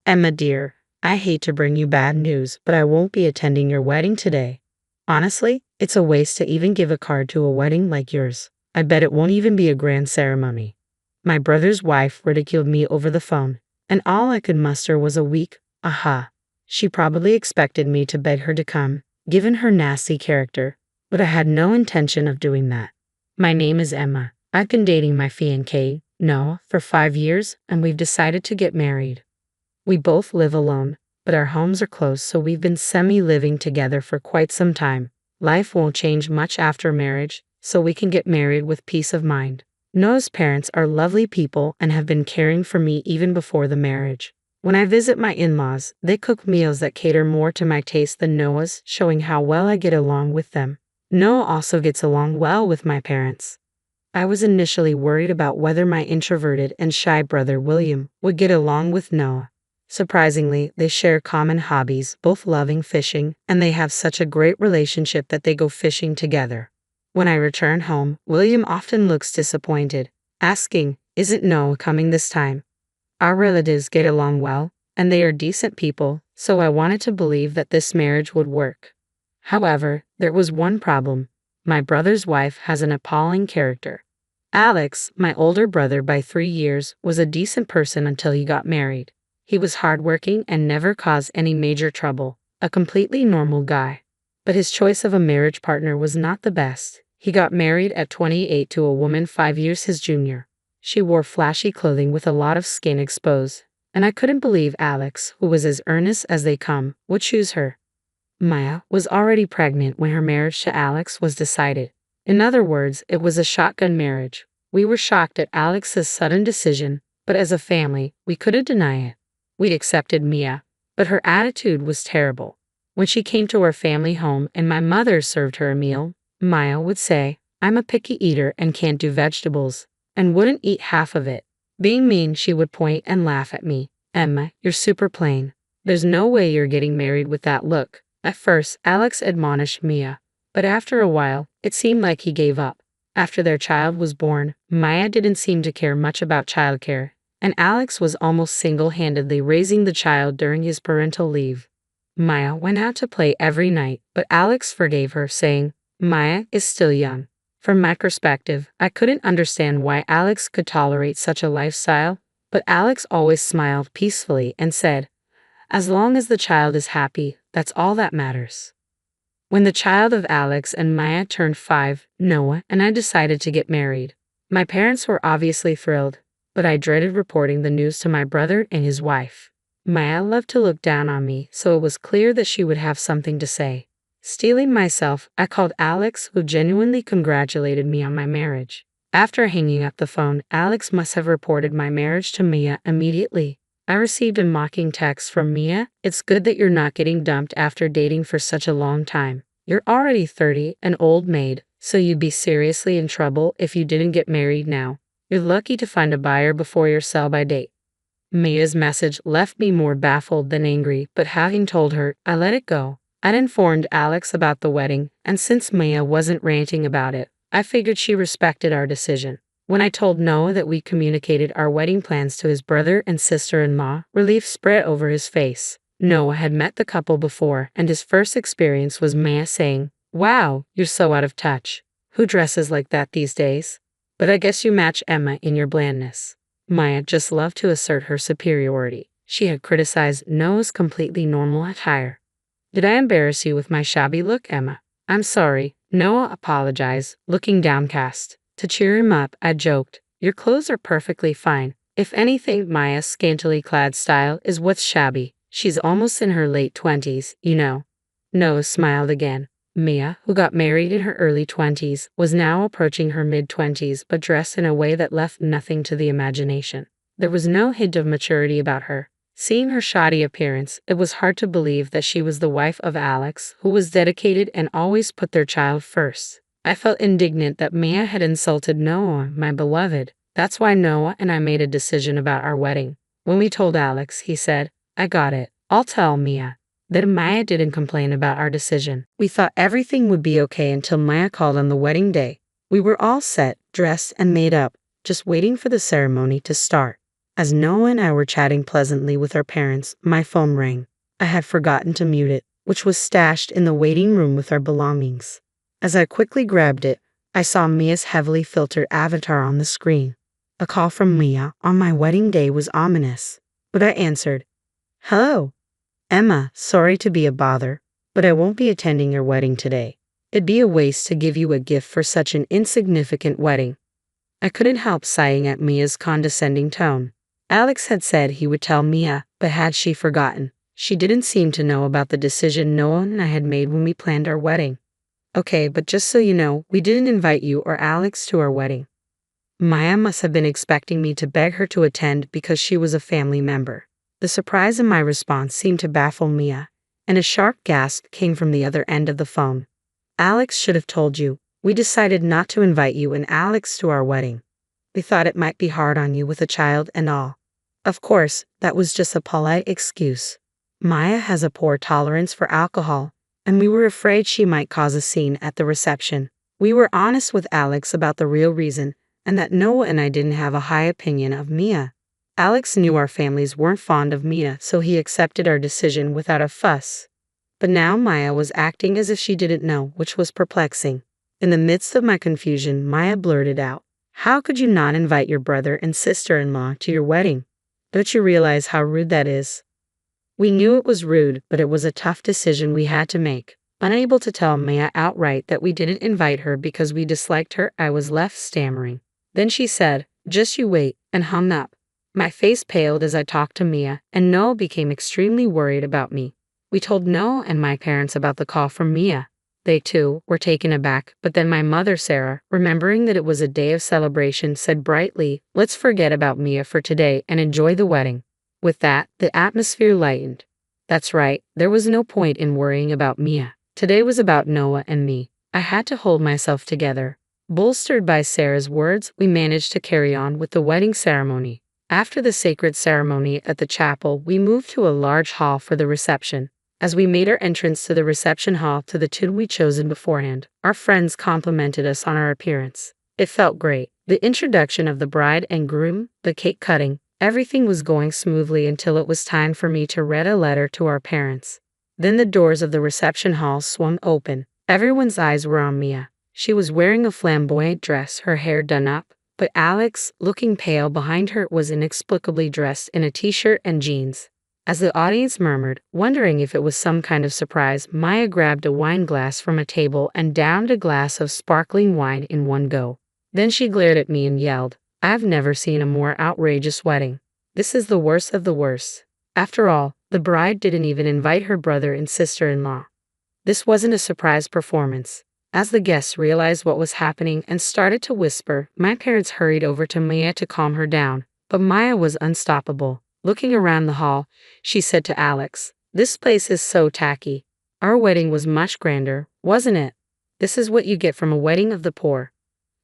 Emma dear, I hate to bring you bad news, but I won't be attending your wedding today. Honestly, it's a waste to even give a card to a wedding like yours. I bet it won't even be a grand ceremony. My brother's wife ridiculed me over the phone, and all I could muster was a weak, aha. She probably expected me to beg her to come, given her nasty character, but I had no intention of doing that. My name is Emma. I've been dating my fiancé, Noah, for 5 years, and we've decided to get married. We both live alone, but our homes are close, so we've been semi-living together for quite some time. Life won't change much after marriage, so we can get married with peace of mind. Noah's parents are lovely people and have been caring for me even before the marriage. When I visit my in-laws, they cook meals that cater more to my taste than Noah's, showing how well I get along with them. Noah also gets along well with my parents. I was initially worried about whether my introverted and shy brother William would get along with Noah. Surprisingly, they share common hobbies, both loving fishing, and they have such a great relationship that they go fishing together. When I return home, William often looks disappointed, asking, "Isn't Noah coming this time?" Our relatives get along well, and they are decent people, so I wanted to believe that this marriage would work. However, there was one problem. My brother's wife has an appalling character. Alex, my older brother by 3 years, was a decent person until he got married. He was hardworking and never caused any major trouble, a completely normal guy. But his choice of a marriage partner was not the best. He got married at 28 to a woman 5 years his junior. She wore flashy clothing with a lot of skin exposed, and I couldn't believe Alex, who was as earnest as they come, would choose her. Maya was already pregnant when her marriage to Alex was decided. In other words, it was a shotgun marriage. We were shocked at Alex's sudden decision, but as a family, we couldn't deny it. We accepted Mia, but her attitude was terrible. When she came to our family home and my mother served her a meal, Maya would say, "I'm a picky eater and can't do vegetables," and wouldn't eat half of it. Being mean, she would point and laugh at me. "Emma, you're super plain. There's no way you're getting married with that look." At first, Alex admonished Mia, but after a while, it seemed like he gave up. After their child was born, Maya didn't seem to care much about childcare, and Alex was almost single-handedly raising the child during his parental leave. Maya went out to play every night, but Alex forgave her, saying, "Maya is still young." From my perspective, I couldn't understand why Alex could tolerate such a lifestyle, but Alex always smiled peacefully and said, "As long as the child is happy, that's all that matters." When the child of Alex and Maya turned 5, Noah and I decided to get married. My parents were obviously thrilled, but I dreaded reporting the news to my brother and his wife. Maya loved to look down on me, so it was clear that she would have something to say. Steeling myself, I called Alex, who genuinely congratulated me on my marriage. After hanging up the phone, Alex must have reported my marriage to Mia immediately. I received a mocking text from Mia. "It's good that you're not getting dumped after dating for such a long time. You're already 30, an old maid, so you'd be seriously in trouble if you didn't get married now. You're lucky to find a buyer before your sell-by date." Mia's message left me more baffled than angry, but having told her, I let it go. I'd informed Alex about the wedding, and since Mia wasn't ranting about it, I figured she respected our decision. When I told Noah that we communicated our wedding plans to his brother and sister-in-law, relief spread over his face. Noah had met the couple before, and his first experience was Mia saying, "Wow, you're so out of touch. Who dresses like that these days? But I guess you match Emma in your blandness." Maya just loved to assert her superiority. She had criticized Noah's completely normal attire. "Did I embarrass you with my shabby look, Emma?" "I'm sorry," Noah apologized, looking downcast. To cheer him up, I joked, "Your clothes are perfectly fine. If anything, Maya's scantily clad style is what's shabby. She's almost in her late 20s, you know." Noah smiled again. Mia, who got married in her early 20s, was now approaching her mid-20s but dressed in a way that left nothing to the imagination. There was no hint of maturity about her. Seeing her shoddy appearance, it was hard to believe that she was the wife of Alex, who was dedicated and always put their child first. I felt indignant that Mia had insulted Noah, my beloved. That's why Noah and I made a decision about our wedding. When we told Alex, he said, "I got it. I'll tell Mia. Then Maya didn't complain about our decision. We thought everything would be okay until Maya called on the wedding day. We were all set, dressed, and made up, just waiting for the ceremony to start. As Noah and I were chatting pleasantly with our parents, my phone rang. I had forgotten to mute it, which was stashed in the waiting room with our belongings. As I quickly grabbed it, I saw Mia's heavily filtered avatar on the screen. A call from Mia on my wedding day was ominous, but I answered. Hello. Emma, sorry to be a bother, but I won't be attending your wedding today. It'd be a waste to give you a gift for such an insignificant wedding. I couldn't help sighing at Mia's condescending tone. Alex had said he would tell Mia, but had she forgotten? She didn't seem to know about the decision Noah and I had made when we planned our wedding. Okay, but just so you know, we didn't invite you or Alex to our wedding. Maya must have been expecting me to beg her to attend because she was a family member. The surprise in my response seemed to baffle Mia, and a sharp gasp came from the other end of the phone. Alex should have told you. We decided not to invite you and Alex to our wedding. We thought it might be hard on you with a child and all. Of course, that was just a polite excuse. Maya has a poor tolerance for alcohol, and we were afraid she might cause a scene at the reception. We were honest with Alex about the real reason, and that Noah and I didn't have a high opinion of Mia. Alex knew our families weren't fond of Mia, so he accepted our decision without a fuss. But now Maya was acting as if she didn't know, which was perplexing. In the midst of my confusion, Maya blurted out, "How could you not invite your brother and sister-in-law to your wedding? Don't you realize how rude that is?" We knew it was rude, but it was a tough decision we had to make. Unable to tell Maya outright that we didn't invite her because we disliked her, I was left stammering. Then she said, "Just you wait," and hung up. My face paled as I talked to Mia, and Noah became extremely worried about me. We told Noah and my parents about the call from Mia. They, too, were taken aback, but then my mother, Sarah, remembering that it was a day of celebration, said brightly, "Let's forget about Mia for today and enjoy the wedding." With that, the atmosphere lightened. That's right, there was no point in worrying about Mia. Today was about Noah and me. I had to hold myself together. Bolstered by Sarah's words, we managed to carry on with the wedding ceremony. After the sacred ceremony at the chapel, we moved to a large hall for the reception. As we made our entrance to the reception hall to the tune we'd chosen beforehand, our friends complimented us on our appearance. It felt great. The introduction of the bride and groom, the cake cutting, everything was going smoothly until it was time for me to read a letter to our parents. Then the doors of the reception hall swung open. Everyone's eyes were on Mia. She was wearing a flamboyant dress, her hair done up, but Alex, looking pale behind her, was inexplicably dressed in a t-shirt and jeans. As the audience murmured, wondering if it was some kind of surprise, Maya grabbed a wine glass from a table and downed a glass of sparkling wine in one go. Then she glared at me and yelled, "I've never seen a more outrageous wedding. This is the worst of the worst." After all, the bride didn't even invite her brother and sister-in-law. This wasn't a surprise performance. As the guests realized what was happening and started to whisper, my parents hurried over to Maya to calm her down, but Maya was unstoppable. Looking around the hall, she said to Alex, "This place is so tacky. Our wedding was much grander, wasn't it? This is what you get from a wedding of the poor."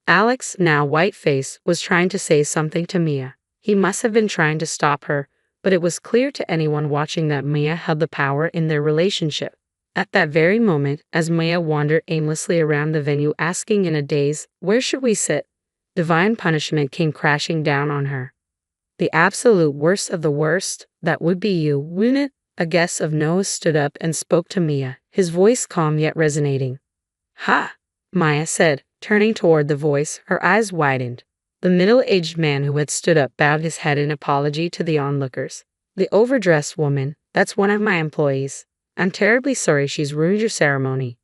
Alex, now white-faced, was trying to say something to Mia. He must have been trying to stop her, but it was clear to anyone watching that Mia held the power in their relationship. At that very moment, as Maya wandered aimlessly around the venue asking in a daze, "Where should we sit?" divine punishment came crashing down on her. The absolute worst of the worst, that would be you, wouldn't it? A guest of Noah stood up and spoke to Mia, his voice calm yet resonating. "Ha!" Maya said, turning toward the voice, her eyes widened. The middle-aged man who had stood up bowed his head in apology to the onlookers. "The overdressed woman, that's one of my employees. I'm terribly sorry she's ruined your ceremony."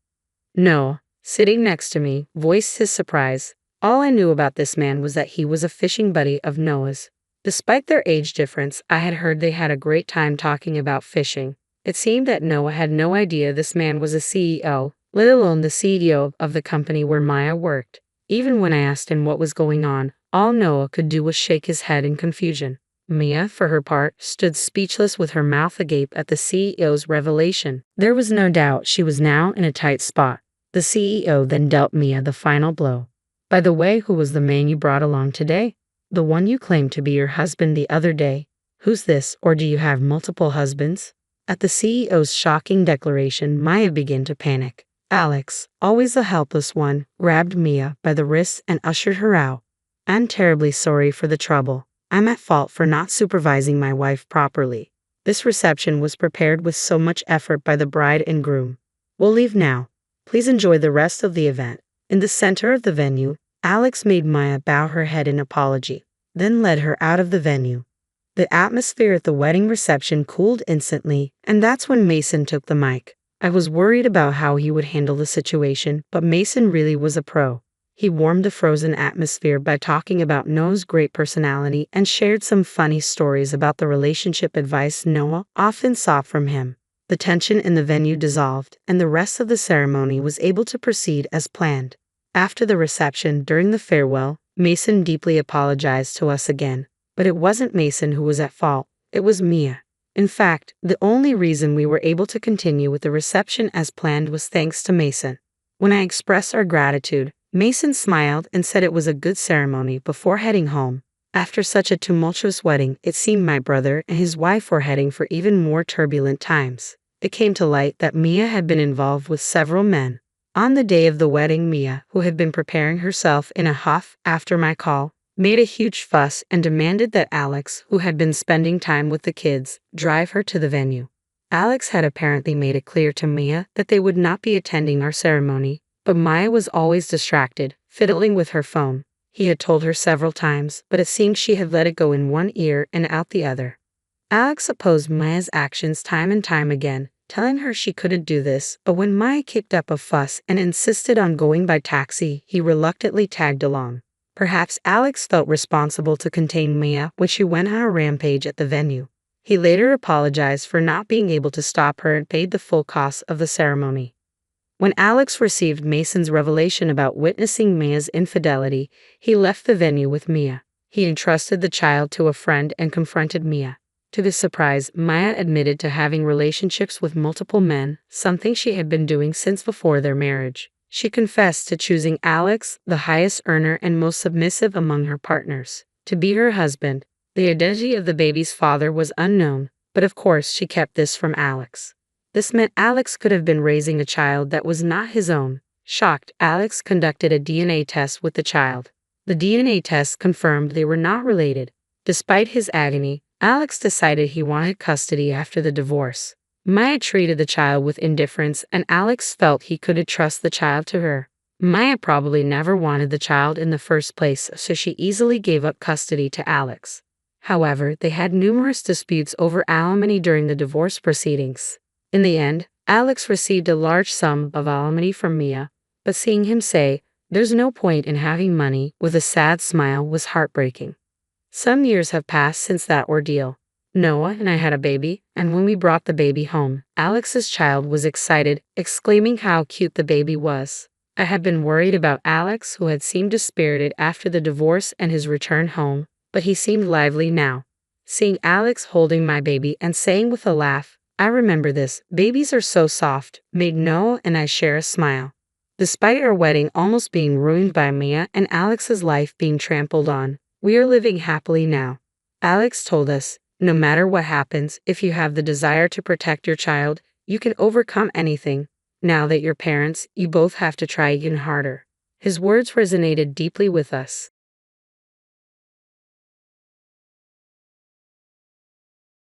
Noah, sitting next to me, voiced his surprise. All I knew about this man was that he was a fishing buddy of Noah's. Despite their age difference, I had heard they had a great time talking about fishing. It seemed that Noah had no idea this man was a CEO, let alone the CEO of the company where Maya worked. Even when I asked him what was going on, all Noah could do was shake his head in confusion. Mia, for her part, stood speechless with her mouth agape at the CEO's revelation. There was no doubt she was now in a tight spot. The CEO then dealt Mia the final blow. "By the way, who was the man you brought along today? The one you claimed to be your husband the other day. Who's this, or do you have multiple husbands?" At the CEO's shocking declaration, Maya began to panic. Alex, always the helpless one, grabbed Mia by the wrists and ushered her out. I'm terribly sorry for the trouble. I'm at fault for not supervising my wife properly. This reception was prepared with so much effort by the bride and groom. We'll leave now. Please enjoy the rest of the event. In the center of the venue, Alex made Maya bow her head in apology, then led her out of the venue. The atmosphere at the wedding reception cooled instantly, and that's when Mason took the mic. I was worried about how he would handle the situation, but Mason really was a pro. He warmed the frozen atmosphere by talking about Noah's great personality and shared some funny stories about the relationship advice Noah often sought from him. The tension in the venue dissolved, and the rest of the ceremony was able to proceed as planned. After the reception, during the farewell, Mason deeply apologized to us again. But it wasn't Mason who was at fault, it was Mia. In fact, the only reason we were able to continue with the reception as planned was thanks to Mason. When I expressed our gratitude, Mason smiled and said it was a good ceremony before heading home. After such a tumultuous wedding, it seemed my brother and his wife were heading for even more turbulent times. It came to light that Mia had been involved with several men. On the day of the wedding, Mia, who had been preparing herself in a huff after my call, made a huge fuss and demanded that Alex, who had been spending time with the kids, drive her to the venue. Alex had apparently made it clear to Mia that they would not be attending our ceremony, but Maya was always distracted, fiddling with her phone. He had told her several times, but it seemed she had let it go in one ear and out the other. Alex opposed Maya's actions time and time again, telling her she couldn't do this, but when Maya kicked up a fuss and insisted on going by taxi, he reluctantly tagged along. Perhaps Alex felt responsible to contain Mia when she went on a rampage at the venue. He later apologized for not being able to stop her and paid the full cost of the ceremony. When Alex received Mason's revelation about witnessing Mia's infidelity, he left the venue with Mia. He entrusted the child to a friend and confronted Mia. To his surprise, Maya admitted to having relationships with multiple men, something she had been doing since before their marriage. She confessed to choosing Alex, the highest earner and most submissive among her partners, to be her husband. The identity of the baby's father was unknown, but of course she kept this from Alex. This meant Alex could have been raising a child that was not his own. Shocked, Alex conducted a DNA test with the child. The DNA test confirmed they were not related. Despite his agony, Alex decided he wanted custody after the divorce. Maya treated the child with indifference, and Alex felt he couldn't trust the child to her. Maya probably never wanted the child in the first place, so she easily gave up custody to Alex. However, they had numerous disputes over alimony during the divorce proceedings. In the end, Alex received a large sum of alimony from Mia, but seeing him say, "There's no point in having money," with a sad smile was heartbreaking. Some years have passed since that ordeal. Noah and I had a baby, and when we brought the baby home, Alex's child was excited, exclaiming how cute the baby was. I had been worried about Alex, who had seemed dispirited after the divorce and his return home, but he seemed lively now. Seeing Alex holding my baby and saying with a laugh, "I remember this, babies are so soft," made Noah and I share a smile. Despite our wedding almost being ruined by Mia and Alex's life being trampled on, we are living happily now. Alex told us, "No matter what happens, if you have the desire to protect your child, you can overcome anything. Now that you're parents, you both have to try even harder." His words resonated deeply with us.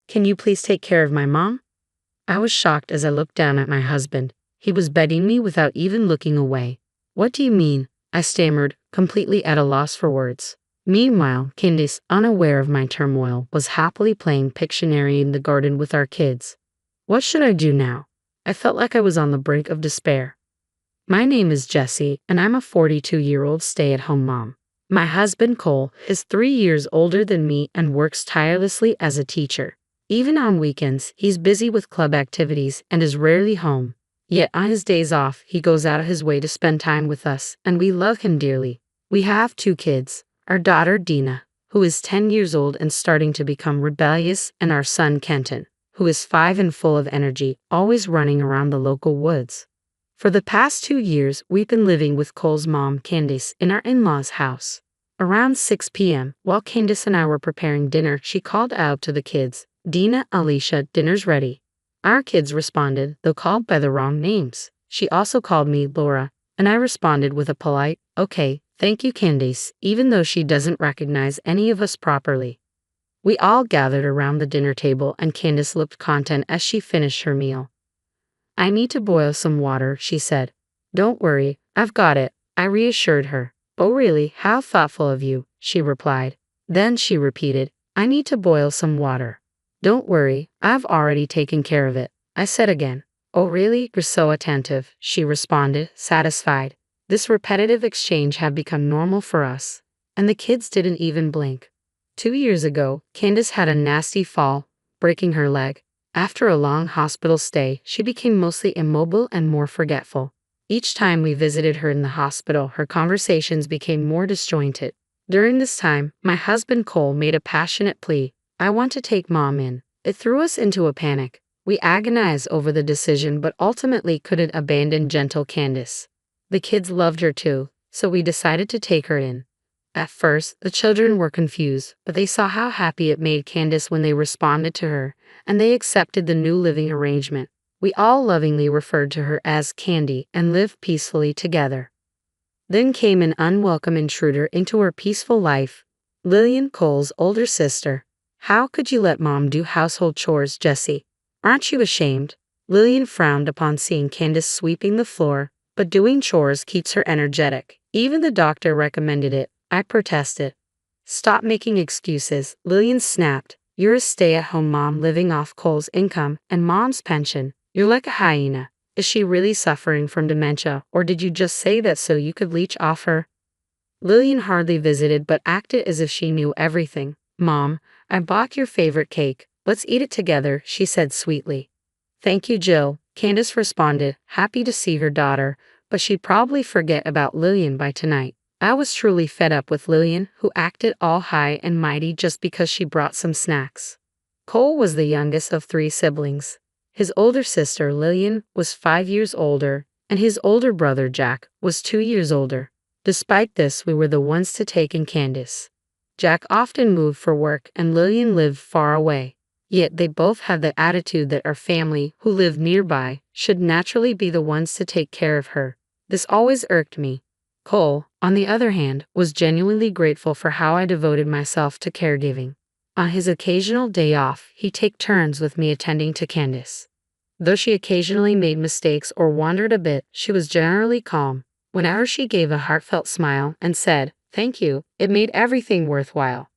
Can you please take care of my mom? I was shocked as I looked down at my husband. He was begging me without even looking away. "What do you mean?" I stammered, completely at a loss for words. Meanwhile, Candice, unaware of my turmoil, was happily playing Pictionary in the garden with our kids. What should I do now? I felt like I was on the brink of despair. My name is Jessie, and I'm a 42-year-old stay-at-home mom. My husband, Cole, is 3 years older than me and works tirelessly as a teacher. Even on weekends, he's busy with club activities and is rarely home. Yet on his days off, he goes out of his way to spend time with us, and we love him dearly. We have 2 kids. Our daughter, Dina, who is 10 years old and starting to become rebellious, and our son, Kenton, who is 5 and full of energy, always running around the local woods. For the past 2 years, we've been living with Cole's mom, Candice, in our in-laws' house. Around 6 p.m., while Candice and I were preparing dinner, she called out to the kids, "Dina, Alicia, dinner's ready." Our kids responded, though called by the wrong names. She also called me Laura, and I responded with a polite, okay, thank you, Candace, even though she doesn't recognize any of us properly. We all gathered around the dinner table and Candace looked content as she finished her meal. I need to boil some water, she said. Don't worry, I've got it, I reassured her. Oh really, how thoughtful of you, she replied. Then she repeated, I need to boil some water. Don't worry, I've already taken care of it, I said again. Oh really, you're so attentive, she responded, satisfied. This repetitive exchange had become normal for us, and the kids didn't even blink. 2 years ago, Candace had a nasty fall, breaking her leg. After a long hospital stay, she became mostly immobile and more forgetful. Each time we visited her in the hospital, her conversations became more disjointed. During this time, my husband Cole made a passionate plea. I want to take Mom in. It threw us into a panic. We agonized over the decision but ultimately couldn't abandon gentle Candace. The kids loved her too, so we decided to take her in. At first, the children were confused, but they saw how happy it made Candace when they responded to her, and they accepted the new living arrangement. We all lovingly referred to her as Candy and lived peacefully together. Then came an unwelcome intruder into her peaceful life, Lillian, Cole's older sister. How could you let Mom do household chores, Jessie? Aren't you ashamed? Lillian frowned upon seeing Candace sweeping the floor, but doing chores keeps her energetic. Even the doctor recommended it. I protested. Stop making excuses, Lillian snapped. You're a stay-at-home mom living off Cole's income and Mom's pension. You're like a hyena. Is she really suffering from dementia, or did you just say that so you could leech off her? Lillian hardly visited but acted as if she knew everything. Mom, I bought your favorite cake. Let's eat it together, she said sweetly. Thank you, Jill, Candace responded, happy to see her daughter, but she'd probably forget about Lillian by tonight. I was truly fed up with Lillian, who acted all high and mighty just because she brought some snacks. Cole was the youngest of 3 siblings. His older sister, Lillian, was 5 years older, and his older brother, Jack, was 2 years older. Despite this, we were the ones to take in Candace. Jack often moved for work and Lillian lived far away. Yet they both had the attitude that our family, who lived nearby, should naturally be the ones to take care of her. This always irked me. Cole, on the other hand, was genuinely grateful for how I devoted myself to caregiving. On his occasional day off, he'd take turns with me attending to Candace. Though she occasionally made mistakes or wandered a bit, she was generally calm. Whenever she gave a heartfelt smile and said, "Thank you," it made everything worthwhile.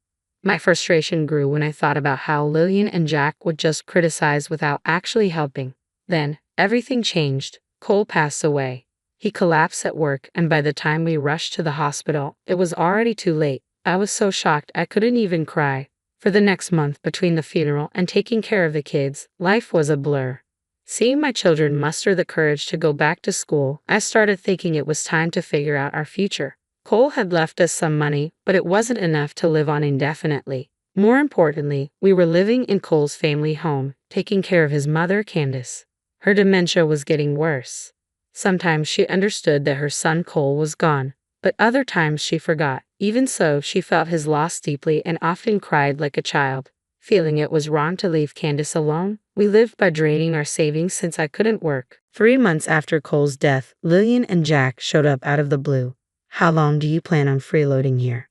My frustration grew when I thought about how Lillian and Jack would just criticize without actually helping. Then, everything changed. Cole passed away. He collapsed at work, and by the time we rushed to the hospital, it was already too late. I was so shocked I couldn't even cry. For the next month between the funeral and taking care of the kids, life was a blur. Seeing my children muster the courage to go back to school, I started thinking it was time to figure out our future. Cole had left us some money, but it wasn't enough to live on indefinitely. More importantly, we were living in Cole's family home, taking care of his mother, Candace. Her dementia was getting worse. Sometimes she understood that her son Cole was gone, but other times she forgot. Even so, she felt his loss deeply and often cried like a child. Feeling it was wrong to leave Candace alone, we lived by draining our savings since I couldn't work. 3 months after Cole's death, Lillian and Jack showed up out of the blue. How long do you plan on freeloading here?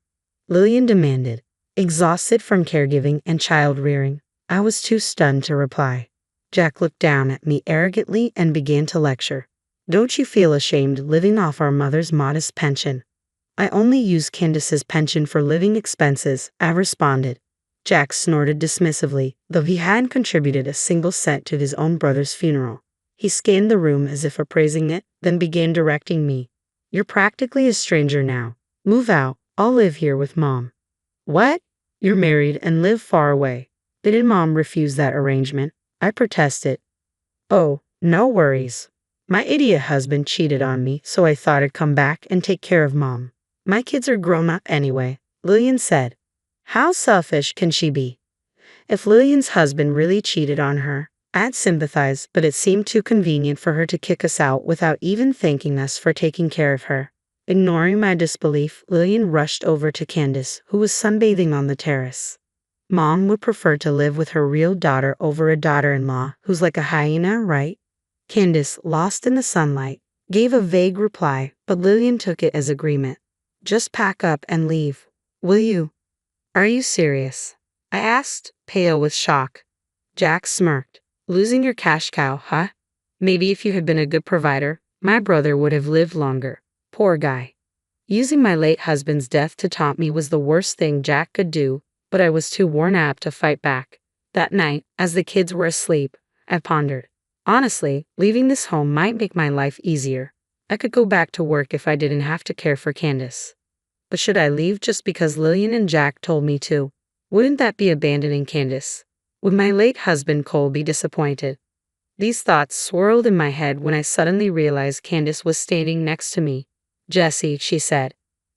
Lillian demanded. Exhausted from caregiving and child rearing, I was too stunned to reply. Jack looked down at me arrogantly and began to lecture. Don't you feel ashamed living off our mother's modest pension? I only use Candace's pension for living expenses, I responded. Jack snorted dismissively, though he hadn't contributed a single cent to his own brother's funeral. He scanned the room as if appraising it, then began directing me. You're practically a stranger now. Move out. I'll live here with Mom. What? You're married and live far away. Didn't Mom refuse that arrangement? I protested. Oh, no worries. My idiot husband cheated on me, so I thought I'd come back and take care of Mom. My kids are grown up anyway, Lillian said. How selfish can she be? If Lillian's husband really cheated on her, I'd sympathize, but it seemed too convenient for her to kick us out without even thanking us for taking care of her. Ignoring my disbelief, Lillian rushed over to Candace, who was sunbathing on the terrace. Mom would prefer to live with her real daughter over a daughter-in-law who's like a hyena, right? Candace, lost in the sunlight, gave a vague reply, but Lillian took it as agreement. Just pack up and leave. Will you? Are you serious? I asked, pale with shock. Jack smirked. Losing your cash cow, huh? Maybe if you had been a good provider, my brother would have lived longer. Poor guy. Using my late husband's death to taunt me was the worst thing Jack could do, but I was too worn out to fight back. That night, as the kids were asleep, I pondered. Honestly, leaving this home might make my life easier. I could go back to work if I didn't have to care for Candace. But should I leave just because Lillian and Jack told me to? Wouldn't that be abandoning Candace? Would my late husband Cole be disappointed? These thoughts swirled in my head when I suddenly realized Candace was standing next to me. Jessie, she said.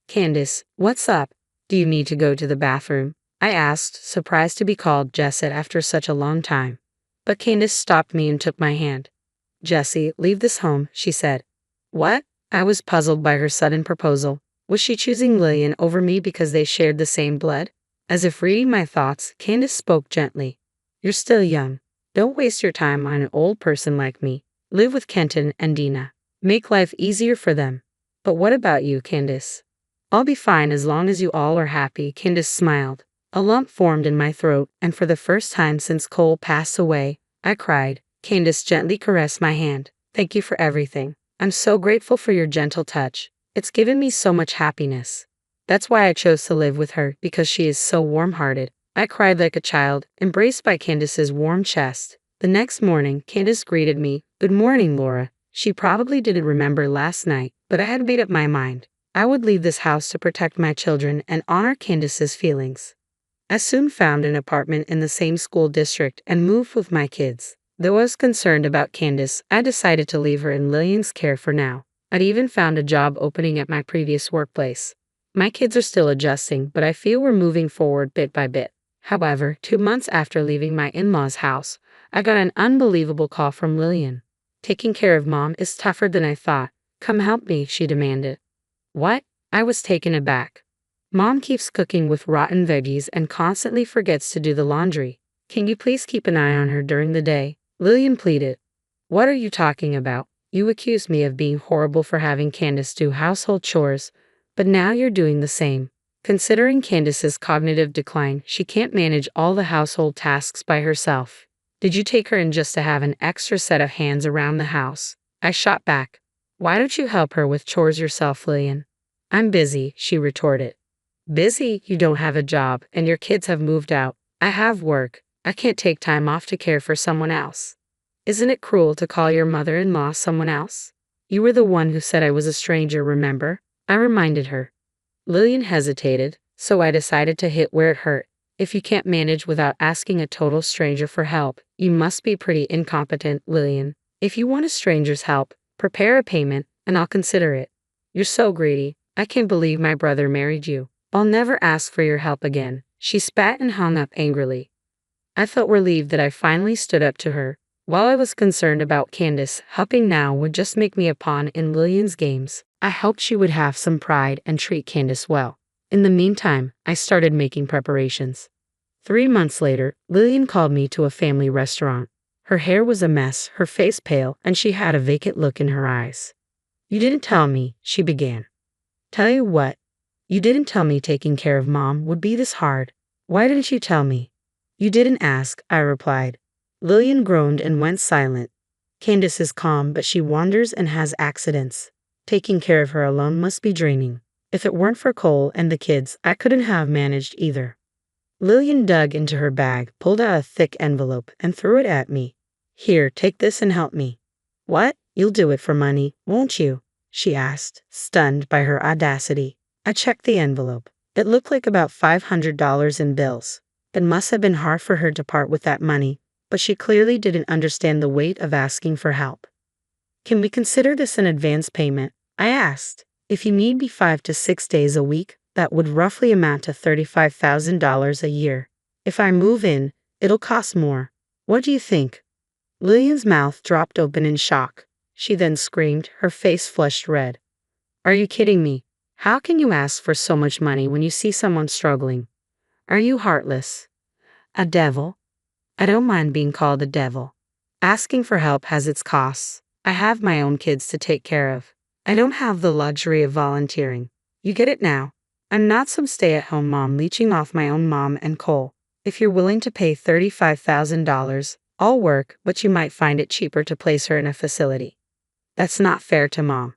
Candace, what's up? Do you need to go to the bathroom? I asked, surprised to be called Jesset after such a long time. But Candace stopped me and took my hand. Jessie, leave this home, she said. What? I was puzzled by her sudden proposal. Was she choosing Lillian over me because they shared the same blood? As if reading my thoughts, Candace spoke gently. You're still young. Don't waste your time on an old person like me. Live with Kenton and Dina. Make life easier for them. But what about you, Candace? I'll be fine as long as you all are happy, Candace smiled. A lump formed in my throat, and for the first time since Cole passed away, I cried. Candace gently caressed my hand. Thank you for everything. I'm so grateful for your gentle touch. It's given me so much happiness. That's why I chose to live with her, because she is so warm-hearted. I cried like a child, embraced by Candace's warm chest. The next morning, Candace greeted me. Good morning, Laura. She probably didn't remember last night, but I had made up my mind. I would leave this house to protect my children and honor Candace's feelings. I soon found an apartment in the same school district and moved with my kids. Though I was concerned about Candace, I decided to leave her in Lillian's care for now. I'd even found a job opening at my previous workplace. My kids are still adjusting, but I feel we're moving forward bit by bit. However, 2 months after leaving my in-laws' house, I got an unbelievable call from Lillian. Taking care of Mom is tougher than I thought. Come help me, she demanded. What? I was taken aback. Mom keeps cooking with rotten veggies and constantly forgets to do the laundry. Can you please keep an eye on her during the day? Lillian pleaded. What are you talking about? You accused me of being horrible for having Candace do household chores, but now you're doing the same. Considering Candace's cognitive decline, she can't manage all the household tasks by herself. Did you take her in just to have an extra set of hands around the house? I shot back. Why don't you help her with chores yourself, Lillian? I'm busy, she retorted. Busy? You don't have a job, and your kids have moved out. I have work. I can't take time off to care for someone else. Isn't it cruel to call your mother-in-law someone else? You were the one who said I was a stranger, remember? I reminded her. Lillian hesitated, so I decided to hit where it hurt. If you can't manage without asking a total stranger for help, you must be pretty incompetent, Lillian. If you want a stranger's help, prepare a payment, and I'll consider it. You're so greedy. I can't believe my brother married you. I'll never ask for your help again. She spat and hung up angrily. I felt relieved that I finally stood up to her. While I was concerned about Candace, helping now would just make me a pawn in Lillian's games. I hoped she would have some pride and treat Candace well. In the meantime, I started making preparations. 3 months later, Lillian called me to a family restaurant. Her hair was a mess, her face pale, and she had a vacant look in her eyes. You didn't tell me, she began. Tell you what? You didn't tell me taking care of Mom would be this hard. Why didn't you tell me? You didn't ask, I replied. Lillian groaned and went silent. Candace is calm, but she wanders and has accidents. Taking care of her alone must be draining. If it weren't for Cole and the kids, I couldn't have managed either. Lillian dug into her bag, pulled out a thick envelope, and threw it at me. Here, take this and help me. What? You'll do it for money, won't you? She asked, stunned by her audacity. I checked the envelope. It looked like about $500 in bills. It must have been hard for her to part with that money, but she clearly didn't understand the weight of asking for help. Can we consider this an advance payment? I asked. If you need me 5 to 6 days a week, that would roughly amount to $35,000 a year. If I move in, it'll cost more. What do you think? Lillian's mouth dropped open in shock. She then screamed, her face flushed red. Are you kidding me? How can you ask for so much money when you see someone struggling? Are you heartless? A devil? I don't mind being called a devil. Asking for help has its costs. I have my own kids to take care of. I don't have the luxury of volunteering. You get it now. I'm not some stay-at-home mom leeching off my own mom and Cole. If you're willing to pay $35,000, I'll work, but you might find it cheaper to place her in a facility. That's not fair to mom.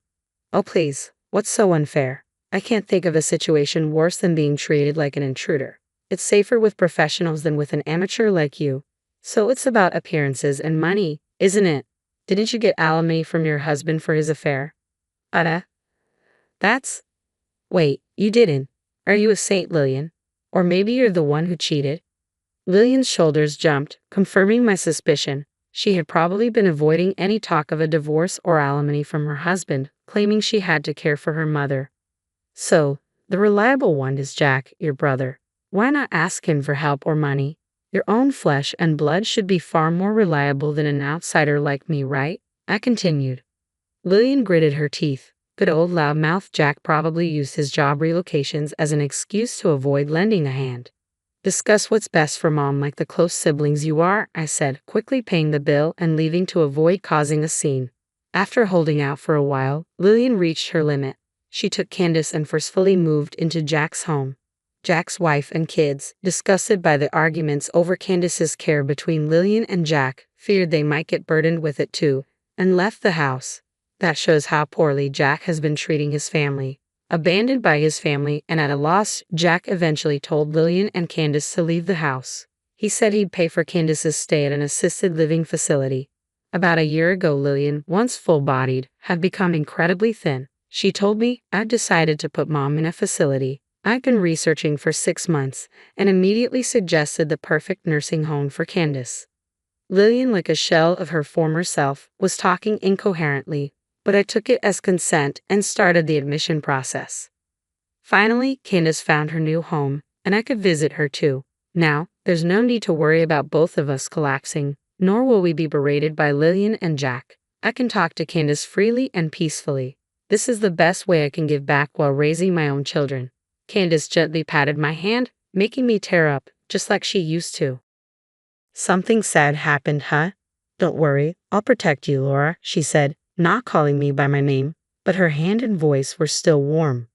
Oh please, what's so unfair? I can't think of a situation worse than being treated like an intruder. It's safer with professionals than with an amateur like you. So it's about appearances and money, isn't it? Didn't you get alimony from your husband for his affair? That's... Wait, you didn't. Are you a saint, Lillian? Or maybe you're the one who cheated? Lillian's shoulders jumped, confirming my suspicion. She had probably been avoiding any talk of a divorce or alimony from her husband, claiming she had to care for her mother. So, the reliable one is Jack, your brother. Why not ask him for help or money? Your own flesh and blood should be far more reliable than an outsider like me, right? I continued. Lillian gritted her teeth. Good old loudmouth Jack probably used his job relocations as an excuse to avoid lending a hand. Discuss what's best for mom like the close siblings you are, I said, quickly paying the bill and leaving to avoid causing a scene. After holding out for a while, Lillian reached her limit. She took Candace and forcefully moved into Jack's home. Jack's wife and kids, disgusted by the arguments over Candace's care between Lillian and Jack, feared they might get burdened with it too, and left the house. That shows how poorly Jack has been treating his family. Abandoned by his family and at a loss, Jack eventually told Lillian and Candace to leave the house. He said he'd pay for Candace's stay at an assisted living facility. About a year ago, Lillian, once full-bodied, had become incredibly thin. She told me, I'd decided to put mom in a facility. I'd been researching for 6 months and immediately suggested the perfect nursing home for Candace. Lillian, like a shell of her former self, was talking incoherently, but I took it as consent and started the admission process. Finally, Candace found her new home, and I could visit her too. Now, there's no need to worry about both of us collapsing, nor will we be berated by Lillian and Jack. I can talk to Candace freely and peacefully. This is the best way I can give back while raising my own children. Candace gently patted my hand, making me tear up, just like she used to. Something sad happened, huh? Don't worry, I'll protect you, Laura, she said, not calling me by my name, but her hand and voice were still warm.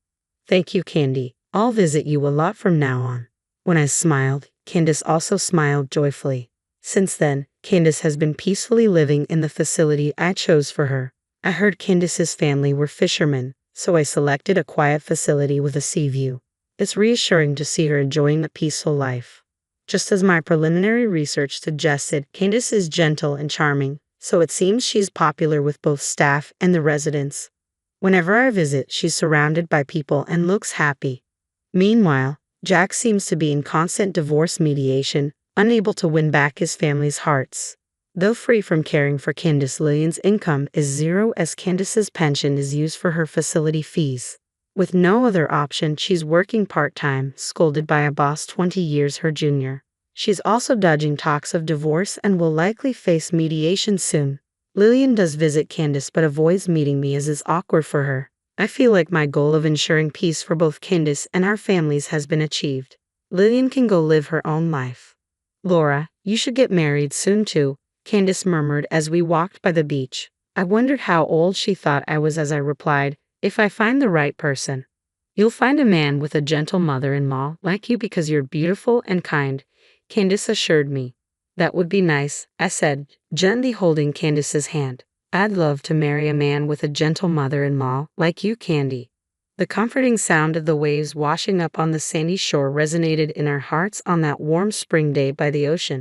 Thank you, Candy. I'll visit you a lot from now on. When I smiled, Candace also smiled joyfully. Since then, Candace has been peacefully living in the facility I chose for her. I heard Candace's family were fishermen, so I selected a quiet facility with a sea view. It's reassuring to see her enjoying a peaceful life. Just as my preliminary research suggested, Candace is gentle and charming, so it seems she's popular with both staff and the residents. Whenever I visit, she's surrounded by people and looks happy. Meanwhile, Jack seems to be in constant divorce mediation, unable to win back his family's hearts. Though free from caring for Candace, Lillian's income is zero as Candace's pension is used for her facility fees. With no other option, she's working part-time, scolded by a boss 20 years her junior. She's also dodging talks of divorce and will likely face mediation soon. Lillian does visit Candace but avoids meeting me as is awkward for her. I feel like my goal of ensuring peace for both Candace and our families has been achieved. Lillian can go live her own life. Laura, you should get married soon too, Candace murmured as we walked by the beach. I wondered how old she thought I was as I replied, if I find the right person. You'll find a man with a gentle mother-in-law like you because you're beautiful and kind, Candace assured me. That would be nice, I said, gently holding Candace's hand. I'd love to marry a man with a gentle mother-in-law like you, Candy. The comforting sound of the waves washing up on the sandy shore resonated in our hearts on that warm spring day by the ocean.